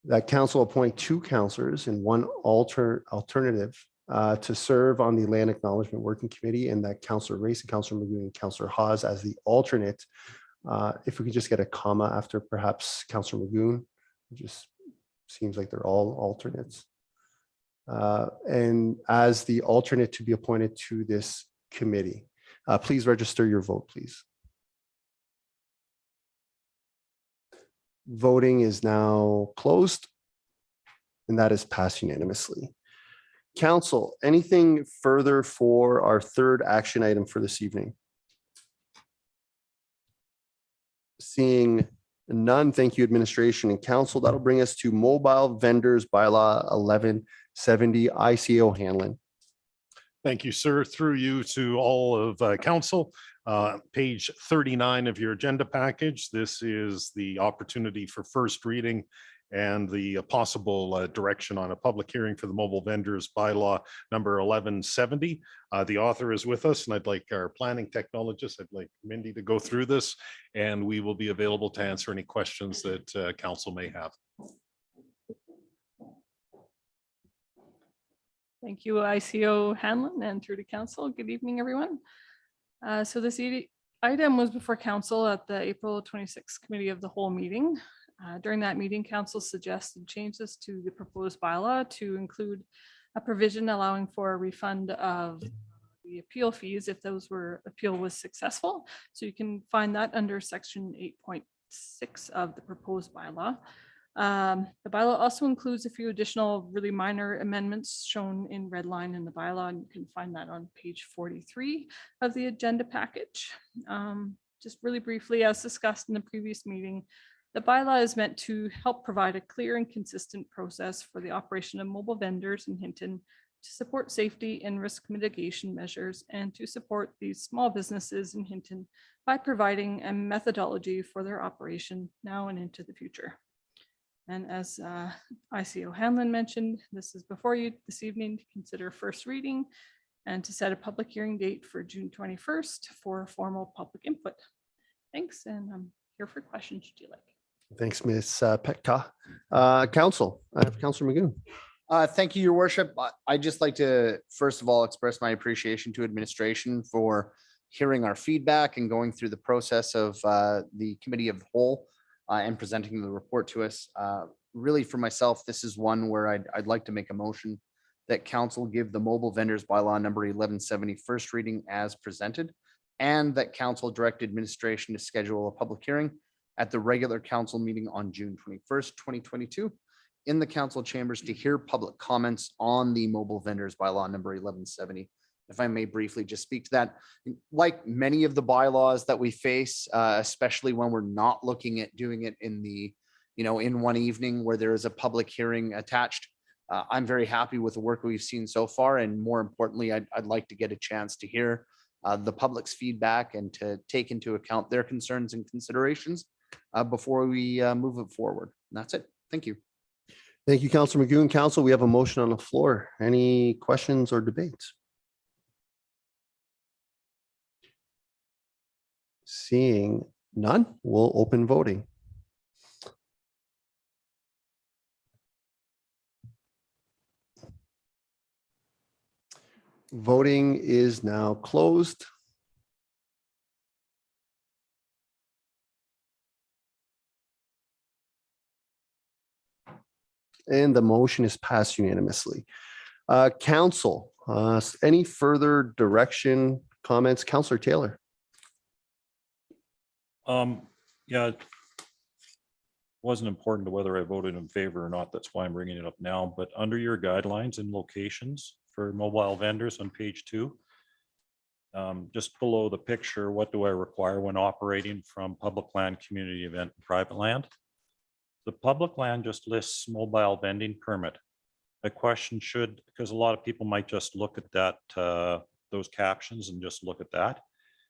That council appoint 2 councillors and 1 alternative to serve on the Land Acknowledgement Working Committee, and that Councillor Race and Councillor Magoon and Councillor Hawes as the alternate. If we could just get a comma after perhaps Councillor Magoon, it just seems like they're all alternates. And as the alternate to be appointed to this committee. Please register your vote, please. Voting is now closed, and that is passed unanimously. Council, anything further for our 3rd action item for this evening? Seeing none, thank you, administration and council. That'll bring us to Mobile Vendors Bylaw 1170, ICO Hanlon. Thank you, sir. Through you to all of council. Page 39 of your agenda package. This is the opportunity for first reading and the possible direction on a public hearing for the Mobile Vendors Bylaw number 1170. The author is with us, and I'd like our planning technologist, I'd like Mindy to go through this, and we will be available to answer any questions that council may have. Thank you, ICO Hanlon, and through to council. Good evening, everyone. So this item was before council at the April 26th Committee of the Whole meeting. During that meeting, council suggested changes to the proposed bylaw to include a provision allowing for a refund of the appeal fees if appeal was successful. So you can find that under section 8.6 of the proposed bylaw. The bylaw also includes a few additional really minor amendments shown in red line in the bylaw, and you can find that on page 43 of the agenda package. Just really briefly, as discussed in the previous meeting, the bylaw is meant to help provide a clear and consistent process for the operation of mobile vendors in Hinton to support safety and risk mitigation measures and to support these small businesses in Hinton by providing a methodology for their operation now and into the future. And as ICO Hanlon mentioned, this is before you this evening to consider first reading and to set a public hearing date for June 21st for formal public input. Thanks, and I'm here for questions if you like. Thanks, Ms. Petka. Council, I have Councillor Magoon. Thank you, Your Worship. I'd just like to, first of all, express my appreciation to administration for hearing our feedback and going through the process of the Committee of the Whole and presenting the report to us. Really, for myself, this is one where I'd like to make a motion that council give the Mobile Vendors Bylaw number 1170 first reading as presented, and that council direct administration to schedule a public hearing at the regular council meeting on June 21st, 2022 in the council chambers to hear public comments on the Mobile Vendors Bylaw number 1170. If I may briefly just speak to that, like many of the bylaws that we face, especially when we're not looking at doing it in the, in one evening where there is a public hearing attached, I'm very happy with the work we've seen so far. And more importantly, I'd like to get a chance to hear the public's feedback and to take into account their concerns and considerations before we move it forward. And that's it. Thank you. Thank you, Councillor Magoon. Council, we have a motion on the floor. Any questions or debates? Seeing none, we'll open voting. Voting is now closed. And the motion is passed unanimously. Council, any further direction, comments? Councillor Taylor. Yeah. wasn't important to whether I voted in favor or not. That's why I'm bringing it up now. But under your guidelines and locations for mobile vendors on page 2, just below the picture, what do I require when operating from public land, community event, and private land? The public land just lists mobile vending permit. The question should, because a lot of people might just look at that, those captions and just look at that.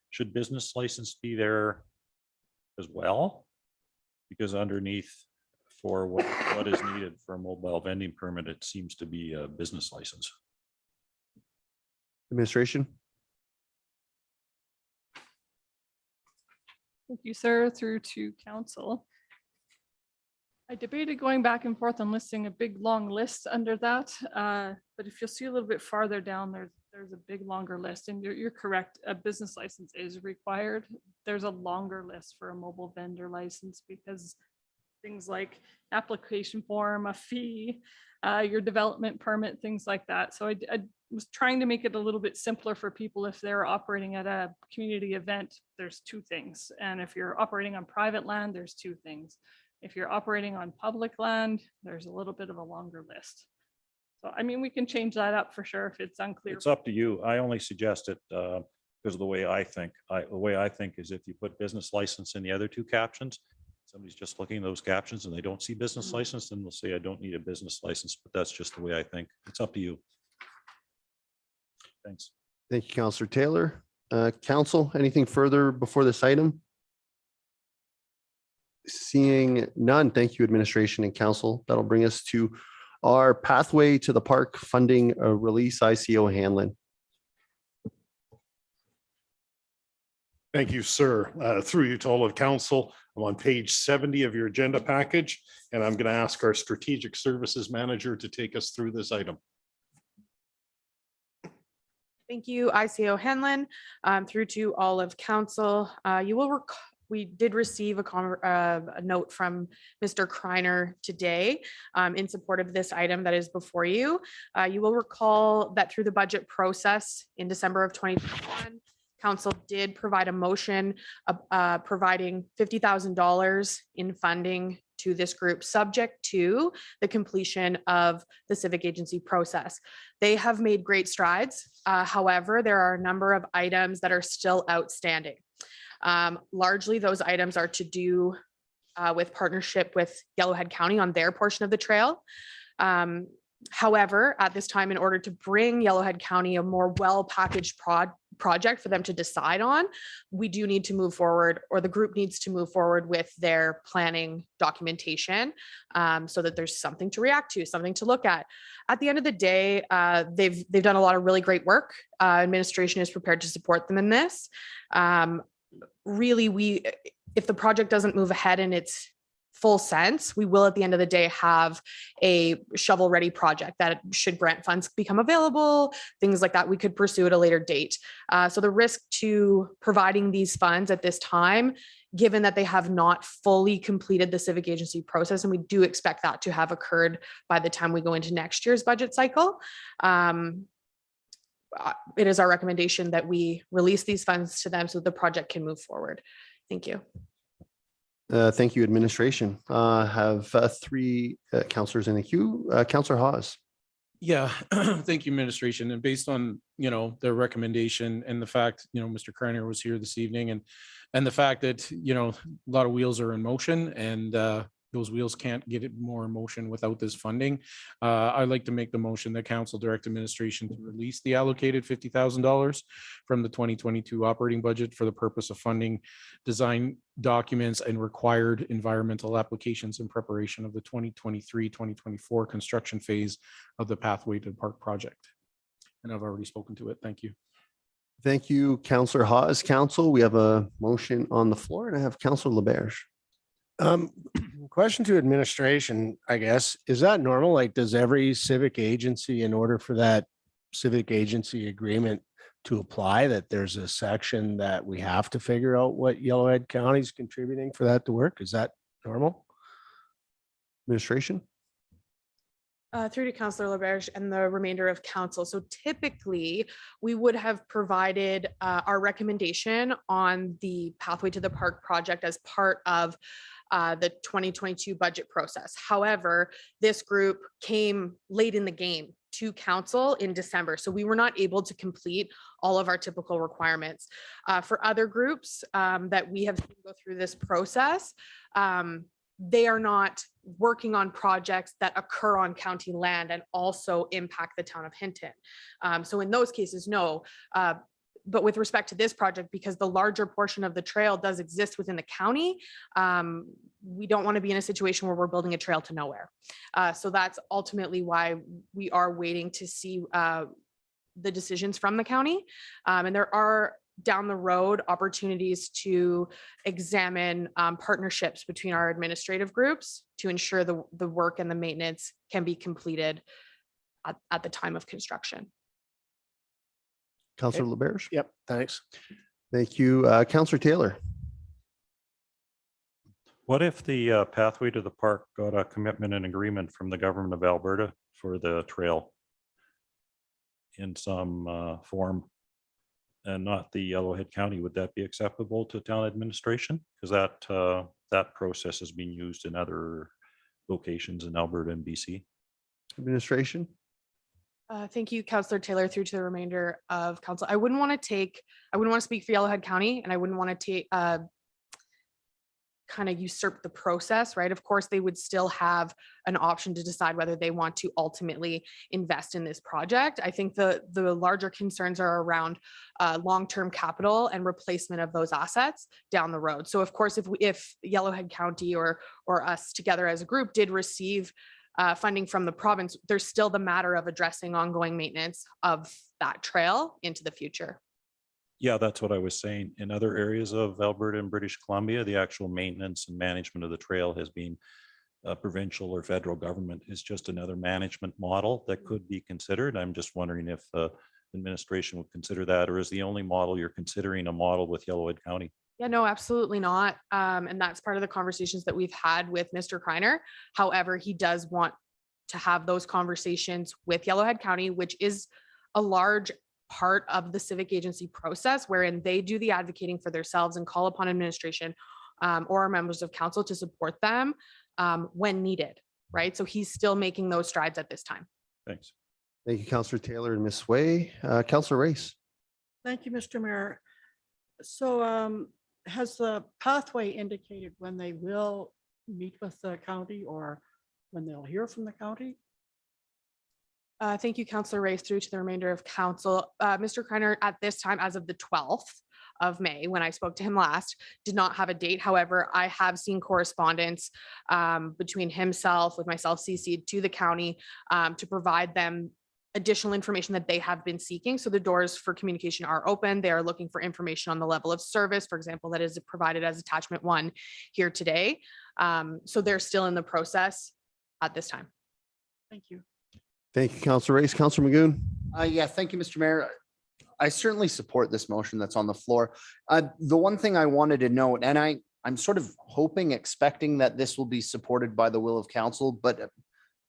Should business license be there as well? Because underneath for what is needed for a mobile vending permit, it seems to be a business license. Administration. Thank you, sir. Through to council. I debated going back and forth on listing a big long list under that, but if you'll see a little bit farther down, there's a big longer list, and you're correct. A business license is required. There's a longer list for a mobile vendor license because things like application form, a fee, your development permit, things like that. So I was trying to make it a little bit simpler for people. If they're operating at a community event, there's 2 things. And if you're operating on private land, there's 2 things. If you're operating on public land, there's a little bit of a longer list. So, I mean, we can change that up for sure if it's unclear. It's up to you. I only suggest it because of the way I think. The way I think is if you put business license in the other 2 captions, somebody's just looking at those captions and they don't see business license, then they'll say, I don't need a business license, but that's just the way I think. It's up to you. Thanks. Thank you, Councillor Taylor. Council, anything further before this item? Seeing none, thank you, administration and council. That'll bring us to our pathway to the park funding release, ICO Hanlon. Thank you, sir. Through you to all of council, I'm on page 70 of your agenda package, and I'm going to ask our strategic services manager to take us through this item. Thank you, ICO Hanlon. Through to all of council, you will recall we did receive a note from Mr. Kreiner today in support of this item that is before you. You will recall that through the budget process in December of 2021, council did provide a motion providing $50,000 in funding to this group subject to the completion of the civic agency process. They have made great strides. However, there are a number of items that are still outstanding. Largely, those items are to do with partnership with Yellowhead County on their portion of the trail. However, at this time, in order to bring Yellowhead County a more well-packaged project for them to decide on, we do need to move forward, or the group needs to move forward with their planning documentation so that there's something to react to, something to look at. At the end of the day, they've done a lot of really great work. Administration is prepared to support them in this. Really, if the project doesn't move ahead in its full sense, we will at the end of the day have a shovel ready project that should grant funds become available, things like that, we could pursue at a later date. So the risk to providing these funds at this time, given that they have not fully completed the civic agency process, and we do expect that to have occurred by the time we go into next year's budget cycle, it is our recommendation that we release these funds to them so the project can move forward. Thank you. Thank you, administration. Have 3 councillors in the queue. Councillor Hawes. Yeah, thank you, administration. And based on, their recommendation and the fact, Mr. Kreiner was here this evening and the fact that, a lot of wheels are in motion and those wheels can't get it more in motion without this funding. I'd like to make the motion that council direct administration to release the allocated $50,000 from the 2022 operating budget for the purpose of funding design documents and required environmental applications in preparation of the 2023-2024 construction phase of the Pathway to the Park project. And I've already spoken to it. Thank you. Thank you, Councillor Hawes. Council, we have a motion on the floor and I have Councillor LaBerge. Question to administration, I guess, is that normal? Like, does every civic agency, in order for that civic agency agreement to apply, that there's a section that we have to figure out what Yellowhead County is contributing for that to work? Is that normal? Administration? Through to Councillor LaBerge and the remainder of council. So typically we would have provided our recommendation on the Pathway to the Park project as part of the 2022 budget process. However, this group came late in the game to council in December, so we were not able to complete all of our typical requirements. For other groups that we have seen go through this process, they are not working on projects that occur on county land and also impact the town of Hinton. So in those cases, no. But with respect to this project, because the larger portion of the trail does exist within the county, we don't want to be in a situation where we're building a trail to nowhere. So that's ultimately why we are waiting to see the decisions from the county. And there are down the road opportunities to examine partnerships between our administrative groups to ensure the work and the maintenance can be completed at the time of construction. Councillor LaBerge. Yep, thanks. Thank you. Councillor Taylor. What if the pathway to the park got a commitment and agreement from the government of Alberta for the trail in some form and not the Yellowhead County? Would that be acceptable to town administration? Because that process has been used in other locations in Alberta and BC. Administration. Thank you, Councillor Taylor, through to the remainder of council. I wouldn't want to speak for Yellowhead County, and I wouldn't want to take kind of usurp the process, right? Of course, they would still have an option to decide whether they want to ultimately invest in this project. I think the larger concerns are around long-term capital and replacement of those assets down the road. So of course, if Yellowhead County or us together as a group did receive funding from the province, there's still the matter of addressing ongoing maintenance of that trail into the future. Yeah, that's what I was saying. In other areas of Alberta and British Columbia, the actual maintenance and management of the trail has been provincial or federal government. Is just another management model that could be considered. I'm just wondering if administration would consider that, or is the only model you're considering a model with Yellowhead County? Yeah, no, absolutely not. And that's part of the conversations that we've had with Mr. Kreiner. However, he does want to have those conversations with Yellowhead County, which is a large part of the civic agency process, wherein they do the advocating for themselves and call upon administration or our members of council to support them when needed, right? So he's still making those strides at this time. Thanks. Thank you, Councillor Taylor and Ms. Way. Councillor Race. Thank you, Mr. Mayor. So has the pathway indicated when they will meet with the county or when they'll hear from the county? Thank you, Councillor Race, through to the remainder of council. Mr. Kreiner, at this time, as of the 12th of May, when I spoke to him last, did not have a date. However, I have seen correspondence between himself, with myself CC'd to the county to provide them additional information that they have been seeking. So the doors for communication are open. They are looking for information on the level of service, for example, that is provided as attachment 1 here today. So they're still in the process at this time. Thank you. Thank you, Councillor Race. Councillor Magoon. Yeah, thank you, Mr. Mayor. I certainly support this motion that's on the floor. The one thing I wanted to note, and I'm sort of hoping, expecting that this will be supported by the will of council, but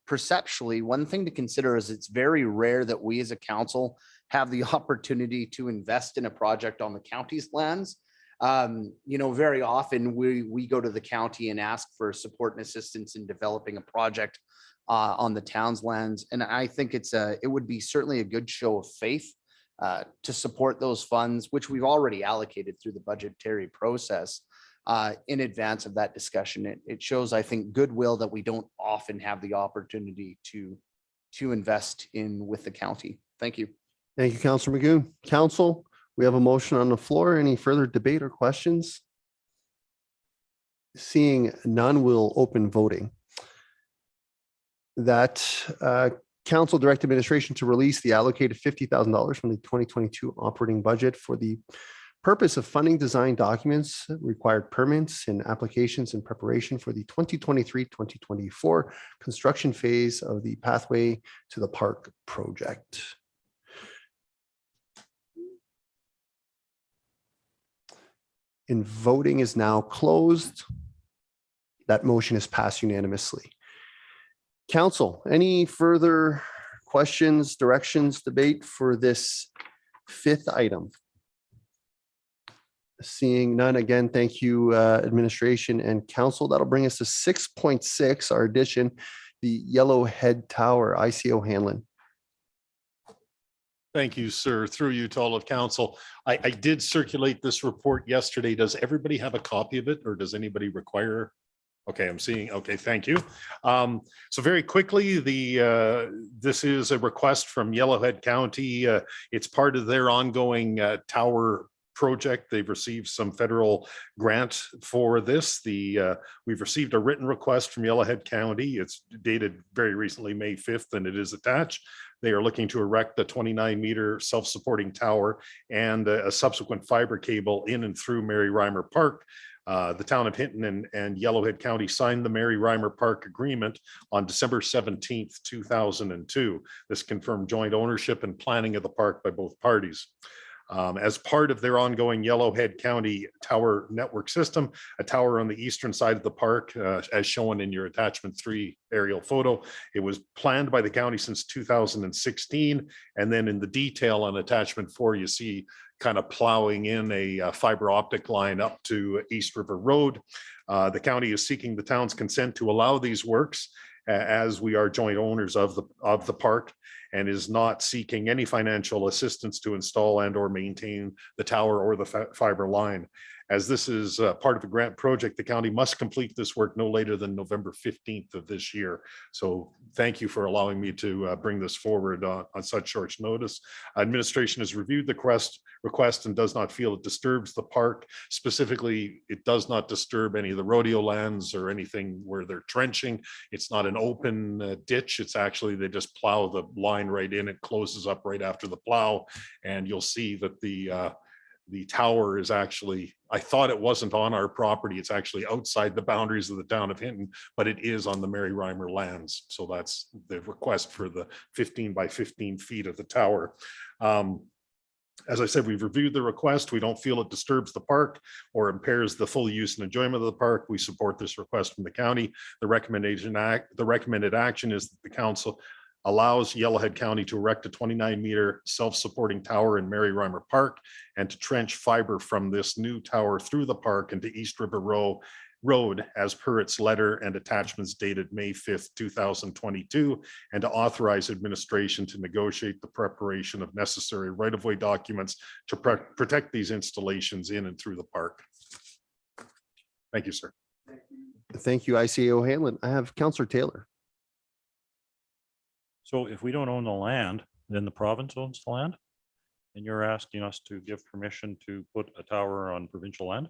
perceptually, one thing to consider is it's very rare that we as a council have the opportunity to invest in a project on the county's lands. Very often we go to the county and ask for support and assistance in developing a project on the town's lands. And I think it would be certainly a good show of faith to support those funds, which we've already allocated through the budgetary process in advance of that discussion. It shows, I think, goodwill that we don't often have the opportunity to invest in with the county. Thank you. Thank you, Councillor Magoon. Council, we have a motion on the floor. Any further debate or questions? Seeing none, we'll open voting. That council direct administration to release the allocated $50,000 from the 2022 operating budget for the purpose of funding design documents, required permits and applications in preparation for the 2023-2024 construction phase of the pathway to the park project. And voting is now closed. That motion is passed unanimously. Council, any further questions, directions, debate for this 5th item? Seeing none, again, thank you, administration and council. That'll bring us to 6.6, our addition, the Yellowhead Tower, ICO Hanlon. Thank you, sir. Through you to all of council. I did circulate this report yesterday. Does everybody have a copy of it, or does anybody require? Okay, I'm seeing. Okay, thank you. So very quickly, this is a request from Yellowhead County. It's part of their ongoing tower project. They've received some federal grant for this. We've received a written request from Yellowhead County. It's dated very recently, May 5th, and it is attached. They are looking to erect a 29-meter self-supporting tower and a subsequent fiber cable in and through Mary Reimer Park. The town of Hinton and Yellowhead County signed the Mary Reimer Park Agreement on December 17th, 2002. This confirmed joint ownership and planning of the park by both parties. As part of their ongoing Yellowhead County tower network system, a tower on the eastern side of the park, as shown in your attachment 3 aerial photo. It was planned by the county since 2016. And then in the detail on attachment 4, you see kind of plowing in a fiber optic line up to East River Road. The county is seeking the town's consent to allow these works as we are joint owners of the park, and is not seeking any financial assistance to install and or maintain the tower or the fiber line. As this is part of a grant project, the county must complete this work no later than November 15th of this year. So thank you for allowing me to bring this forward on such short notice. Administration has reviewed the request and does not feel it disturbs the park. Specifically, it does not disturb any of the rodeo lands or anything where they're trenching. It's not an open ditch. It's actually, they just plow the line right in. It closes up right after the plow. And you'll see that the tower is actually, I thought it wasn't on our property. It's actually outside the boundaries of the town of Hinton, but it is on the Mary Reimer lands. So that's the request for the 15 by 15 feet of the tower. As I said, we've reviewed the request. We don't feel it disturbs the park or impairs the full use and enjoyment of the park. We support this request from the county. The recommended action is that the council allows Yellowhead County to erect a 29-meter self-supporting tower in Mary Reimer Park and to trench fiber from this new tower through the park into East River Road as per its letter and attachments dated May 5th, 2022, and to authorize administration to negotiate the preparation of necessary right-of-way documents to protect these installations in and through the park. Thank you, sir. Thank you, ICO Hanlon. I have Councillor Taylor. So if we don't own the land, then the province owns the land? And you're asking us to give permission to put a tower on provincial land?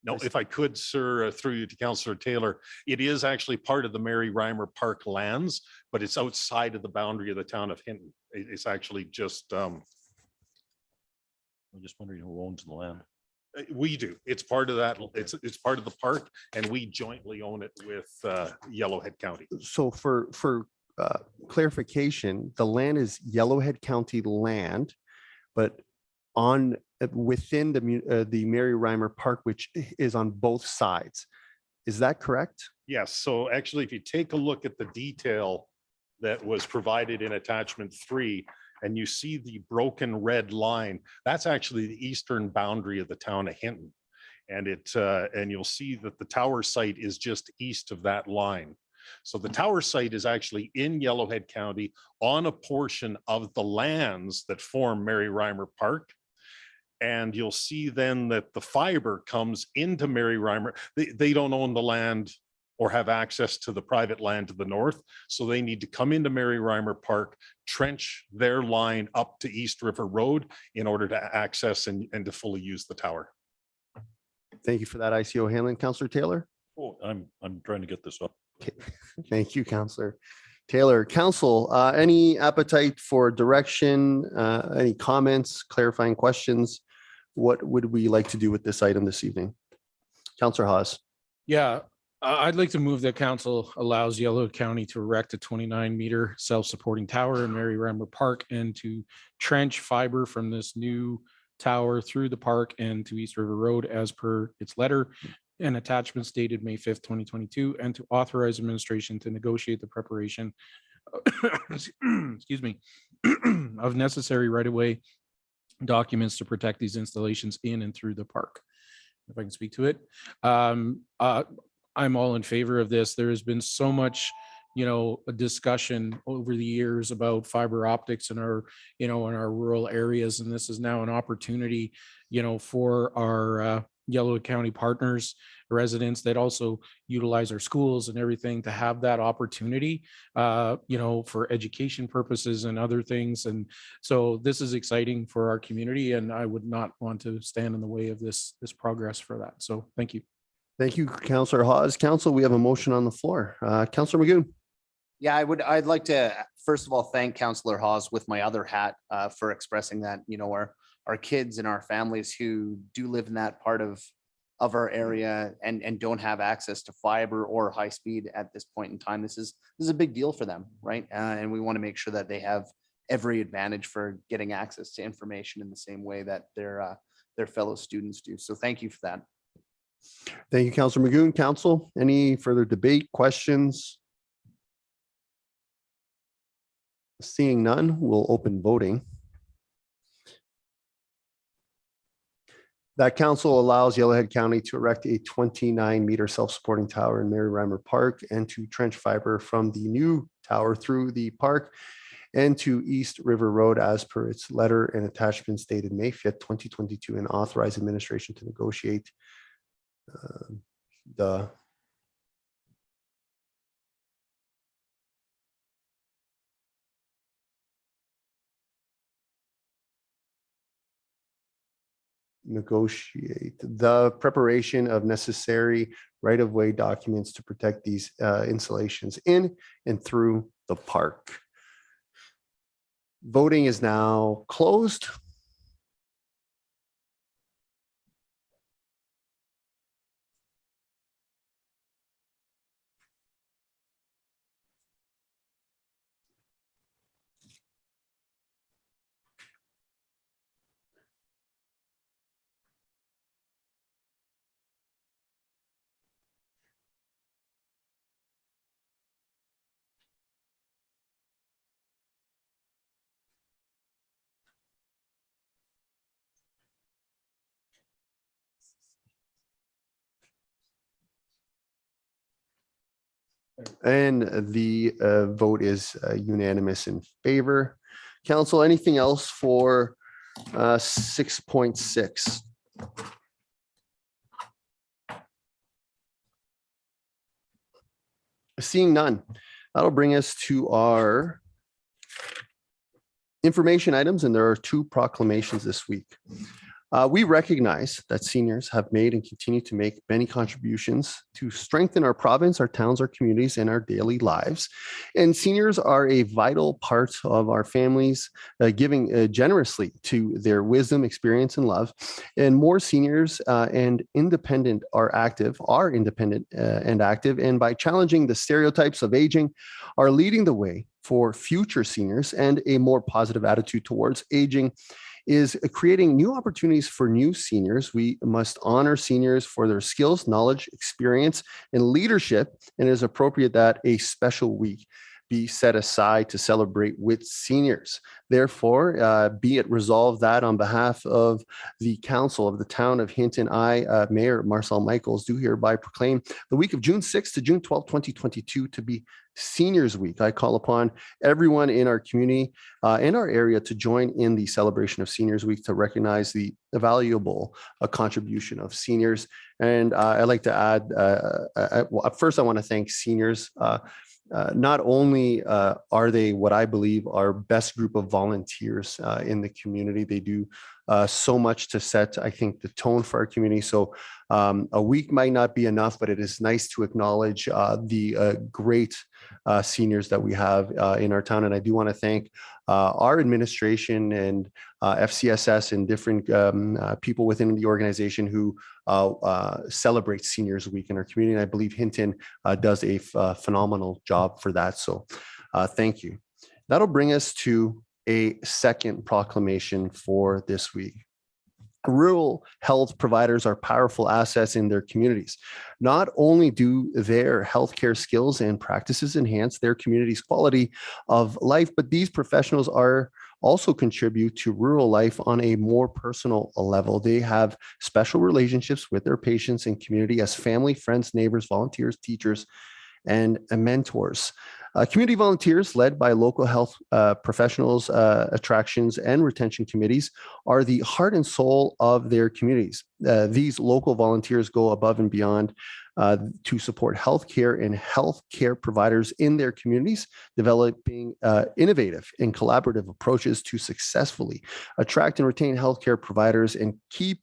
No, if I could, sir, through you to Councillor Taylor, it is actually part of the Mary Reimer Park lands, but it's outside of the boundary of the town of Hinton. It's actually just. I'm just wondering who owns the land. We do. It's part of that. It's part of the park, and we jointly own it with Yellowhead County. So for clarification, the land is Yellowhead County land, but within the Mary Reimer Park, which is on both sides. Is that correct? Yes. So actually, if you take a look at the detail that was provided in attachment 3, and you see the broken red line, that's actually the eastern boundary of the town of Hinton. And and you'll see that the tower site is just east of that line. So the tower site is actually in Yellowhead County on a portion of the lands that form Mary Reimer Park. And you'll see then that the fiber comes into Mary Reimer. They don't own the land or have access to the private land to the north. So they need to come into Mary Reimer Park, trench their line up to East River Road in order to access and to fully use the tower. Thank you for that, ICO Hanlon. Councillor Taylor. Oh, I'm trying to get this up. Okay. Thank you, Councillor Taylor. Council, any appetite for direction, any comments, clarifying questions? What would we like to do with this item this evening? Councillor Haas. Yeah, I'd like to move that council allows Yellowhead County to erect a 29-meter self-supporting tower in Mary Reimer Park and to trench fiber from this new tower through the park and to East River Road as per its letter and attachments dated May 5th, 2022, and to authorize administration to negotiate the preparation excuse me, of necessary right-of-way documents to protect these installations in and through the park. If I can speak to it. I'm all in favor of this. There has been so much, a discussion over the years about fiber optics in our, in our rural areas. And this is now an opportunity, for our Yellowwood County partners, residents that also utilize our schools and everything to have that opportunity, for education purposes and other things. And so this is exciting for our community, and I would not want to stand in the way of this progress for that. So thank you. Thank you, Councillor Hawes. Council, we have a motion on the floor. Councillor Magoon. Yeah, I'd like to, first of all, thank Councillor Hawes with my other hat for expressing that, our kids and our families who do live in that part of our area and don't have access to fiber or high speed at this point in time. This is a big deal for them, right? And we want to make sure that they have every advantage for getting access to information in the same way that their fellow students do. So thank you for that. Thank you, Councillor Magoon. Council, any further debate, questions? Seeing none, we'll open voting. That council allows Yellowhead County to erect a 29-meter self-supporting tower in Mary Reimer Park and to trench fiber from the new tower through the park and to East River Road as per its letter and attachments dated May 5th, 2022, and authorize administration to negotiate the preparation of necessary right-of-way documents to protect these installations in and through the park. Voting is now closed. And the vote is unanimous in favor. Council, anything else for 6.6? Seeing none, that'll bring us to our information items, and there are 2 proclamations this week. We recognize that seniors have made and continue to make many contributions to strengthen our province, our towns, our communities, and our daily lives. And seniors are a vital part of our families, giving generously to their wisdom, experience, and love. And more seniors and independent are independent and active. And by challenging the stereotypes of aging, are leading the way for future seniors and a more positive attitude towards aging is creating new opportunities for new seniors. We must honor seniors for their skills, knowledge, experience, and leadership, and it is appropriate that a special week be set aside to celebrate with seniors. Therefore, be it resolved that on behalf of the council of the town of Hinton, I, Mayor Marcel Michaels, do hereby proclaim the week of June 6th to June 12th, 2022 to be Seniors Week. I call upon everyone in our community, in our area, to join in the celebration of Seniors Week to recognize the valuable contribution of seniors. And I'd like to add, first I want to thank seniors. Not only are they what I believe our best group of volunteers in the community, they do so much to set, I think, the tone for our community. So a week might not be enough, but it is nice to acknowledge the great seniors that we have in our town. And I do want to thank our administration and FCSS and different people within the organization who celebrate Seniors Week in our community. And I believe Hinton does a phenomenal job for that. So thank you. That'll bring us to a second proclamation for this week. Rural health providers are powerful assets in their communities. Not only do their healthcare skills and practices enhance their community's quality of life, but these professionals are also contribute to rural life on a more personal level. They have special relationships with their patients and community as family, friends, neighbors, volunteers, teachers, and mentors. Community volunteers led by local health professionals, attractions, and retention committees are the heart and soul of their communities. These local volunteers go above and beyond to support healthcare and healthcare providers in their communities, developing innovative and collaborative approaches to successfully attract and retain healthcare providers and keep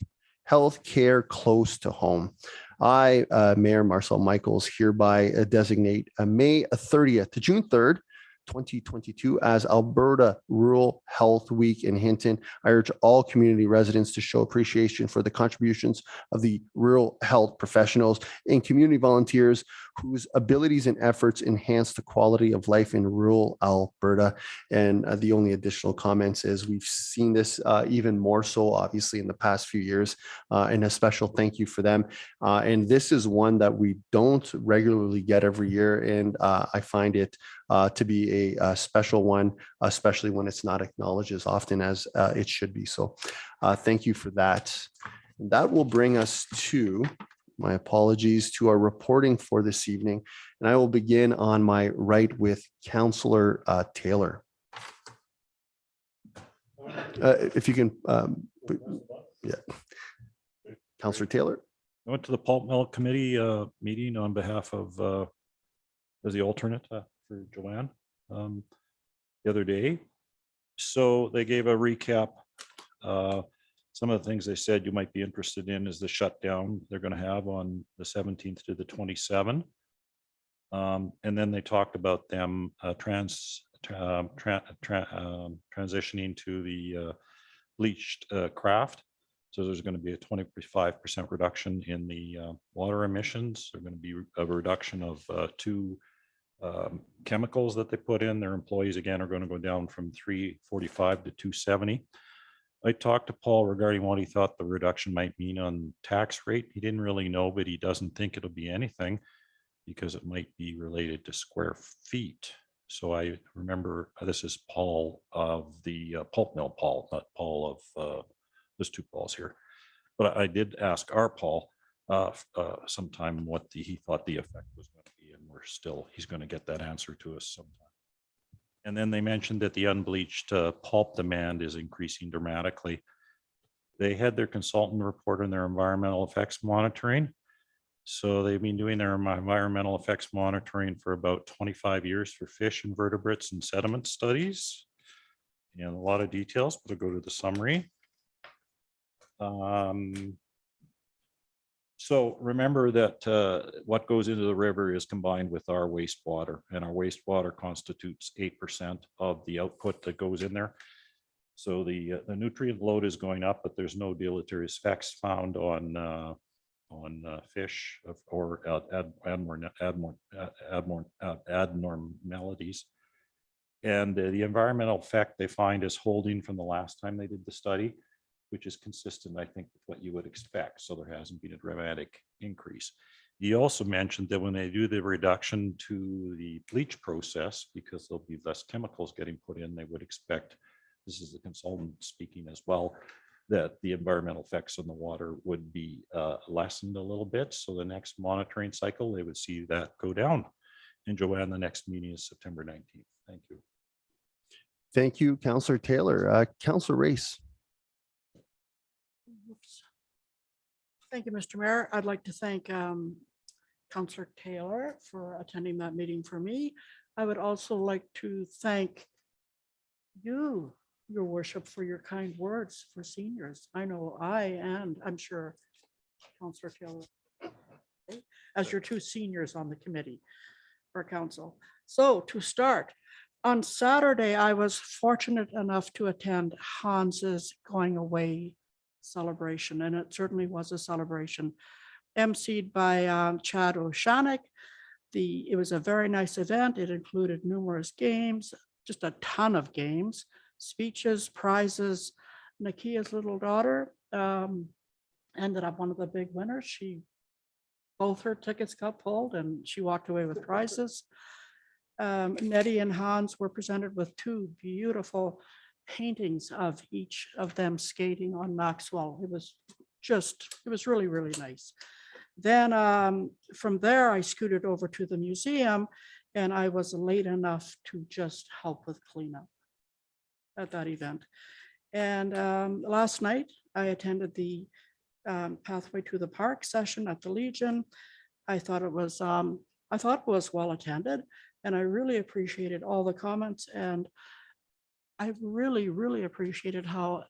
healthcare close to home. I, Mayor Marcel Michaels, hereby designate May 30th to June 3rd, 2022 as Alberta Rural Health Week in Hinton. I urge all community residents to show appreciation for the contributions of the rural health professionals and community volunteers whose abilities and efforts enhance the quality of life in rural Alberta. And the only additional comments is we've seen this even more so obviously in the past few years, and a special thank you for them. And this is one that we don't regularly get every year. And I find it to be a special one, especially when it's not acknowledged as often as it should be. So thank you for that. And that will bring us to, my apologies, to our reporting for this evening. And I will begin on my right with Councillor Taylor. If you can, yeah. Councillor Taylor. I went to the pulp mill committee meeting on behalf of as the alternate for Joanne the other day. So they gave a recap. Some of the things they said you might be interested in is the shutdown they're going to have on the 17th to the 27th. And then they talked about them transitioning to the bleached craft. So there's going to be a 25% reduction in the water emissions. There's going to be a reduction of 2 chemicals that they put in. Their employees again are going to go down from 345 to 270. I talked to Paul regarding what he thought the reduction might mean on tax rate. He didn't really know, but he doesn't think it'll be anything because it might be related to square feet. So I remember this is Paul of the pulp mill, Paul, not Paul of there's 2 Pauls here. But I did ask our Paul sometime what he thought the effect was going to be, and he's going to get that answer to us sometime. And then they mentioned that the unbleached pulp demand is increasing dramatically. They had their consultant report on their environmental effects monitoring. So they've been doing their environmental effects monitoring for about 25 years for fish, invertebrates, and sediment studies. And a lot of details, but I'll go to the summary. So remember that what goes into the river is combined with our wastewater, and our wastewater constitutes 8% of the output that goes in there. So the nutrient load is going up, but there's no deleterious effects found on fish or abnormalities. And the environmental effect they find is holding from the last time they did the study, which is consistent, I think, with what you would expect. So there hasn't been a dramatic increase. He also mentioned that when they do the reduction to the bleach process, because there'll be less chemicals getting put in, they would expect, this is the consultant speaking as well, that the environmental effects on the water would be lessened a little bit. So the next monitoring cycle, they would see that go down. And Joanne, the next meeting is September 19th. Thank you. Thank you, Councillor Taylor. Councillor Race. Thank you, Mr. Mayor. I'd like to thank Councillor Taylor for attending that meeting for me. I would also like to thank you, Your Worship, for your kind words for seniors. I know I'm sure Councillor Taylor, as your 2 seniors on the committee for council. So to start, on Saturday, I was fortunate enough to attend Hans's going away celebration, and it certainly was a celebration emceed by Chad O'Shanek. It was a very nice event. It included numerous games, just a ton of games, speeches, prizes. Nakia's little daughter ended up one of the big winners. Both her tickets got pulled and she walked away with prizes. Nettie and Hans were presented with 2 beautiful paintings of each of them skating on Maxwell. It was really, really nice. Then from there, I scooted over to the museum, and I was late enough to just help with cleanup at that event. And last night, I attended the Pathway to the Park session at the Legion. I thought it was well attended, and I really appreciated all the comments, and I really, really appreciated how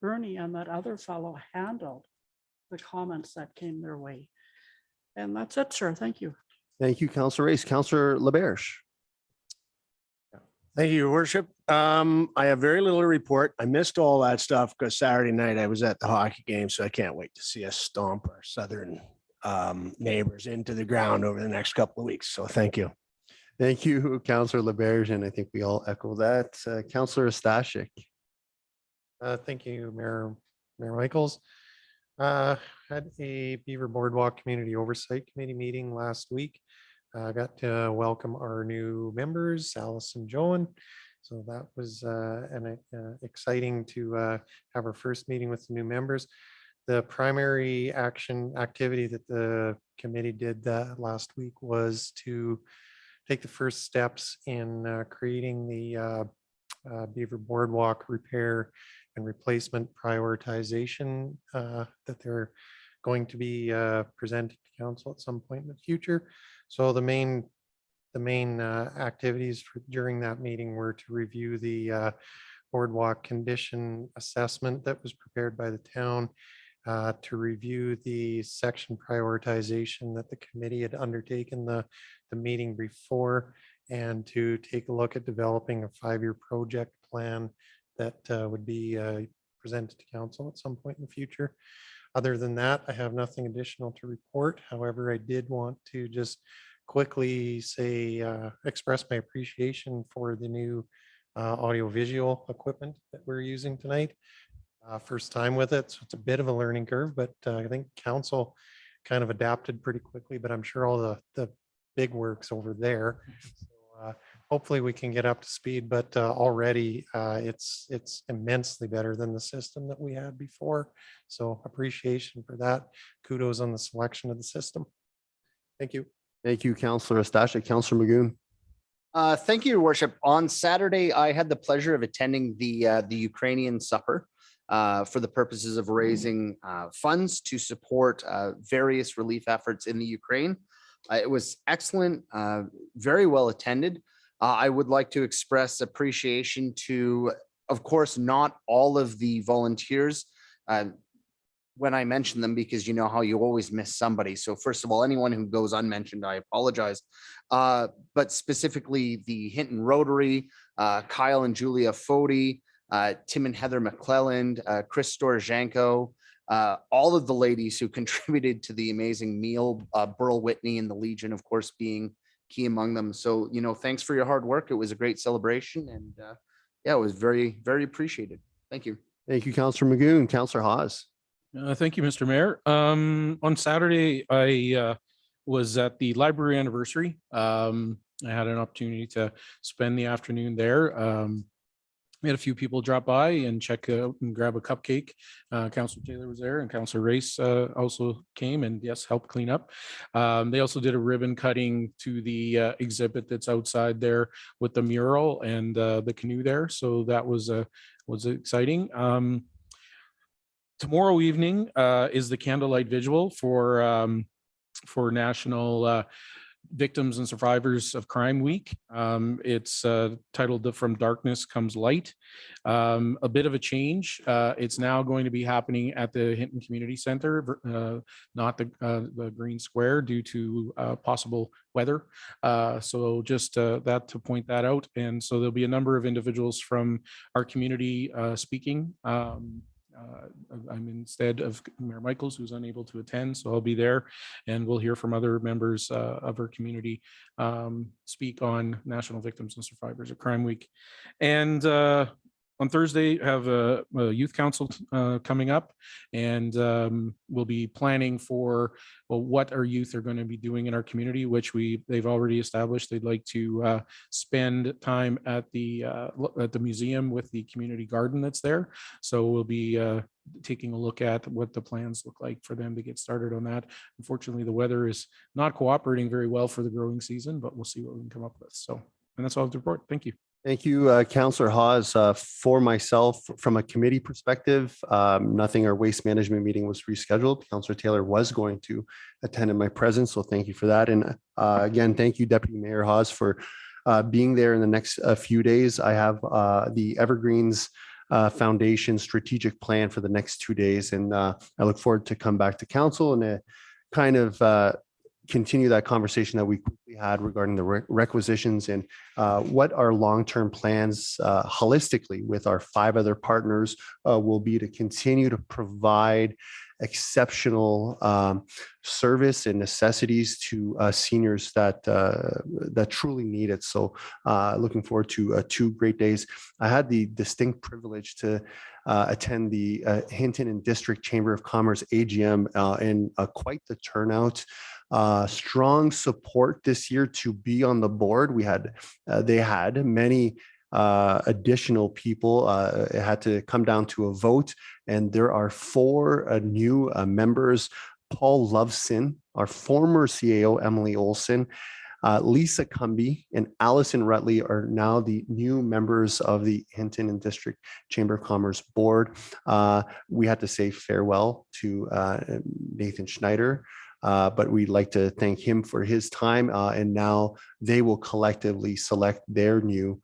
Bernie and that other fellow handled the comments that came their way. And that's it, sir. Thank you. Thank you, Councillor Race. Councillor LaBerge. Thank you, Your Worship. I have very little to report. I missed all that stuff because Saturday night I was at the hockey game, so I can't wait to see us stomp our southern neighbors into the ground over the next couple of weeks. So thank you. Thank you, Councillor LaBerge, and I think we all echo that. Councillor Stashik. Thank you, Mayor Michaels. Had a Beaver Boardwalk Community Oversight Committee meeting last week. I got to welcome our new members, Alice and Joan. So that was exciting to have our first meeting with the new members. The primary activity that the committee did last week was to take the first steps in creating the Beaver Boardwalk repair and replacement prioritization that they're going to be presenting to council at some point in the future. So the main activities during that meeting were to review the boardwalk condition assessment that was prepared by the town, to review the section prioritization that the committee had undertaken the meeting before, and to take a look at developing a 5-year project plan that would be presented to council at some point in the future. Other than that, I have nothing additional to report. However, I did want to just quickly say, express my appreciation for the new audiovisual equipment that we're using tonight. First time with it, so it's a bit of a learning curve, but I think council kind of adapted pretty quickly, but I'm sure all the big works over there. So, hopefully we can get up to speed, but already it's immensely better than the system that we had before. So appreciation for that. Kudos on the selection of the system. Thank you. Thank you, Councillor Stashik. Councillor Magoon. Thank you, Your Worship. On Saturday, I had the pleasure of attending the Ukrainian supper for the purposes of raising funds to support various relief efforts in the Ukraine. It was excellent, very well attended. I would like to express appreciation to, of course, not all of the volunteers when I mention them, because you know how you always miss somebody. So first of all, anyone who goes unmentioned, I apologize. But specifically the Hinton Rotary, Kyle and Julia Fody, Tim and Heather McClelland, Chris Storozhenko, all of the ladies who contributed to the amazing meal, Burl Whitney and the Legion, of course, being key among them. So, you know, thanks for your hard work. It was a great celebration, and yeah, it was very, very appreciated. Thank you. Thank you, Councillor Magoon. Councillor Hawes. Thank you, Mr. Mayor. On Saturday, I was at the library anniversary. I had an opportunity to spend the afternoon there. We had a few people drop by and check out and grab a cupcake. Councillor Taylor was there, and Councillor Race also came and, yes, helped clean up. They also did a ribbon cutting to the exhibit that's outside there with the mural and the canoe there. So that was exciting. Tomorrow evening is the candlelight vigil for National Victims and Survivors of Crime Week. It's titled From Darkness Comes Light. A bit of a change. It's now going to be happening at the Hinton Community Center, not the Green Square, due to possible weather. So just that to point that out. And so there'll be a number of individuals from our community speaking. I'm instead of Mayor Michaels, who's unable to attend, so I'll be there, and we'll hear from other members of our community speak on National Victims and Survivors of Crime Week. And on Thursday, have a youth council coming up, and we'll be planning for, well, what our youth are going to be doing in our community, which they've already established. They'd like to spend time at the museum with the community garden that's there. So we'll be taking a look at what the plans look like for them to get started on that. Unfortunately, the weather is not cooperating very well for the growing season, but we'll see what we can come up with. So, and that's all I have to report. Thank you. Thank you, Councillor Hawes. For myself, from a committee perspective, nothing. Our waste management meeting was rescheduled. Councillor Taylor was going to attend in my presence, so thank you for that. And again, thank you, Deputy Mayor Hawes, for being there in the next few days. I have the Evergreens Foundation strategic plan for the next 2 days, and I look forward to come back to council and kind of continue that conversation that we quickly had regarding the requisitions and what our long-term plans holistically with our 5 other partners will be to continue to provide exceptional service and necessities to seniors that truly need it. So looking forward to 2 great days. I had the distinct privilege to attend the Hinton and District Chamber of Commerce AGM, and quite the turnout. Strong support this year to be on the board. They had many additional people. It had to come down to a vote, and there are 4 new members. Paul Loveson, our former CAO, Emily Olson, Lisa Cumby, and Allison Rutley are now the new members of the Hinton and District Chamber of Commerce Board. We had to say farewell to Nathan Schneider, but we'd like to thank him for his time, and now they will collectively select their new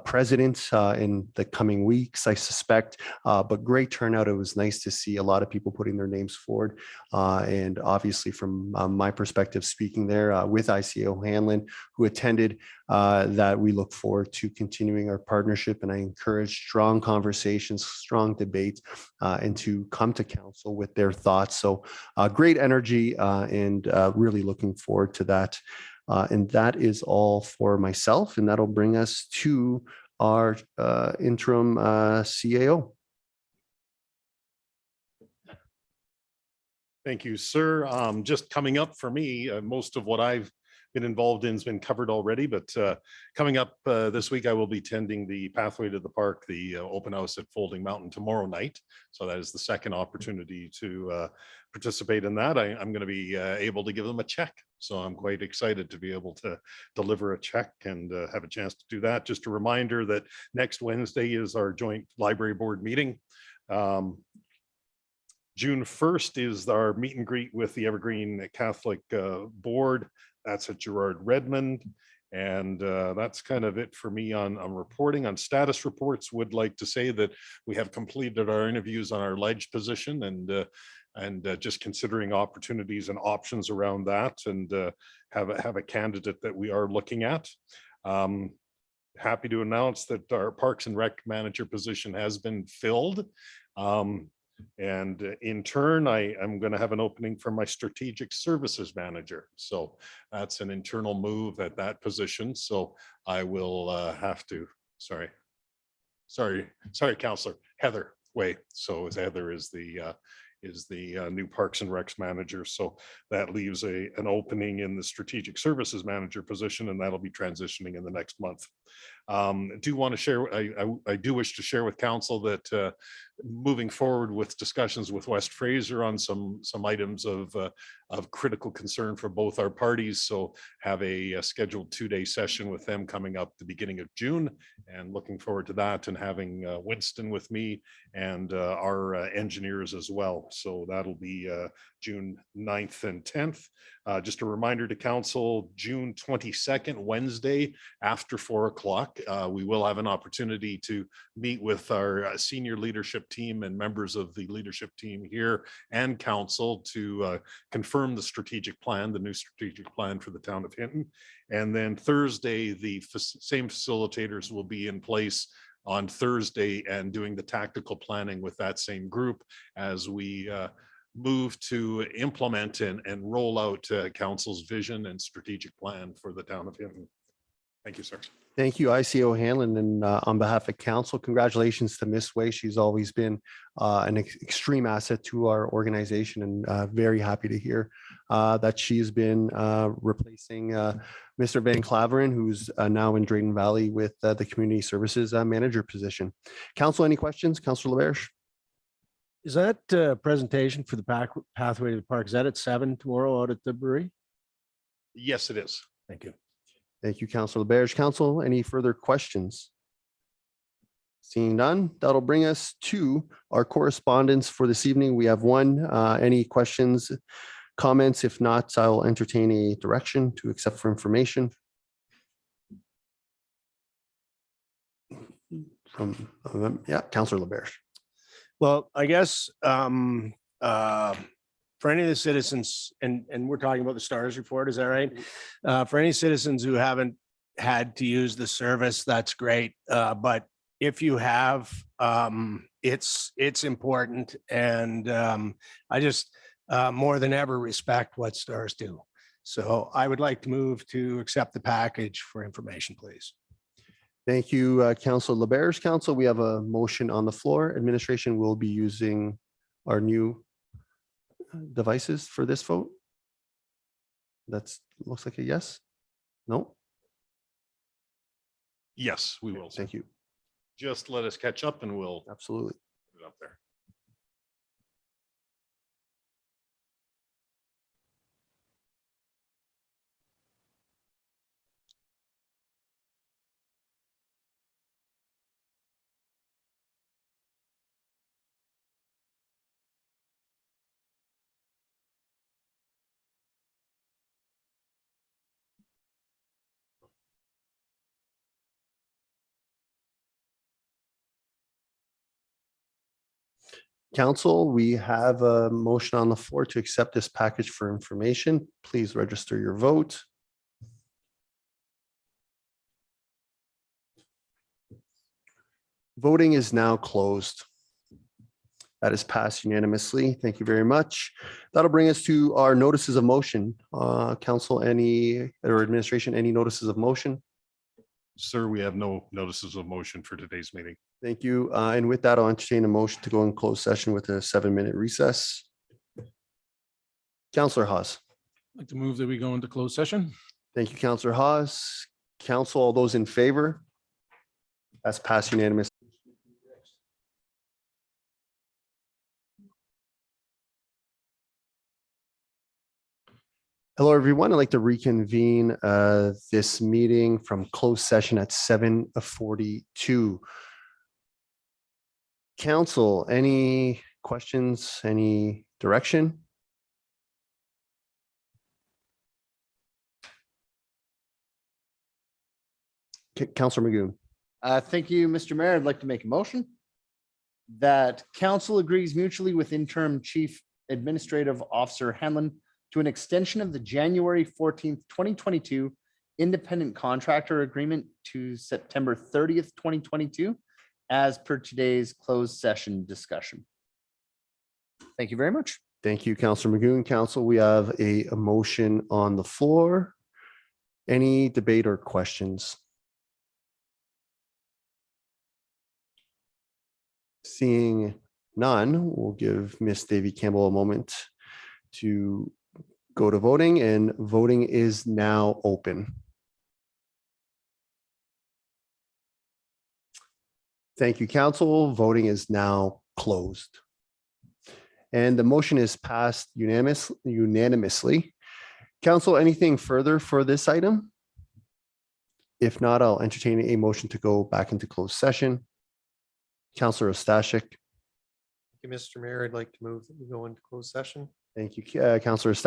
president in the coming weeks, I suspect. But great turnout. It was nice to see a lot of people putting their names forward. And obviously from my perspective, speaking there with ICO Hanlon, who attended, that we look forward to continuing our partnership. And I encourage strong conversations, strong debate, and to come to council with their thoughts. So great energy, and really looking forward to that. And that is all for myself, and that'll bring us to our interim CAO. Thank you, sir. Just coming up for me, most of what I've been involved in has been covered already, but coming up this week, I will be attending the Pathway to the Park, the open house at Folding Mountain tomorrow night. So that is the second opportunity to participate in that. I'm going to be able to give them a check. So I'm quite excited to be able to deliver a check and have a chance to do that. Just a reminder that next Wednesday is our joint library board meeting. June 1st is our meet and greet with the Evergreen Catholic Board. That's at Gerard Redmond. And that's kind of it for me on reporting. On status reports, would like to say that we have completed our interviews on our ledge position, and just considering opportunities and options around that, and have a candidate that we are looking at. Happy to announce that our Parks and Rec manager position has been filled. And in turn, I am going to have an opening for my strategic services manager. So that's an internal move at that position. So I will have to, sorry, Councillor Heather Way. So Heather is the new Parks and Recs manager. So that leaves an opening in the strategic services manager position, and that'll be transitioning in the next month. I do want to share, I do wish to share with council that moving forward with discussions with West Fraser on some items of critical concern for both our parties. So have a scheduled 2-day session with them coming up the beginning of June, and looking forward to that, and having Winston with me and our engineers as well. So that'll be June 9th and 10th. Just a reminder to council, June 22nd, Wednesday, after 4 o'clock, we will have an opportunity to meet with our senior leadership team and members of the leadership team here and council to confirm the strategic plan, the new strategic plan for the town of Hinton. And then Thursday, the same facilitators will be in place on Thursday and doing the tactical planning with that same group as we move to implement and roll out council's vision and strategic plan for the town of Hinton. Thank you, sir. Thank you, ICO Hanlon, and on behalf of council, congratulations to Miss Way. She's always been an extreme asset to our organization, and very happy to hear that she's been replacing Mr. Van Claveren, who's now in Drayton Valley with the Community Services Manager position. Council, any questions? Councillor LaBerge? Is that presentation for the pathway to the park, is that at 7 tomorrow out at the brewery? Yes, it is. Thank you. Thank you, Councillor LaBerge. Council, any further questions? Seeing none, that'll bring us to our correspondence for this evening. We have one. Any questions, comments? If not, I'll entertain a direction to accept for information. Yeah, Councillor LaBerge. Well, I guess for any of the citizens, and we're talking about the STARS report, is that right? For any citizens who haven't had to use the service, that's great. But if you have, it's important. And I just more than ever respect what STARS do. So I would like to move to accept the package for information, please. Thank you, Councillor LaBerge. Council, we have a motion on the floor. Administration will be using our new devices for this vote. That's looks like a yes. No. Yes, we will. Thank you. Just let us catch up and we'll Absolutely. put it up there. Council, we have a motion on the floor to accept this package for information. Please register your vote. Voting is now closed. That is passed unanimously. Thank you very much. That'll bring us to our notices of motion. Council, any or administration, any notices of motion? Sir, we have no notices of motion for today's meeting. Thank you. And with that, I'll entertain a motion to go in closed session with a 7-minute recess. Councillor Haas. I'd like to move that we go into closed session. Thank you, Councillor Haas. Council, all those in favor? That's passed unanimous. Hello, everyone. I'd like to reconvene this meeting from closed session at 7:42. Council, any questions, any direction? Councillor Magoon. Thank you, Mr. Mayor. I'd like to make a motion that council agrees mutually with Interim Chief Administrative Officer Hanlon to an extension of the January 14th, 2022 independent contractor agreement to September 30th, 2022, as per today's closed session discussion. Thank you very much. Thank you, Councillor Magoon. Council, we have a motion on the floor. Any debate or questions? Seeing none, we'll give Miss Davy Campbell a moment to go to voting, and voting is now open. Thank you, Council. Voting is now closed. And the motion is passed unanimously. Council, anything further for this item? If not, I'll entertain a motion to go back into closed session. Councillor Ostashik. Thank you, Mr. Mayor. I'd like to move that we go into closed session. Thank you, Councillor Ostashik.